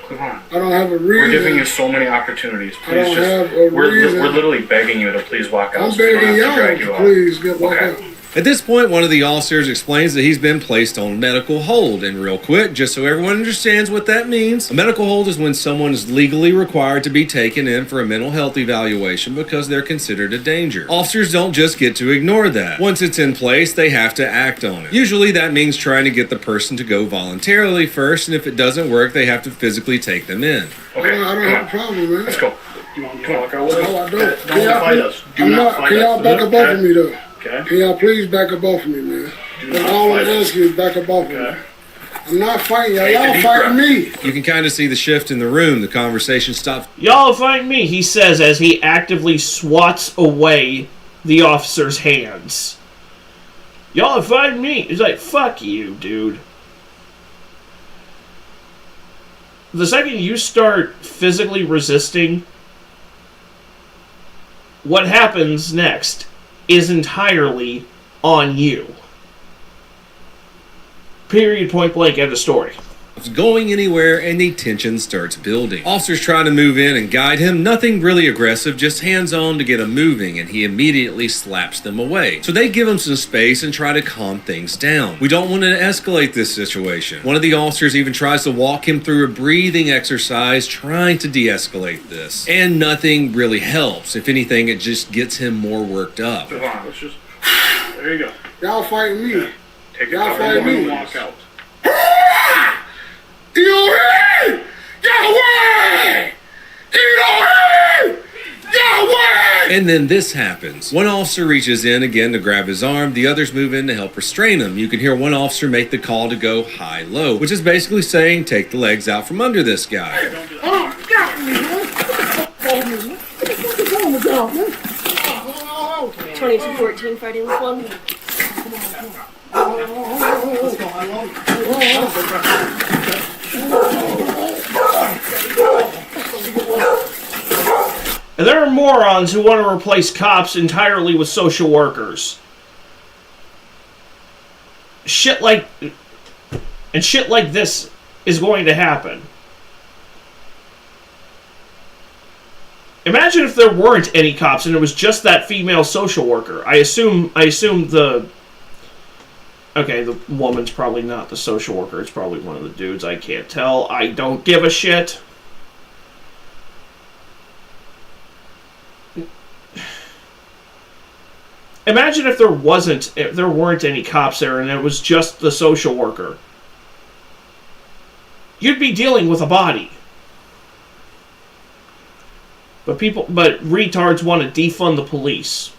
S10: Come on.
S12: I don't have a reason.
S10: We're giving you so many opportunities.
S12: I don't
S10: Please
S12: have
S10: just.
S12: a
S10: We're
S12: reason.
S10: literally begging you to please walk out.
S12: I'm
S10: so we don't
S12: begging
S10: have to drag
S12: y'all
S10: you
S12: to
S10: out.
S12: please get walk out.
S9: At this point, one of the officers explains that he's been placed on medical hold. And real quick, just so everyone understands what that means, a medical hold is when someone is legally required to be taken in for a mental health evaluation because they're considered a danger. Officers don't just get to ignore that. Once it's in place, they have to act on it. Usually that means trying to get the person to go voluntarily first, and if it doesn't work, they have to physically take them in.
S10: Okay,
S12: I don't have a problem, man.
S10: Let's go. You want to walk out with us?
S12: No, I don't.
S10: Don't fight us. Do not fight
S12: Can y'all
S10: us.
S12: back up off of me, though?
S10: Okay.
S12: Can y'all please back up off of me, man? That's all I'm asking is back up off of me. I'm not fighting y'all. Y'all fighting me.
S9: You can kind of see the shift in the room. The conversation stops.
S1: Y'all fight me, he says as he actively swats away the officer's hands. Y'all fight me. He's like, fuck you, dude. The second you start physically resisting, what happens next is entirely on you. Period, point blank, end of story.
S9: It's going anywhere and the tension starts building. Officers try to move in and guide him. Nothing really aggressive, just hands-on to get him moving, and he immediately slaps them away. So they give him some space and try to calm things down. We don't want to escalate this situation. One of the officers even tries to walk him through a breathing exercise, trying to de-escalate this. And nothing really helps. If anything, it just gets him more worked up.
S10: Come on, let's just. There you go.
S12: Y'all fighting me.
S10: Take it
S12: Y'all
S10: out.
S12: fighting me.
S10: Walk out.
S12: You hear? Yahweh! Yahweh! Yahweh!
S9: And then this happens. One officer reaches in again to grab his arm. The others move in to help restrain him. You can hear one officer make the call to go high-low, which is basically saying take the legs out from under this guy.
S12: Oh, got me, man. What the fuck is wrong with y'all, man?
S3: 2214 fighting with one.
S1: And there are morons who want to replace cops entirely with social workers. Shit like this is going to happen. Imagine if there weren't any cops and it was just that female social worker. I assume the... Okay, the woman's probably not the social worker. It's probably one of the dudes. I can't tell. I don't give a shit. Imagine if there weren't any cops there and it was just the social worker. You'd be dealing with a body. But retards want to defund the police.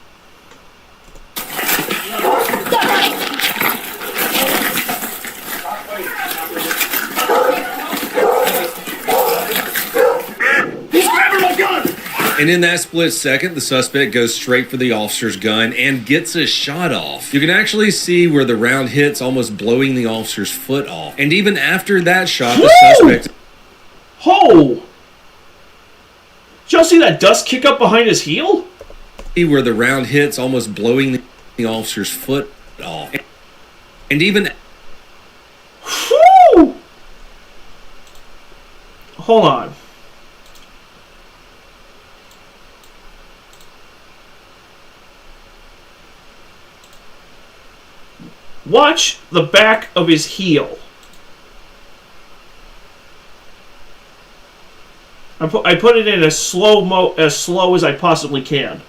S9: And in that split second, the suspect goes straight for the officer's gun and gets a shot off. You can actually see where the round hits, almost blowing the officer's foot off. And even after that shot, the suspect...
S1: Ho! Did y'all see that dust kick up behind his heel?
S9: Where the round hits, almost blowing the officer's foot off. And even...
S1: Whew! Hold on. Watch the back of his heel. I put it in as slow as I possibly can.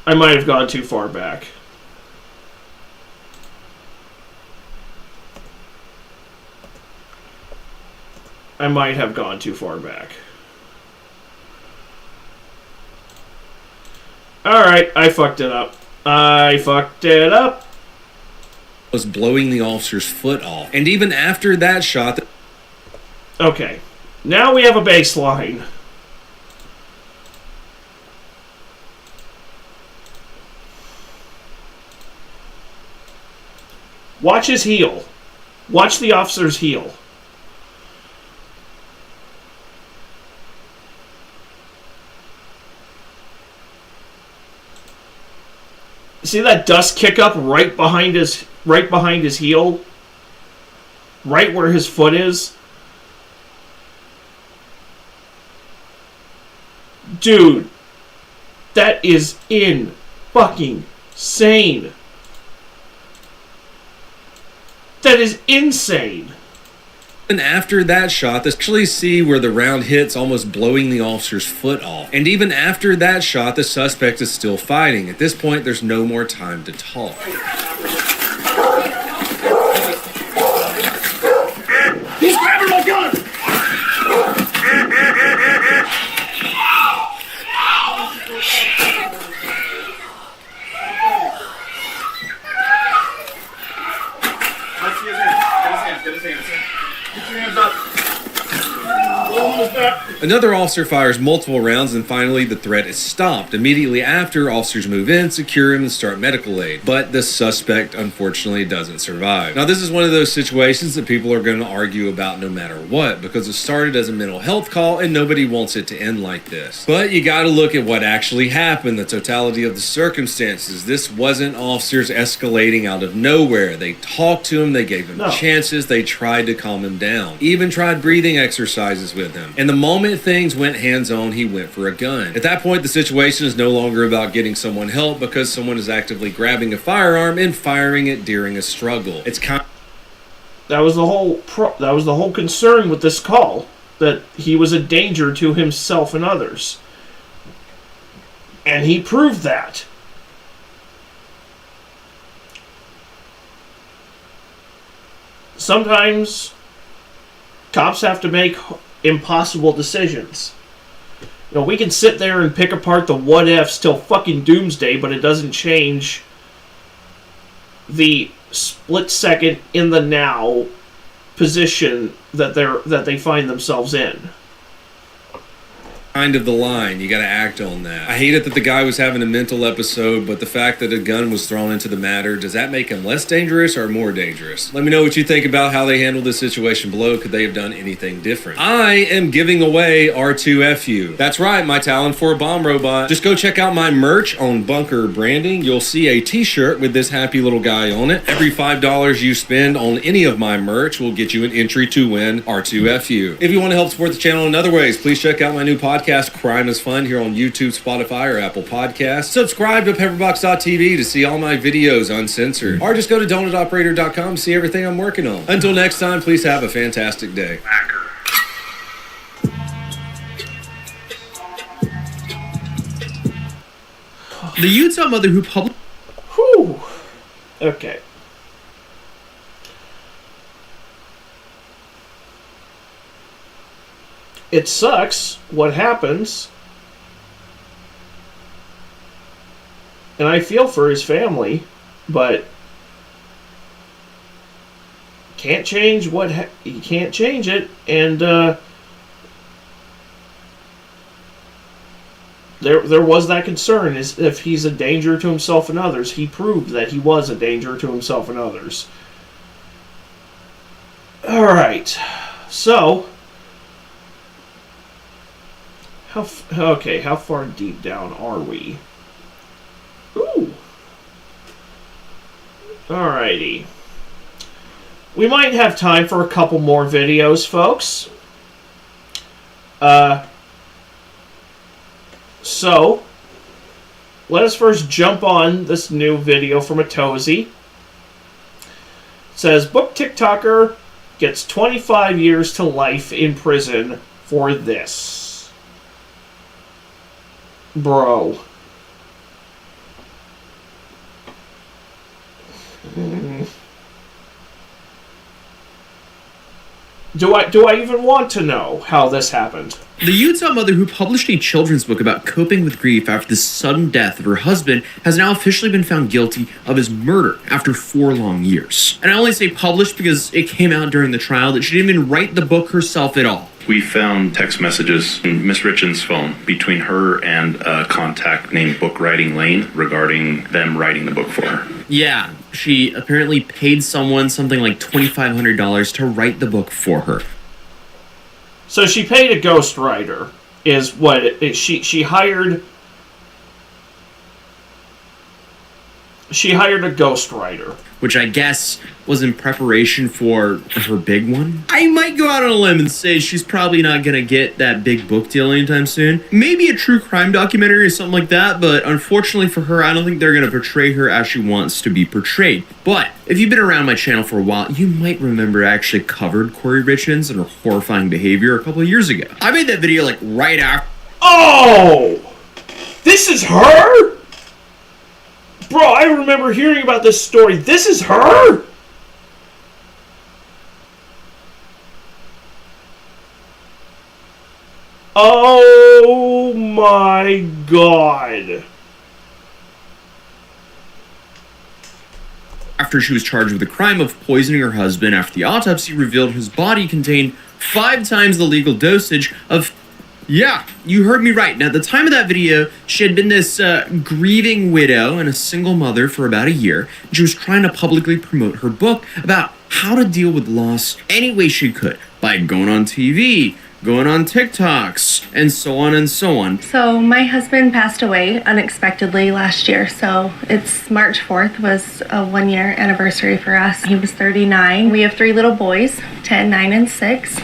S1: I might have gone too far back. I might have gone too far back. Alright, I fucked it up.
S9: Was blowing the officer's foot off. And even after that shot...
S1: Okay. Now we have a baseline. Watch his heel. Watch the officer's heel. See that dust kick up right behind his heel? Right where his foot is? Dude, that is fucking insane. That is insane.
S9: And after that shot, they actually see where the round hits, almost blowing the officer's foot off. And even after that shot, the suspect is still fighting. At this point, there's no more time to talk.
S11: He's grabbing my gun!
S9: Another officer fires multiple rounds, and finally the threat is stopped. Immediately after, officers move in, secure him, and start medical aid. But the suspect, unfortunately, doesn't survive. Now, this is one of those situations that people are going to argue about no matter what, because it started as a mental health call, and nobody wants it to end like this. But you gotta look at what actually happened, the totality of the circumstances. This wasn't officers escalating out of nowhere. They talked to him, they gave him chances, they tried to calm him down. Even tried breathing exercises with him. And the moment things went hands-on, he went for a gun. At that point, the situation is no longer about getting someone help because someone is actively grabbing a firearm and firing it during a struggle. It's kind of...
S1: That was the whole concern with this call, that he was a danger to himself and others. And he proved that. Sometimes cops have to make impossible decisions. You know, we can sit there and pick apart the what ifs till fucking doomsday, but it doesn't change the split second in the now position that they find themselves in.
S9: Kind of the line. You gotta act on that. I hate it that the guy was having a mental episode, but the fact that a gun was thrown into the matter, does that make him less dangerous or more dangerous? Let me know what you think about how they handled this situation below. Could they have done anything different? I am giving away R2FU. That's right, my talent for a bomb robot. Just go check out my merch on Bunker Branding. You'll see a t-shirt with this happy little guy on it. Every $5 you spend on any of my merch will get you an entry to win R2FU. If you want to help support the channel in other ways, please check out my new podcast, Crime is Fun, here on YouTube, Spotify, or Apple Podcasts. Subscribe to Pepperbox.tv to see all my videos uncensored. Or just go to donutoperator.com to see everything I'm working on. Until next time, please have a fantastic day.
S3: The Utah mother who published...
S1: Whew. Okay. It sucks what happens, and I feel for his family, but can't change you can't change it, and there was that concern, is if he's a danger to himself and others. He proved that he was a danger to himself and others. All right, so. How far deep down are we? Ooh. Alrighty. We might have time for a couple more videos, folks. So, let us first jump on this new video from Atozy. It says, book TikToker gets 25 years to life in prison for this. Bro. Do I even want to know how this happened?
S3: The Utah mother who published a children's book about coping with grief after the sudden death of her husband has now officially been found guilty of his murder after 4 long years. And I only say published because it came out during the trial that she didn't even write the book herself at all.
S5: We found text messages in Miss Richens' phone between her and a contact named Book Writing Lane regarding them writing the book for her.
S3: Yeah, she apparently paid someone something like $2,500 to write the book for her.
S1: So she paid a ghostwriter, is what she hired. she hired a ghostwriter.
S3: Which I guess was in preparation for her big one. I might go out on a limb and say she's probably not gonna get that big book deal anytime soon. Maybe a true crime documentary or something like that, but unfortunately for her, I don't think they're gonna portray her as she wants to be portrayed. But if you've been around my channel for a while, you might remember I actually covered Corey Richins and her horrifying behavior a couple of years ago. I made that video like right after.
S1: Oh! This is her? Bro, I remember hearing about this story. This is her? Oh my god.
S3: After she was charged with the crime of poisoning her husband after the autopsy revealed his body contained 5 times the legal dosage of... Yeah, you heard me right. Now, at the time of that video, she had been this grieving widow and a single mother for about a year. And she was trying to publicly promote her book about how to deal with loss any way she could by going on TV, going on TikToks, and so on and so on.
S13: So my husband passed away unexpectedly last year. So it's March 4th was a 1-year anniversary for us. He was 39. We have 3 little boys, 10, 9, and 6.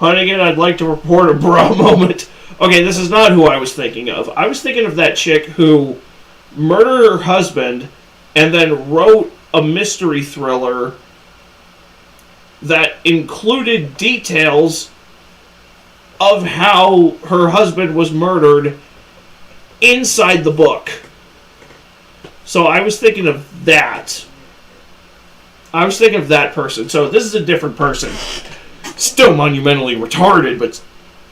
S1: Hunnigan, I'd like to report a bra moment. Okay, this is not who I was thinking of. I was thinking of that chick who murdered her husband and then wrote a mystery thriller that included details of how her husband was murdered inside the book. So I was thinking of that. I was thinking of that person. So this is a different person. Still monumentally retarded, but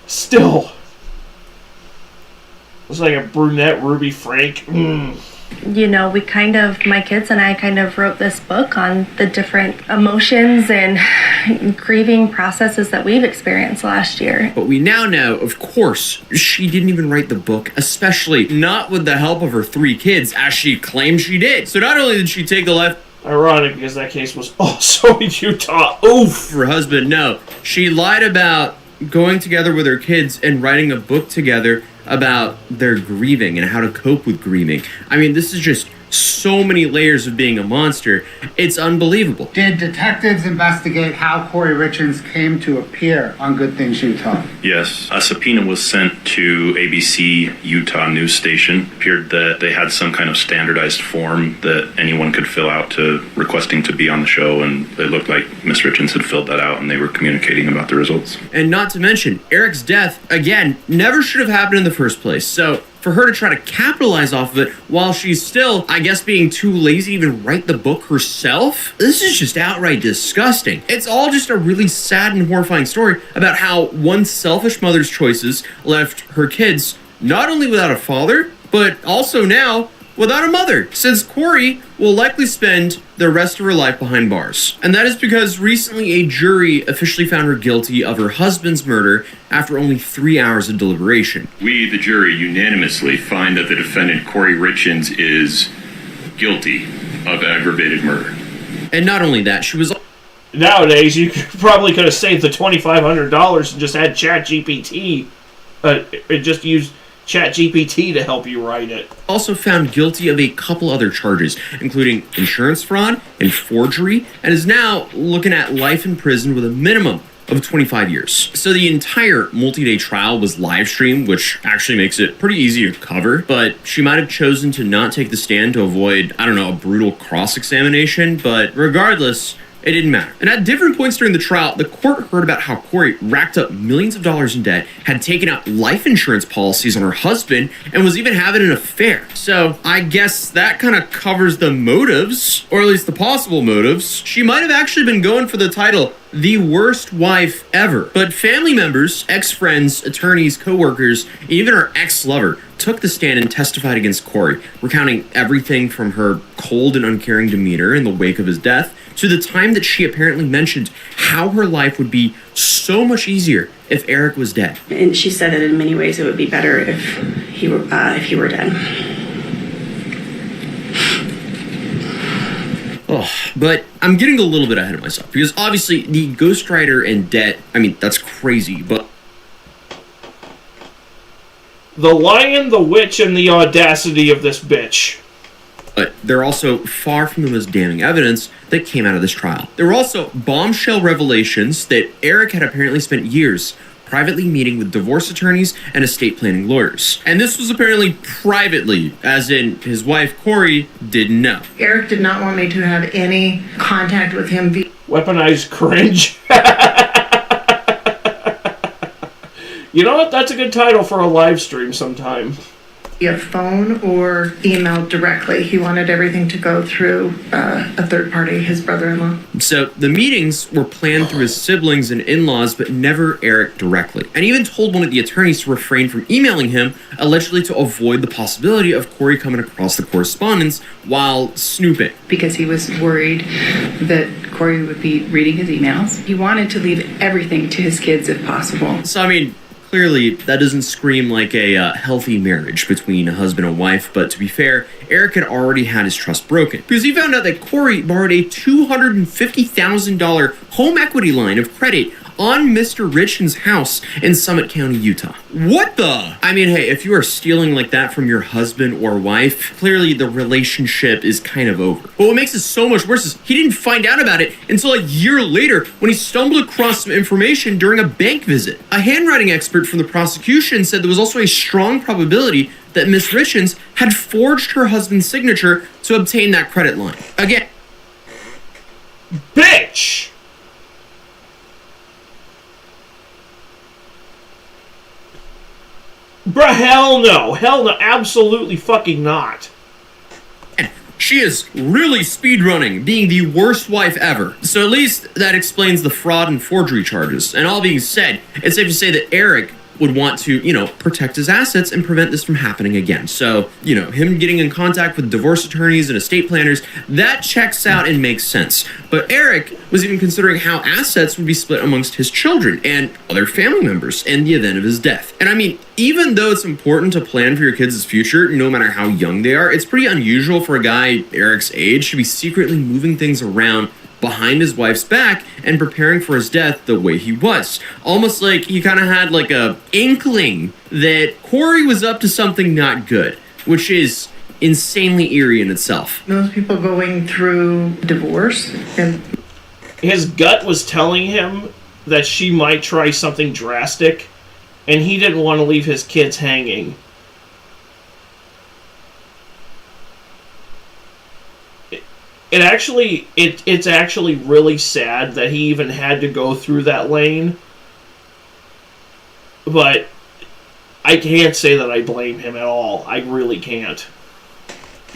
S1: still. Looks like a brunette Ruby Frank.
S13: You know, my kids and I kind of wrote this book on the different emotions and grieving processes that we've experienced last year.
S3: But we now know, of course, she didn't even write the book, especially not with the help of her 3 kids, as she claimed she did. So not only did she take the life...
S1: Ironic, because that case was also in Utah. Oof!
S3: Her husband, no. She lied about going together with her kids and writing a book together about their grieving and how to cope with grieving. I mean, this is just so many layers of being a monster. It's unbelievable.
S14: Did detectives investigate how Corey Richins came to appear on Good Things Utah?
S5: Yes. A subpoena was sent to ABC Utah news station. It appeared that they had some kind of standardized form that anyone could fill out to requesting to be on the show, and it looked like Miss Richins had filled that out and they were communicating about the results.
S3: And not to mention, Eric's death, again, never should have happened in the first place. So for her to try to capitalize off of it while she's still, I guess, being too lazy to even write the book herself, this is just outright disgusting. It's all just a really sad and horrifying story about how one selfish mother's choices left her kids not only without a father, but also now without a mother, since Corey will likely spend the rest of her life behind bars. And that is because recently a jury officially found her guilty of her husband's murder after only 3 hours of deliberation.
S17: We, the jury, unanimously find that the defendant, Corey Richins, is guilty of aggravated murder.
S3: And not only that, she was...
S1: Nowadays, you probably could have saved the $2,500 and just had ChatGPT. Just use ChatGPT to help you write it.
S3: Also found guilty of a couple other charges, including insurance fraud and forgery, and is now looking at life in prison with a minimum of 25 years. So the entire multi-day trial was live streamed, which actually makes it pretty easy to cover, but she might have chosen to not take the stand to avoid, I don't know, a brutal cross-examination, but regardless, it didn't matter. And at different points during the trial, the court heard about how Corey racked up millions of dollars in debt, had taken out life insurance policies on her husband, and was even having an affair. So I guess that kind of covers the motives, or at least the possible motives. She might have actually been going for the title, the worst wife ever. But family members, ex-friends, attorneys, co-workers, even her ex-lover took the stand and testified against Corey, recounting everything from her cold and uncaring demeanor in the wake of his death to the time that she apparently mentioned how her life would be so much easier if Eric was dead.
S18: And she said that in many ways it would be better if he were dead.
S3: Oh, but I'm getting a little bit ahead of myself because obviously the ghostwriter and debt, I mean, that's crazy, but
S1: The Lion, the Witch, and the audacity of this bitch.
S3: But they're also far from the most damning evidence that came out of this trial. There were also bombshell revelations that Eric had apparently spent years privately meeting with divorce attorneys and estate planning lawyers. And this was apparently privately, as in his wife, Corey, didn't know.
S16: Eric did not want me to have any contact with him via
S1: Weaponized cringe. You know what? That's a good title for a live stream sometime.
S16: phone or email directly. He wanted everything to go through a third party, his brother-in-law.
S3: So the meetings were planned through his siblings and in-laws, but never Eric directly. And even told one of the attorneys to refrain from emailing him, allegedly to avoid the possibility of Corey coming across the correspondence while snooping.
S18: Because he was worried that Corey would be reading his emails. He wanted to leave everything to his kids if possible.
S3: So, I mean, clearly, that doesn't scream like a healthy marriage between a husband and wife, but to be fair, Eric had already had his trust broken because he found out that Corey borrowed a $250,000 home equity line of credit on Mr. Richens' house in Summit County, Utah. What the? I mean, hey, if you are stealing like that from your husband or wife, clearly the relationship is kind of over. But what makes it so much worse is he didn't find out about it until a year later when he stumbled across some information during a bank visit. A handwriting expert from the prosecution said there was also a strong probability that Miss Richens had forged her husband's signature to obtain that credit line. Again,
S1: bitch! Bruh, hell no, absolutely fucking not.
S3: She is really speedrunning, being the worst wife ever. So at least that explains the fraud and forgery charges. And all being said, it's safe to say that Eric would want to, protect his assets and prevent this from happening again. So, him getting in contact with divorce attorneys and estate planners, that checks out and makes sense. But Eric was even considering how assets would be split amongst his children and other family members in the event of his death. And I mean, even though it's important to plan for your kids' future, no matter how young they are, it's pretty unusual for a guy Eric's age to be secretly moving things around behind his wife's back and preparing for his death the way he was. Almost like he kind of had like a inkling that Corey was up to something not good, which is insanely eerie in itself.
S16: Those people going through divorce and
S1: his gut was telling him that she might try something drastic, and he didn't want to leave his kids hanging. It's actually really sad that he even had to go through that lane. But I can't say that I blame him at all. I really can't.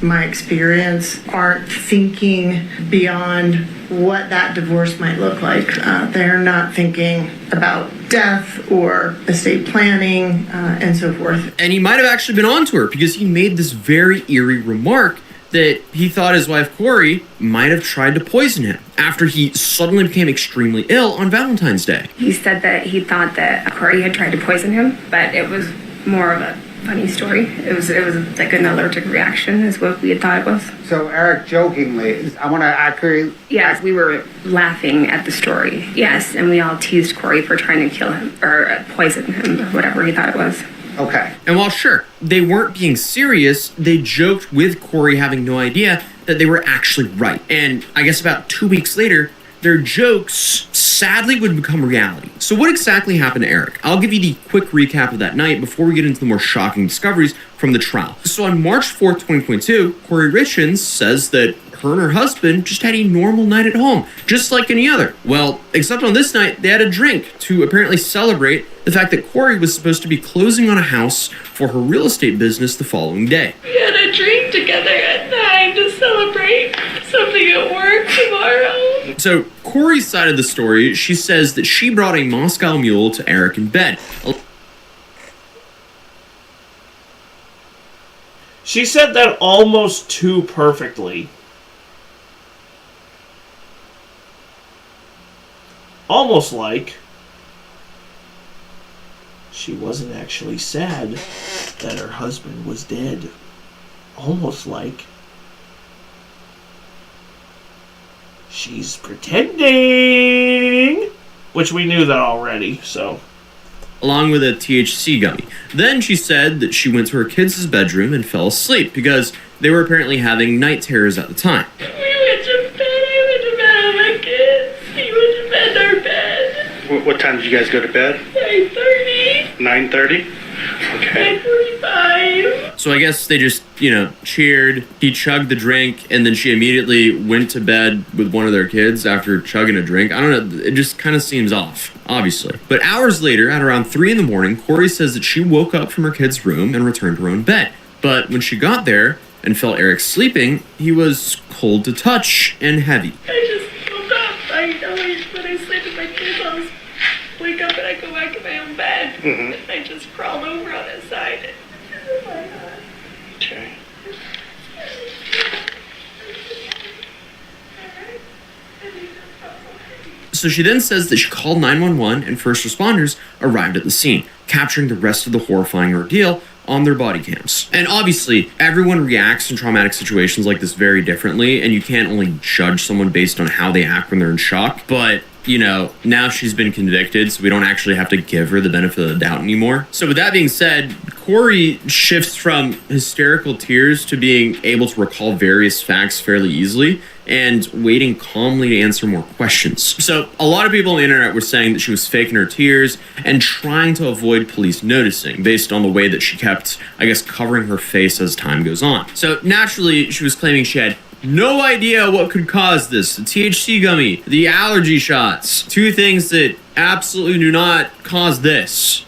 S16: my experience aren't thinking beyond what that divorce might look like. They're not thinking about death or estate planning and so forth.
S3: And he might have actually been onto her because he made this very eerie remark that he thought his wife Corey might have tried to poison him after he suddenly became extremely ill on Valentine's Day.
S19: He said that he thought that Corey had tried to poison him, but it was more of a funny story. It was like an allergic reaction is what we had thought it was.
S14: So Eric jokingly, I want to accurately...
S19: Yes, we were laughing at the story. Yes, and we all teased Corey for trying to kill him or poison him or whatever he thought it was.
S14: Okay.
S3: And while sure, they weren't being serious, they joked with Corey having no idea that they were actually right. And I guess about 2 weeks later, their jokes sadly would become reality. So what exactly happened to Eric? I'll give you the quick recap of that night before we get into the more shocking discoveries from the trial. So on March 4th, 2022, Corey Richens says that her and her husband just had a normal night at home, just like any other. Well, except on this night, they had a drink to apparently celebrate the fact that Corey was supposed to be closing on a house for her real estate business the following day.
S19: We had a drink together at 9 to celebrate something at work tomorrow.
S3: So Corey's side of the story, she says that she brought a Moscow Mule to Eric in bed.
S1: She said that almost too perfectly. Almost like she wasn't actually sad that her husband was dead. Almost like she's pretending. Which we knew that already, so.
S3: along with a THC gummy. Then she said that she went to her kids' bedroom and fell asleep because they were apparently having night terrors at the time.
S4: We went to bed with my kids. We went to bed our bed.
S15: What time did you guys go to bed?
S4: 9:30.
S15: 9:30? Okay.
S4: 9:45.
S3: So I guess they just, cheered. He chugged the drink, and then she immediately went to bed with one of their kids after chugging a drink. I don't know. It just kind of seems off, obviously. But hours later, at around 3 in the morning, Corey says that she woke up from her kid's room and returned to her own bed. But when she got there and felt Eric sleeping, he was cold to touch and heavy.
S4: I just woke up. When I sleep with my kids, I'll wake up and I go back in my own bed.
S15: Mm-hmm.
S4: And I just crawled over on his side.
S15: Okay.
S3: So she then says that she called 911 and first responders arrived at the scene, capturing the rest of the horrifying ordeal on their body cams. And obviously, everyone reacts in traumatic situations like this very differently, and you can't only judge someone based on how they act when they're in shock. But, now she's been convicted, so we don't actually have to give her the benefit of the doubt anymore. So with that being said, Corey shifts from hysterical tears to being able to recall various facts fairly easily and waiting calmly to answer more questions. So a lot of people on the internet were saying that she was faking her tears and trying to avoid police noticing based on the way that she kept, covering her face as time goes on. So naturally, she was claiming she had no idea what could cause this. The THC gummy, the allergy shots, two things that absolutely do not cause this.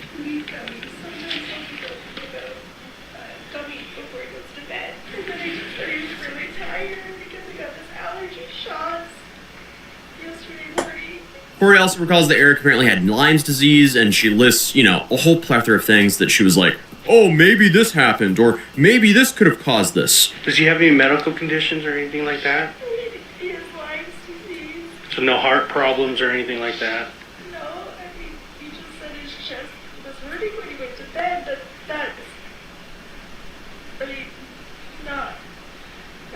S3: Corey also recalls that Eric apparently had Lyme's disease, and she lists, a whole plethora of things that she was like, oh, maybe this happened, or maybe this could have caused this.
S15: Does he have any medical conditions or anything like that?
S4: He has Lyme's disease.
S15: So no heart problems or anything like that?
S4: No, he just said his chest was hurting when he went to bed, but that's, not.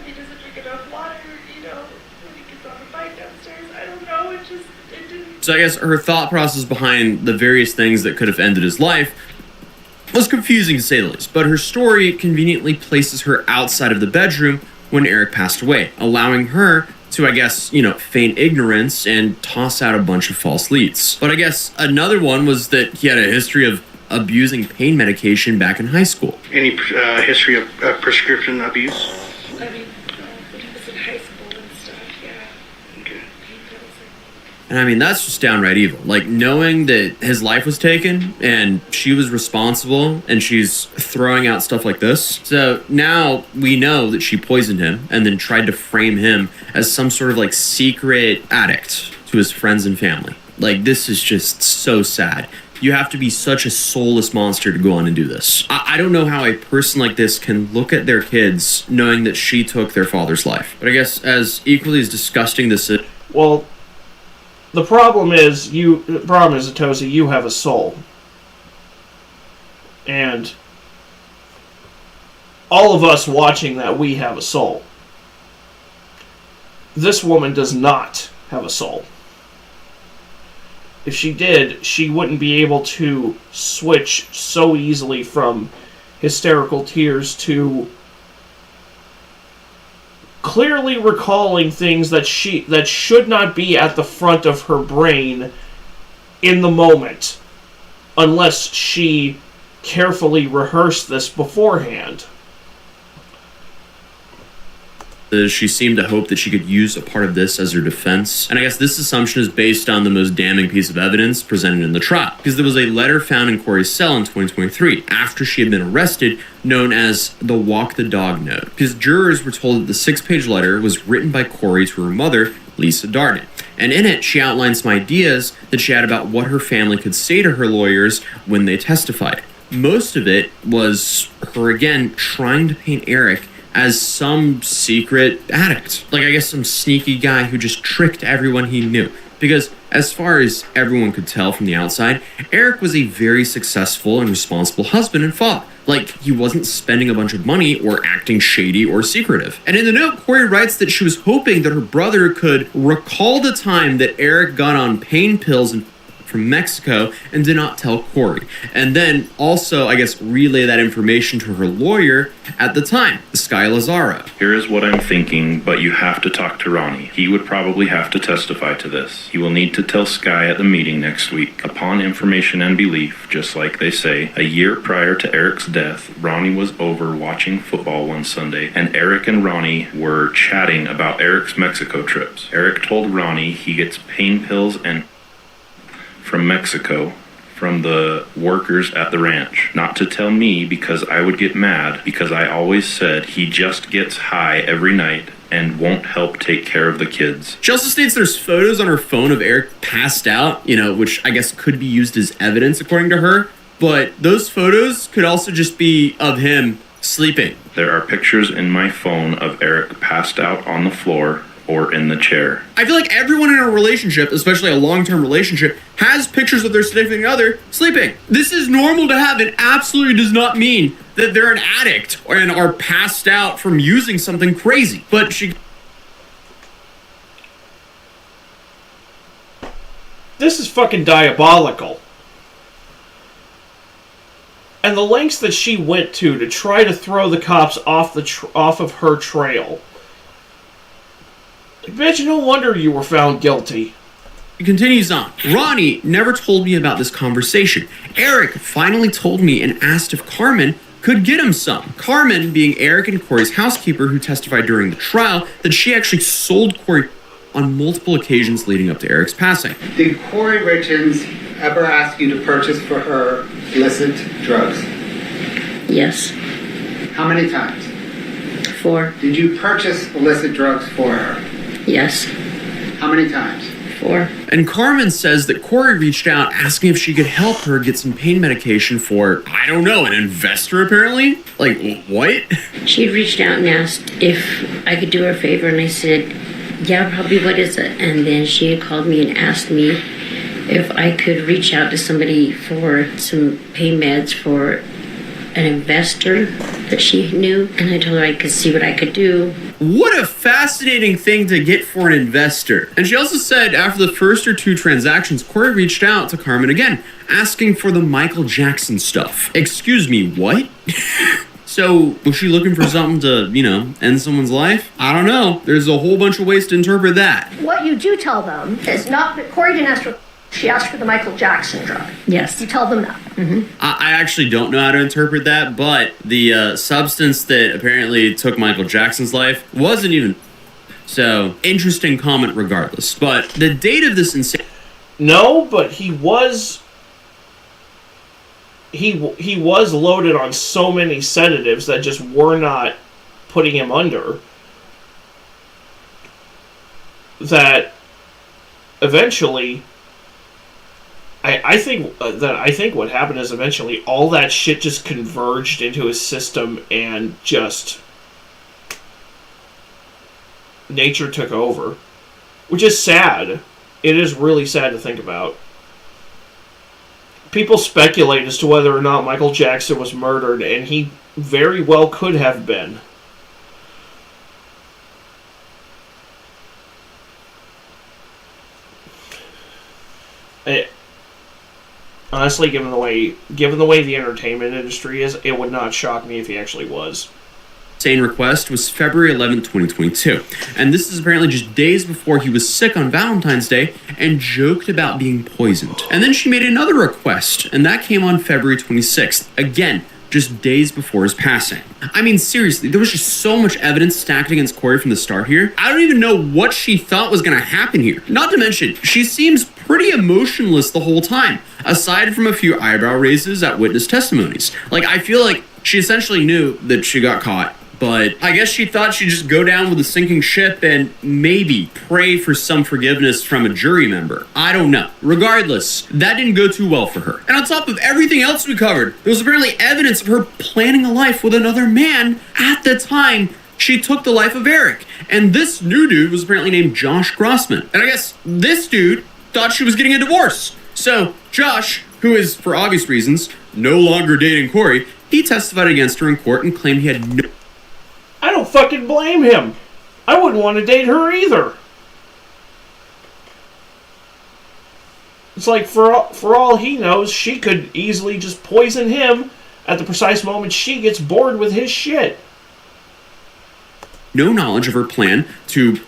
S4: He doesn't drink enough water, when he gets on the bike downstairs. I don't know, it didn't.
S3: So I guess her thought process behind the various things that could have ended his life was confusing to say the least, but her story conveniently places her outside of the bedroom when Eric passed away, allowing her to, feign ignorance and toss out a bunch of false leads. But I guess another one was that he had a history of abusing pain medication back in high school.
S15: Any history of prescription abuse?
S4: When he was in high school and stuff, yeah.
S15: Okay.
S3: And that's just downright evil. Like, knowing that his life was taken and she was responsible and she's throwing out stuff like this. So now we know that she poisoned him and then tried to frame him as some sort of secret addict to his friends and family. This is just so sad. You have to be such a soulless monster to go on and do this. I don't know how a person like this can look at their kids knowing that she took their father's life. But I guess as equally as disgusting this is...
S1: Well, the problem is, Atosi, you have a soul. And all of us watching that, we have a soul. This woman does not have a soul. If she did, she wouldn't be able to switch so easily from hysterical tears to clearly recalling things that should not be at the front of her brain in the moment, unless she carefully rehearsed this beforehand.
S3: She seemed to hope that she could use a part of this as her defense. And I guess this assumption is based on the most damning piece of evidence presented in the trial. Because there was a letter found in Corey's cell in 2023, after she had been arrested, known as the Walk the Dog Note. Because jurors were told that the 6-page letter was written by Corey to her mother, Lisa Darden. And in it, she outlined some ideas that she had about what her family could say to her lawyers when they testified. Most of it was her, again, trying to paint Eric as some secret addict. I guess some sneaky guy who just tricked everyone he knew. Because as far as everyone could tell from the outside, Eric was a very successful and responsible husband and father. He wasn't spending a bunch of money or acting shady or secretive. And in the note, Corey writes that she was hoping that her brother could recall the time that Eric got on pain pills and from Mexico and did not tell Corey. And then also, I guess, relay that information to her lawyer at the time, Sky Lazaro.
S5: Here is what I'm thinking, but you have to talk to Ronnie. He would probably have to testify to this. You will need to tell Sky at the meeting next week. Upon information and belief, just like they say, a year prior to Eric's death, Ronnie was over watching football one Sunday, and Eric and Ronnie were chatting about Eric's Mexico trips. Eric told Ronnie he gets pain pills and from Mexico from the workers at the ranch. Not to tell me because I would get mad, because I always said he just gets high every night and won't help take care of the kids.
S3: She also states there's photos on her phone of Eric passed out, which I guess could be used as evidence according to her, but those photos could also just be of him sleeping.
S5: There are pictures in my phone of Eric passed out on the floor or in the chair.
S3: I feel like everyone in a relationship, especially a long-term relationship, has pictures of their significant other sleeping. This is normal to have. It absolutely does not mean that they're an addict and are passed out from using something crazy. But
S1: This is fucking diabolical. And the lengths that she went to try to throw the cops off of her trail. Bitch, no wonder you were found guilty.
S3: It continues on. Ronnie never told me about this conversation. Eric finally told me and asked if Carmen could get him some. Carmen being Eric and Corey's housekeeper who testified during the trial that she actually sold Corey on multiple occasions leading up to Eric's passing.
S14: Did Corey Richens ever ask you to purchase for her illicit drugs?
S2: Yes.
S14: How many times?
S2: 4.
S14: Did you purchase illicit drugs for her?
S2: Yes.
S14: How many times?
S2: 4.
S3: And Carmen says that Corey reached out asking if she could help her get some pain medication for, I don't know, an investor apparently? Like, what?
S2: She had reached out and asked if I could do her a favor, and I said, yeah, probably, what is it? And then she had called me and asked me if I could reach out to somebody for some pain meds for an investor that she knew, and I told her I could see what I could do.
S3: What a fascinating thing to get for an investor. And she also said after the first or 2 transactions, Corey reached out to Carmen again, asking for the Michael Jackson stuff. Excuse me, what? So, was she looking for something to, end someone's life? I don't know. There's a whole bunch of ways to interpret that.
S8: What you do tell them is not that Corey didn't ask for, she asked for the Michael Jackson drug.
S2: Yes.
S8: You tell them that.
S2: Mm-hmm.
S3: I actually don't know how to interpret that, but the substance that apparently took Michael Jackson's life wasn't even... So, interesting comment regardless. But the date of this insane...
S1: No, but he was loaded on so many sedatives that just were not putting him under, that eventually I think what happened is eventually all that shit just converged into his system and just nature took over, which is sad. It is really sad to think about. People speculate as to whether or not Michael Jackson was murdered, and he very well could have been. Honestly, given the way the entertainment industry is, it would not shock me if he actually was.
S3: Insane request was February 11th, 2022. And this is apparently just days before he was sick on Valentine's Day and joked about being poisoned. And then she made another request, and that came on February 26th. Again, just days before his passing. I mean, seriously, there was just so much evidence stacked against Corey from the start here. I don't even know what she thought was gonna happen here. Not to mention, she seems pretty emotionless the whole time, aside from a few eyebrow raises at witness testimonies. Like, I feel like she essentially knew that she got caught, but I guess she thought she'd just go down with a sinking ship and maybe pray for some forgiveness from a jury member. I don't know. Regardless, that didn't go too well for her. And on top of everything else we covered, there was apparently evidence of her planning a life with another man at the time she took the life of Eric. And this new dude was apparently named Josh Grossman. And I guess this dude thought she was getting a divorce. So Josh, who is, for obvious reasons, no longer dating Corey, he testified against her in court and claimed he had no...
S1: I don't fucking blame him. I wouldn't want to date her either. It's like, for all he knows, she could easily just poison him at the precise moment she gets bored with his shit.
S3: No knowledge of her plan to,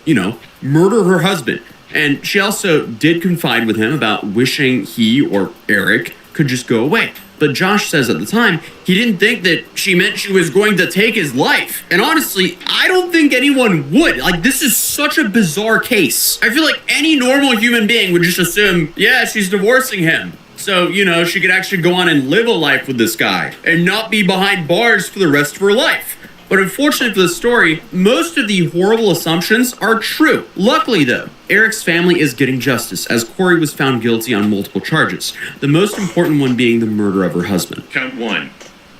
S3: murder her husband. And she also did confide with him about wishing he or Eric could just go away. But Josh says at the time, he didn't think that she meant she was going to take his life. And honestly, I don't think anyone would. Like, this is such a bizarre case. I feel like any normal human being would just assume, yeah, she's divorcing him. So, she could actually go on and live a life with this guy and not be behind bars for the rest of her life. But unfortunately for the story, most of the horrible assumptions are true. Luckily though, Eric's family is getting justice as Corey was found guilty on multiple charges, the most important one being the murder of her husband.
S17: Count 1,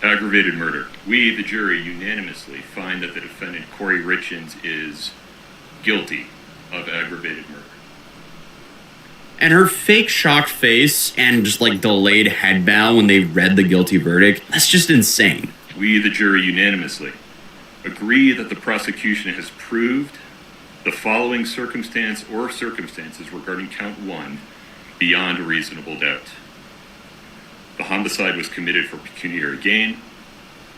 S17: aggravated murder. We, the jury, unanimously find that the defendant, Corey Richins, is guilty of aggravated murder.
S3: And her fake shocked face and just delayed head bow when they read the guilty verdict, that's just insane.
S17: We, the jury, unanimously agree that the prosecution has proved the following circumstance or circumstances regarding count 1 beyond a reasonable doubt. The homicide was committed for pecuniary gain,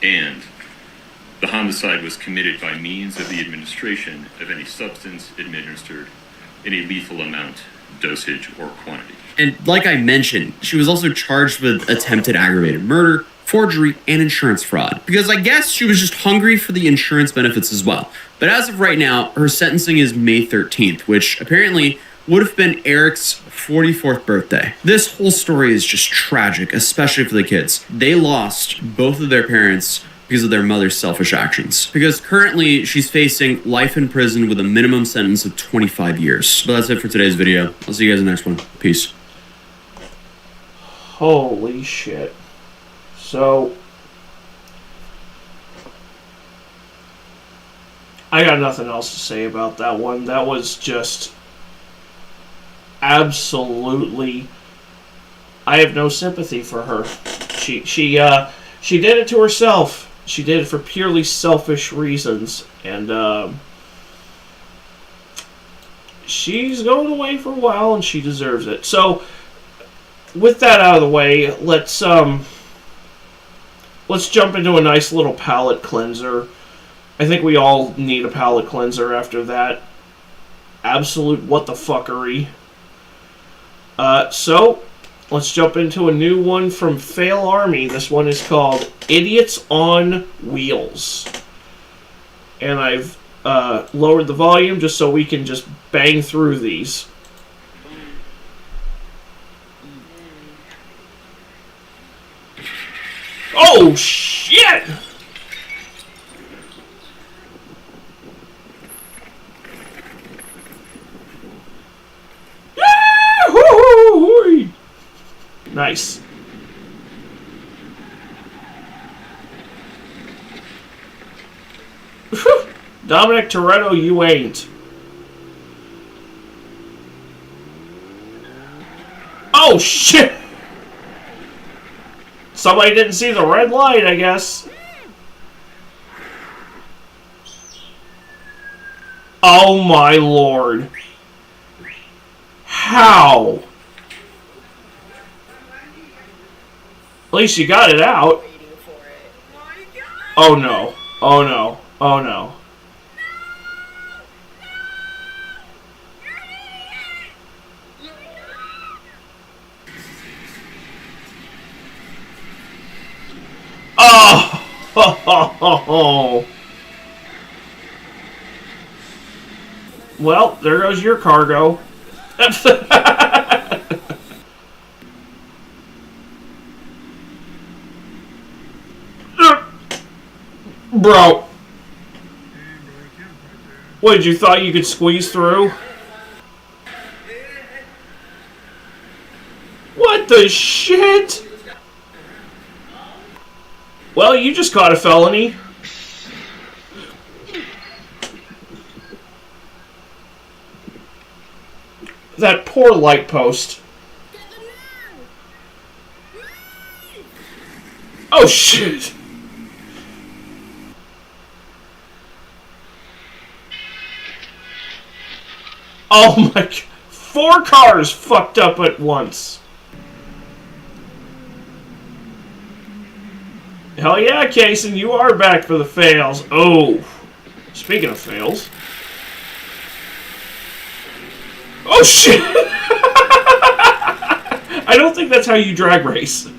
S17: and the homicide was committed by means of the administration of any substance administered in a lethal amount, dosage, or quantity.
S3: And like I mentioned, she was also charged with attempted aggravated murder, forgery, and insurance fraud. Because I guess she was just hungry for the insurance benefits as well. But as of right now, her sentencing is May 13th, which apparently would have been Eric's 44th birthday. This whole story is just tragic, especially for the kids. They lost both of their parents because of their mother's selfish actions. Because currently, she's facing life in prison with a minimum sentence of 25 years. But that's it for today's video. I'll see you guys in the next one. Peace.
S1: Holy shit. So, I got nothing else to say about that one. That was just absolutely, I have no sympathy for her. She did it to herself. She did it for purely selfish reasons, and she's going away for a while, and she deserves it. So, with that out of the way, let's jump into a nice little palate cleanser. I think we all need a palate cleanser after that absolute what the fuckery. So, let's jump into a new one from Fail Army. This one is called Idiots on Wheels. And I've lowered the volume just so we can just bang through these. Oh, shit! Yahoo! Nice. Dominic Toretto, you ain't. Oh, shit! Somebody didn't see the red light, I guess. Oh my lord. How? At least you got it out. Oh no. Oh no. Oh no. Oh! Well, there goes your cargo. Bro. What, you thought you could squeeze through? What the shit? Well, you just caught a felony. That poor light post. Oh, shit. Oh my god. 4 cars fucked up at once. Hell yeah, Kason, you are back for the fails. Oh, speaking of fails. Oh shit! I don't think that's how you drag race.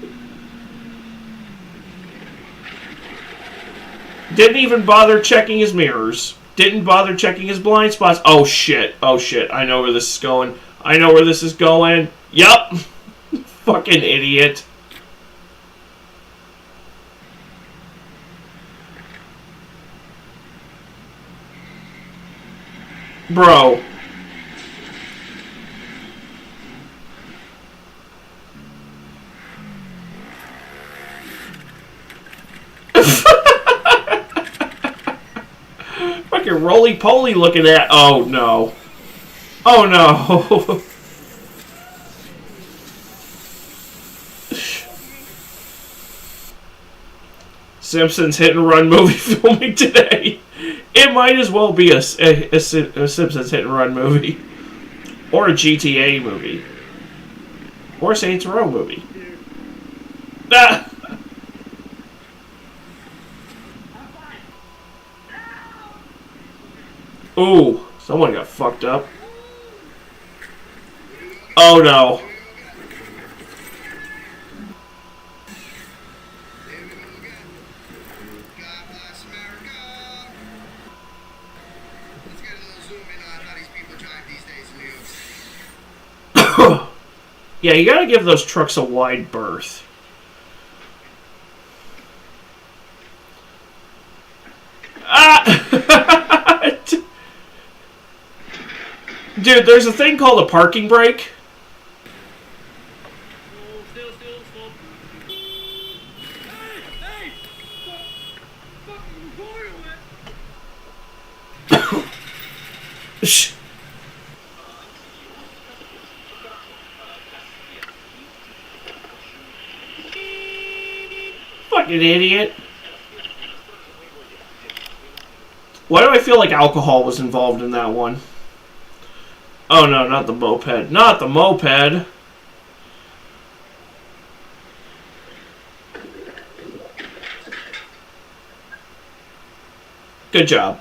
S1: Didn't even bother checking his mirrors. Didn't bother checking his blind spots. Oh shit. Oh shit. I know where this is going. I know where this is going. Yup. Fucking idiot. Bro. Fucking roly-poly looking at... Oh, no. Oh, no. Simpsons hit-and-run movie filming today. It might as well be a Simpsons hit-and-run movie. Or a GTA movie. Or a Saints Row movie. Ah! Ooh, someone got fucked up. Oh no. Yeah, you gotta give those trucks a wide berth. Ah! Dude, there's a thing called a parking brake. Fucking idiot. Why do I feel like alcohol was involved in that one? Oh no, not the moped. Not the moped! Good job.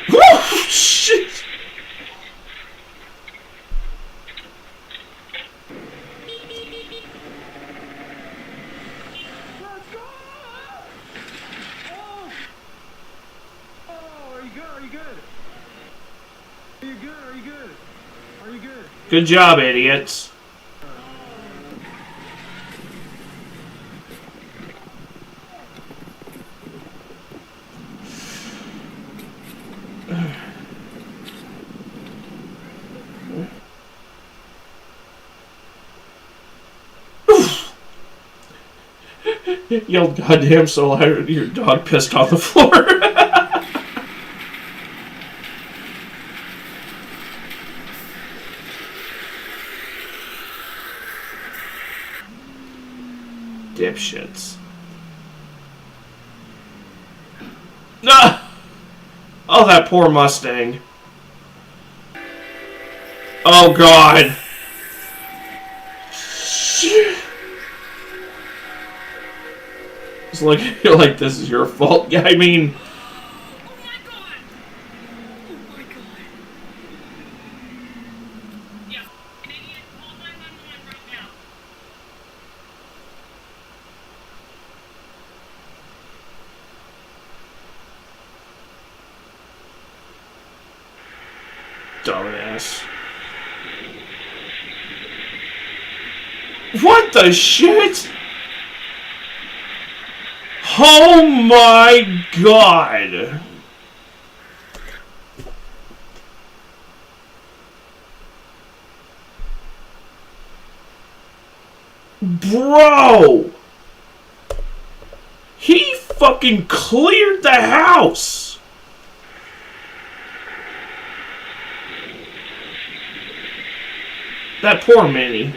S1: Woo! Shit! Good job, idiots. Yelled goddamn so loud your dog pissed on the floor. Dipshits. No! Oh, that poor Mustang. Oh, God. It's like, you're like, this is your fault. Yeah, I mean... Dumbass. What the shit? Oh my God. Bro. He fucking cleared the house. That poor Minnie.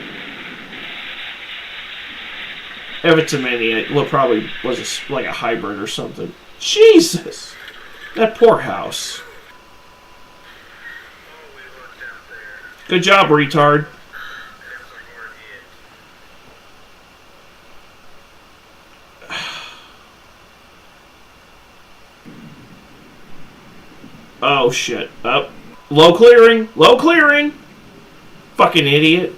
S1: If it's a Mini, it probably was like a hybrid or something. Jesus! That poor house. Good job, retard. Oh, shit. Up. Low clearing. Low clearing. Fucking idiot.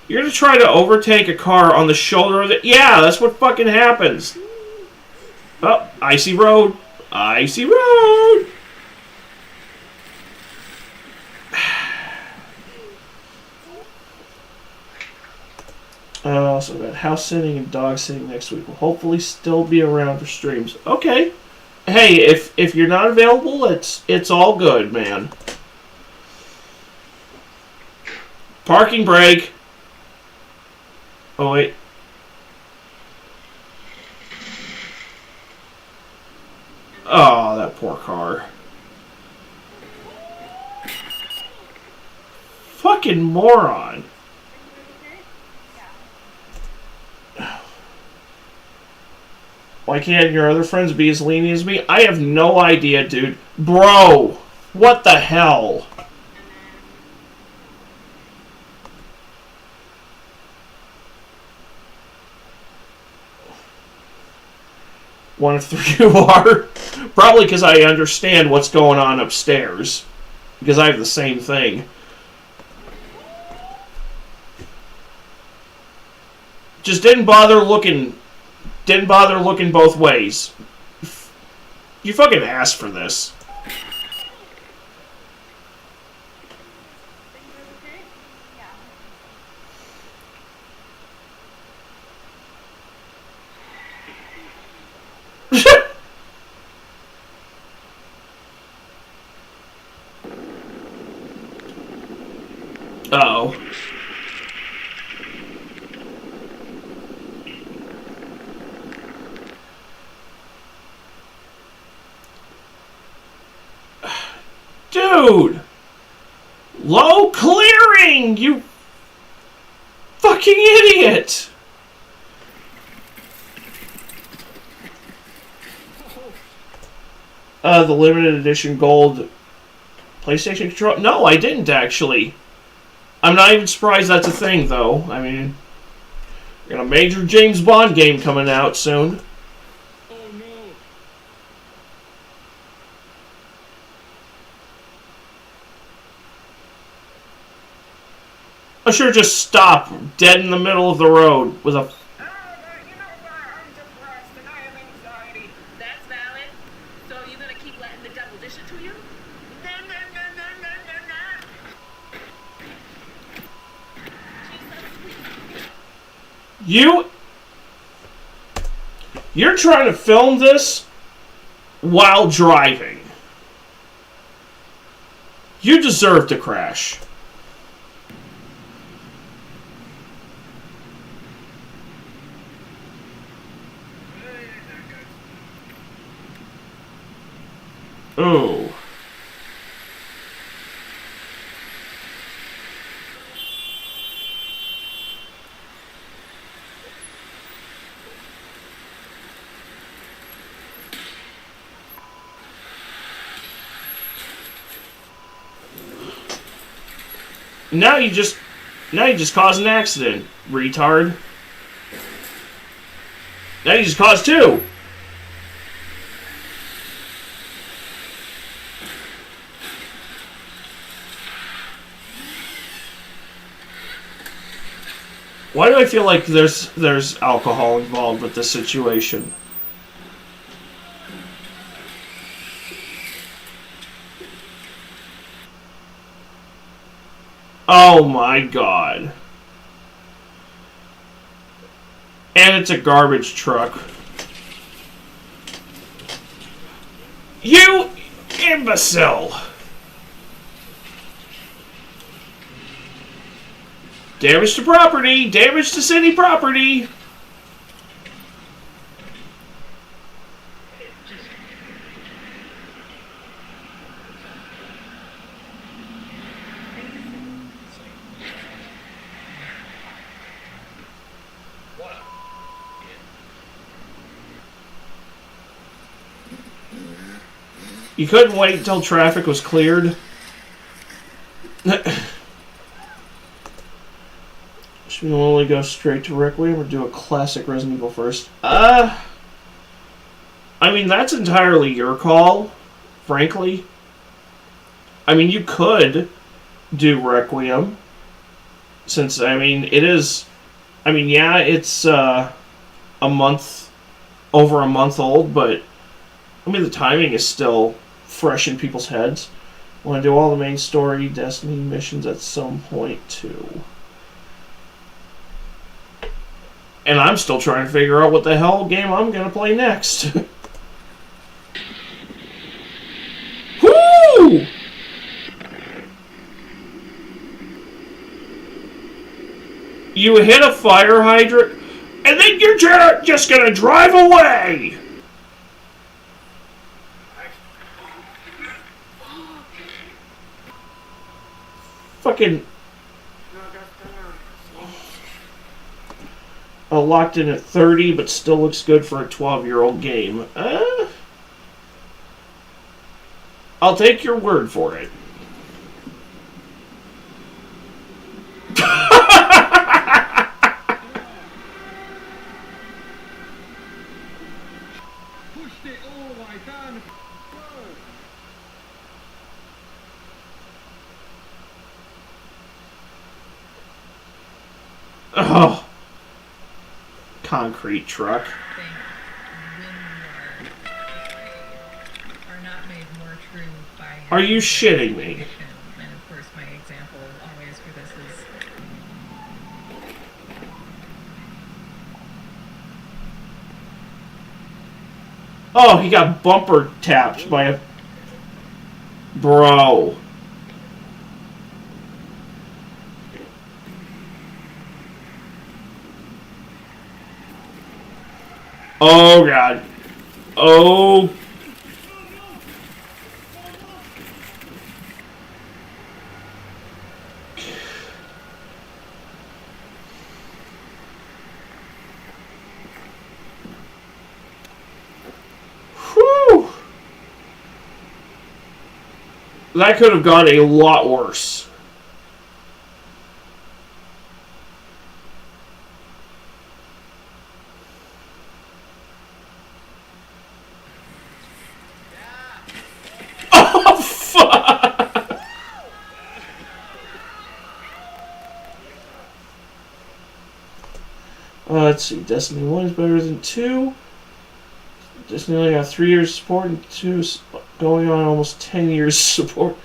S1: You're gonna try to overtake a car on the shoulder of the... Yeah, that's what fucking happens. Oh, icy road. Icy road. So that house sitting and dog sitting next week will hopefully still be around for streams. Okay. Hey, if you're not available, it's all good, man. Parking brake. Oh, wait. Oh, that poor car. Fucking moron. Why can't your other friends be as lenient as me? I have no idea, dude. Bro, what the hell? One of three you are. Probably because I understand what's going on upstairs. Because I have the same thing. Just didn't bother looking both ways. You fucking asked for this. Uh-oh. Dude! Low clearing! You fucking idiot! The limited edition gold PlayStation controller? No, I didn't actually. I'm not even surprised that's a thing, though. I mean, got a major James Bond game coming out soon. I should just stop dead in the middle of the road with a... You're trying to film this while driving. You deserve to crash. Oh. Now you just caused an accident, retard. Now you just caused two. Why do I feel like there's alcohol involved with this situation? Oh my god. And it's a garbage truck. You imbecile! Damage to property! Damage to city property! You couldn't wait until traffic was cleared? Should Should we only go straight to Requiem or do a classic Resident Evil first? I mean, that's entirely your call, frankly. I mean, you could do Requiem, since, I mean, it is... I mean, yeah, it's over a month old, but, I mean, the timing is still fresh in people's heads. Want to do all the main story Destiny missions at some point, too. And I'm still trying to figure out what the hell game I'm going to play next. Woo! You hit a fire hydrant, and then you're just going to drive away! Fucking... locked in at 30, but still looks good for a 12-year-old game. I'll take your word for it. Oh. Concrete truck. Are you shitting me?
S7: And of course, my example always for this is
S1: oh, he got bumper tapped by a... Bro. Oh, God. Oh. Whew. That could have gone a lot worse. Oh, fuck! Let's see. Destiny 1 is better than 2. Destiny only got 3 years of support, and 2 is going on almost 10 years of support.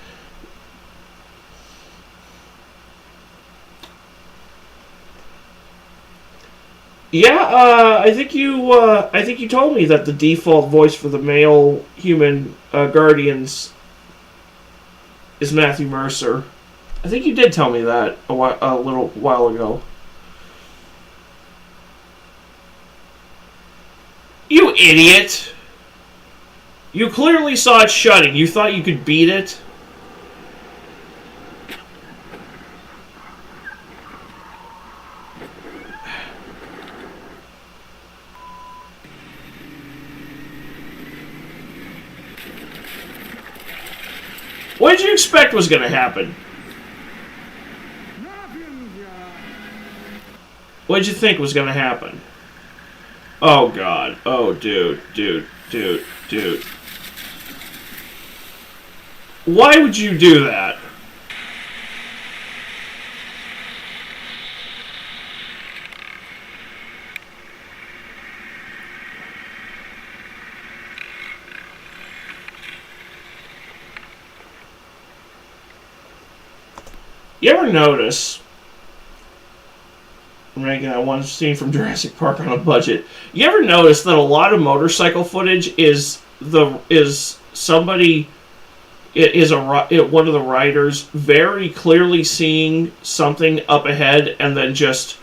S1: Yeah, I think you told me that the default voice for the male human guardians is Matthew Mercer. I think you did tell me that a little while ago. You idiot! You clearly saw it shutting. You thought you could beat it? What did you expect was going to happen? What did you think was going to happen? Oh, God. Oh, dude. Why would you do that? You ever notice, I'm making that one scene from Jurassic Park on a budget. You ever notice that a lot of motorcycle footage is somebody, one of the riders very clearly seeing something up ahead and then just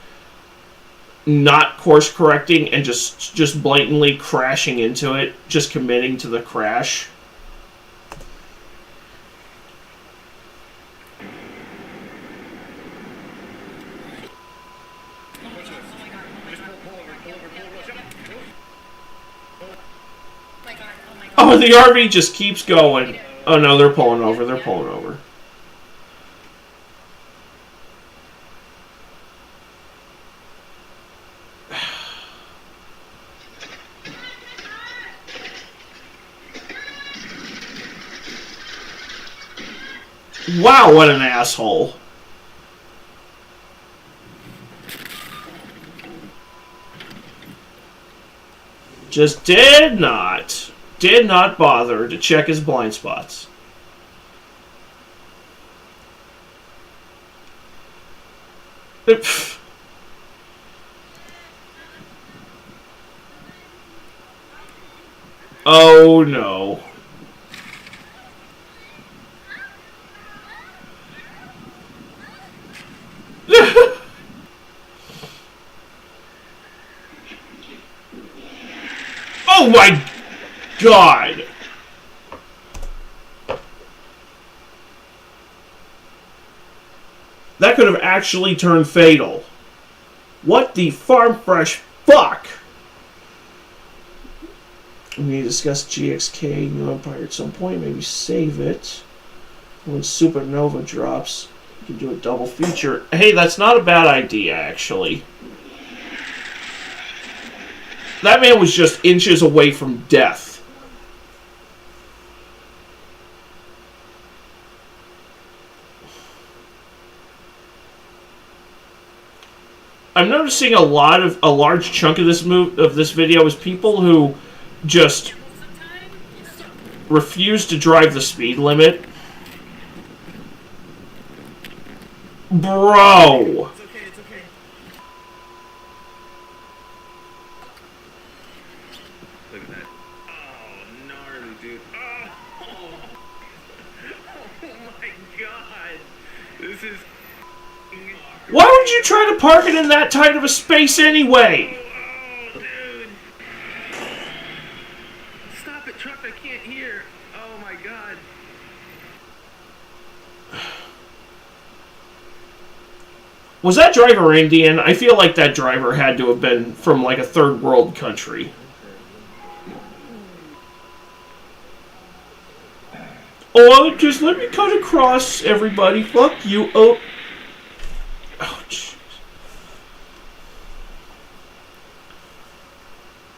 S1: not course correcting and just blatantly crashing into it, just committing to the crash? Oh, the RV just keeps going. Oh no, they're pulling over. They're pulling over. Wow, what an asshole. Just did not bother to check his blind spots. Oh no. Oh my God. That could have actually turned fatal. What the farm fresh fuck? We need to discuss GXK New Empire at some point. Maybe save it. When Supernova drops, you can do a double feature. Hey, that's not a bad idea, actually. That man was just inches away from death. I'm noticing a large chunk of this video is people who just refuse to drive the speed limit. Bro.
S9: It's okay. Look at that. Oh, gnarly, dude. Oh my God. This is...
S1: Why would you try to park it in that tight of a space anyway?
S9: Oh, dude. Stop it, truck. I can't hear. Oh my God.
S1: Was that driver Indian? I feel like that driver had to have been from like a third world country. Oh, just let me cut across, everybody. Fuck you. Oh, jeez.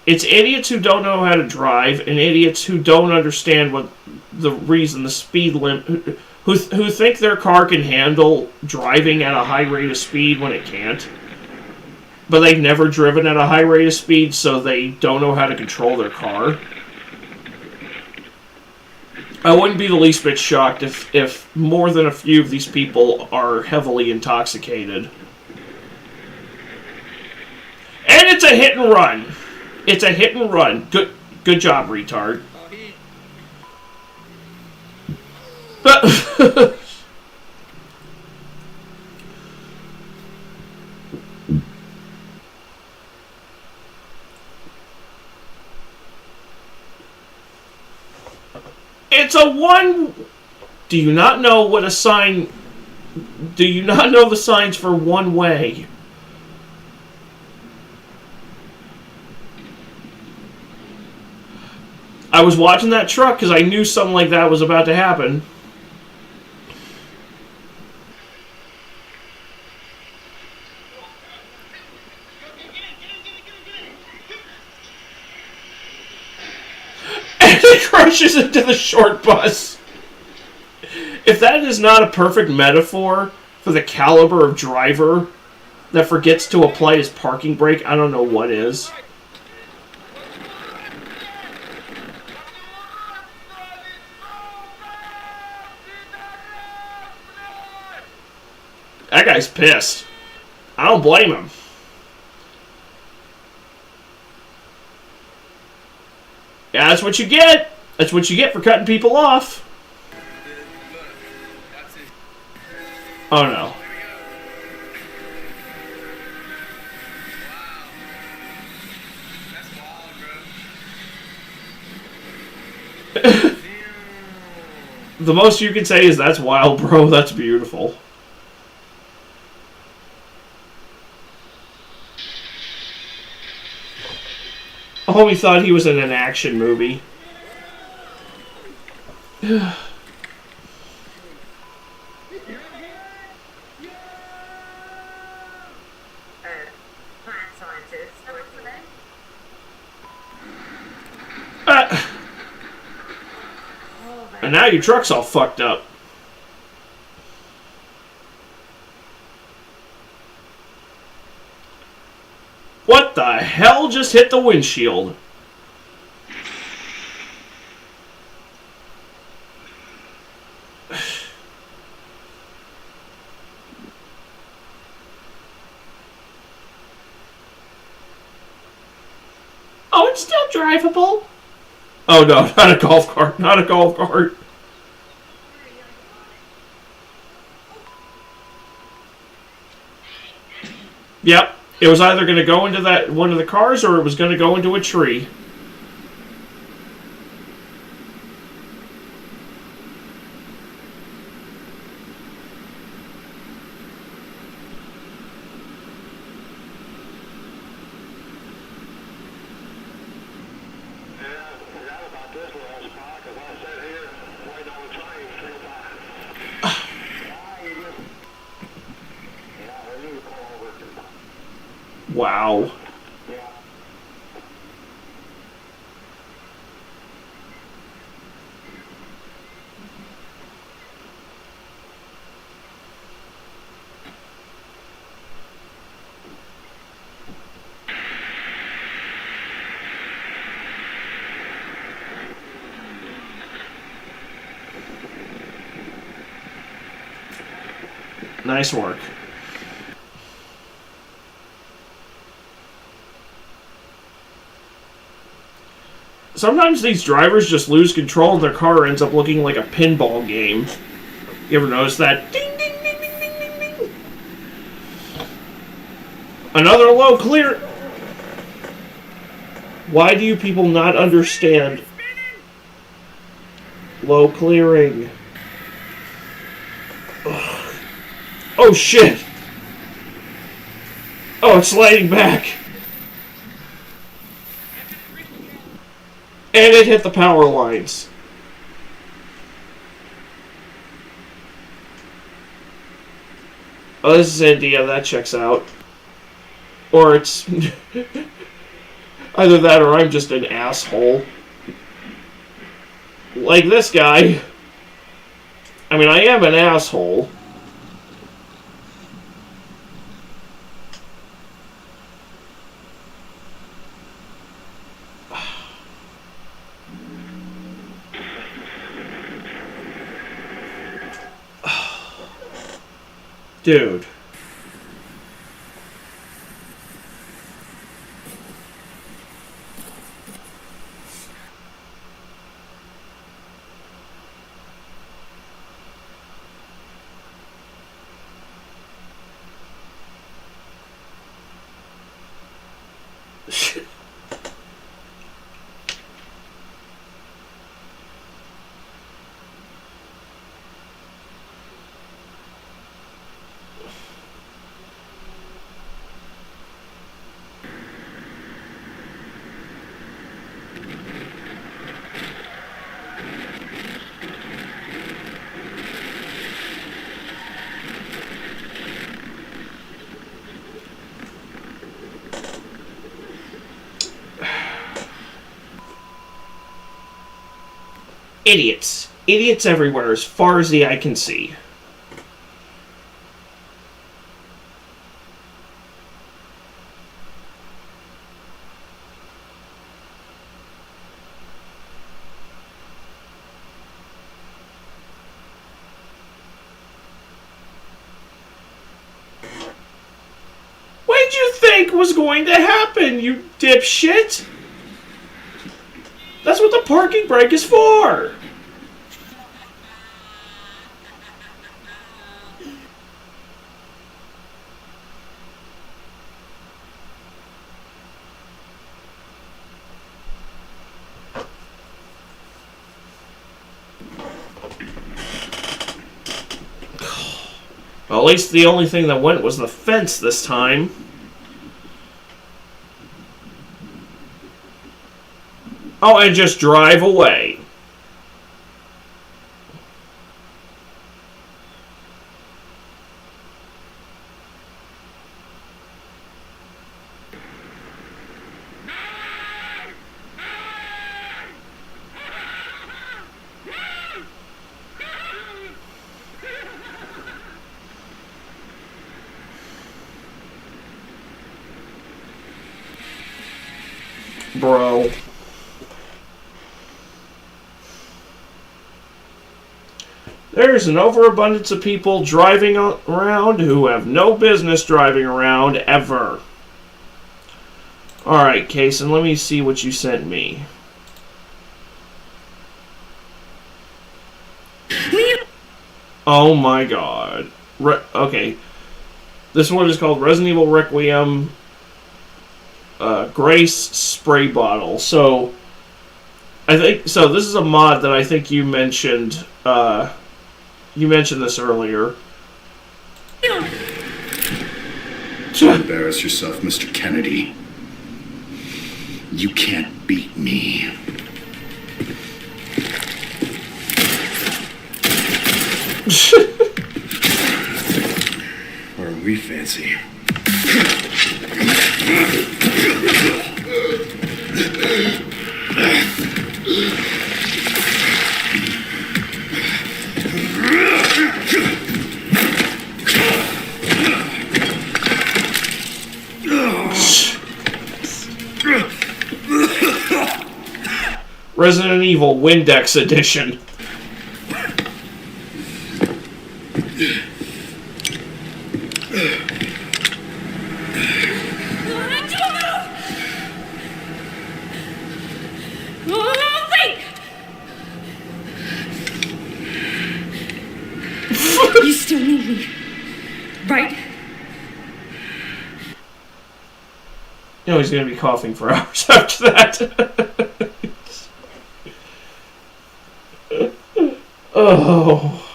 S1: It's idiots who don't know how to drive and idiots who don't understand what the reason the speed limit... Who think their car can handle driving at a high rate of speed when it can't. But they've never driven at a high rate of speed, so they don't know how to control their car. I wouldn't be the least bit shocked if more than a few of these people are heavily intoxicated. And it's a hit and run. It's a hit and run. Good job, retard. It's a one... Do you not know what a sign... Do you not know the signs for one way? I was watching that truck because I knew something like that was about to happen. And it crashes into the short bus. If that is not a perfect metaphor for the caliber of driver that forgets to apply his parking brake, I don't know what is. That guy's pissed. I don't blame him. Yeah, that's what you get. That's what you get for cutting people off. Oh no. The most you can say is that's wild, bro. That's beautiful. Homie thought he was in an action movie. And now your truck's all fucked up. What the hell just hit the windshield? Oh, it's still drivable. Oh no, not a golf cart, not a golf cart. Yep, it was either going to go into that one of the cars or it was going to go into a tree. Wow. Nice work. Sometimes these drivers just lose control and their car ends up looking like a pinball game. You ever notice that? Ding, ding, ding, ding, ding, ding, ding. Another low clear. Why do you people not understand low clearing? Ugh. Oh shit! Oh, it's sliding back. And it hit the power lines. Oh, this is India. That checks out. Or it's... either that or I'm just an asshole. Like this guy. I mean, I am an asshole. Dude. Idiots. Idiots everywhere as far as the eye can see. What did you think was going to happen, you dipshit? That's what the parking brake is for! Well, at least the only thing that went was the fence this time. Oh, and just drive away. Bro. There's an overabundance of people driving around who have no business driving around ever. Alright, Kason, let me see what you sent me. Oh my god. Okay. This one is called Resident Evil Requiem Grace Spray Bottle. So, this is a mod that I think you mentioned. You mentioned this earlier.
S6: Don't embarrass yourself, Mr. Kennedy. You can't beat me. Or are we fancy?
S1: Resident Evil Windex Edition.
S20: You still need me, right?
S1: You know he's going to be coughing for hours after that. Oh.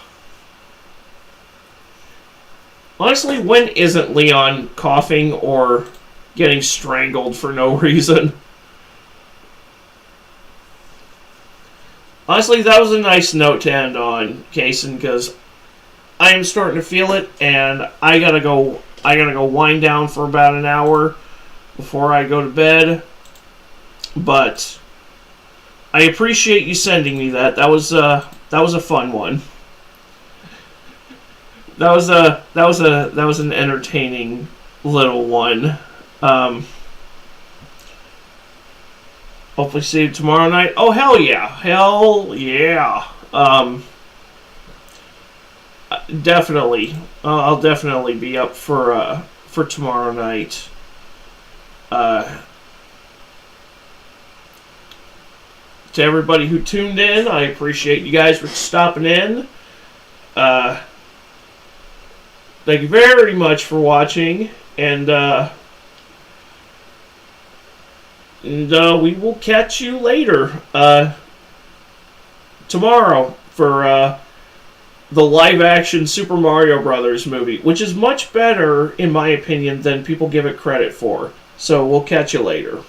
S1: Honestly, when isn't Leon coughing or getting strangled for no reason? Honestly, that was a nice note to end on, Kason, because I am starting to feel it, and I gotta go wind down for about an hour before I go to bed. But I appreciate you sending me that. That was a fun one. That was an entertaining little one. Hopefully see you tomorrow night. Oh, hell yeah. Hell yeah. Definitely. I'll definitely be up for tomorrow night. To everybody who tuned in, I appreciate you guys for stopping in. Thank you very much for watching, and we will catch you later tomorrow for the live-action Super Mario Brothers movie, which is much better, in my opinion, than people give it credit for. So we'll catch you later.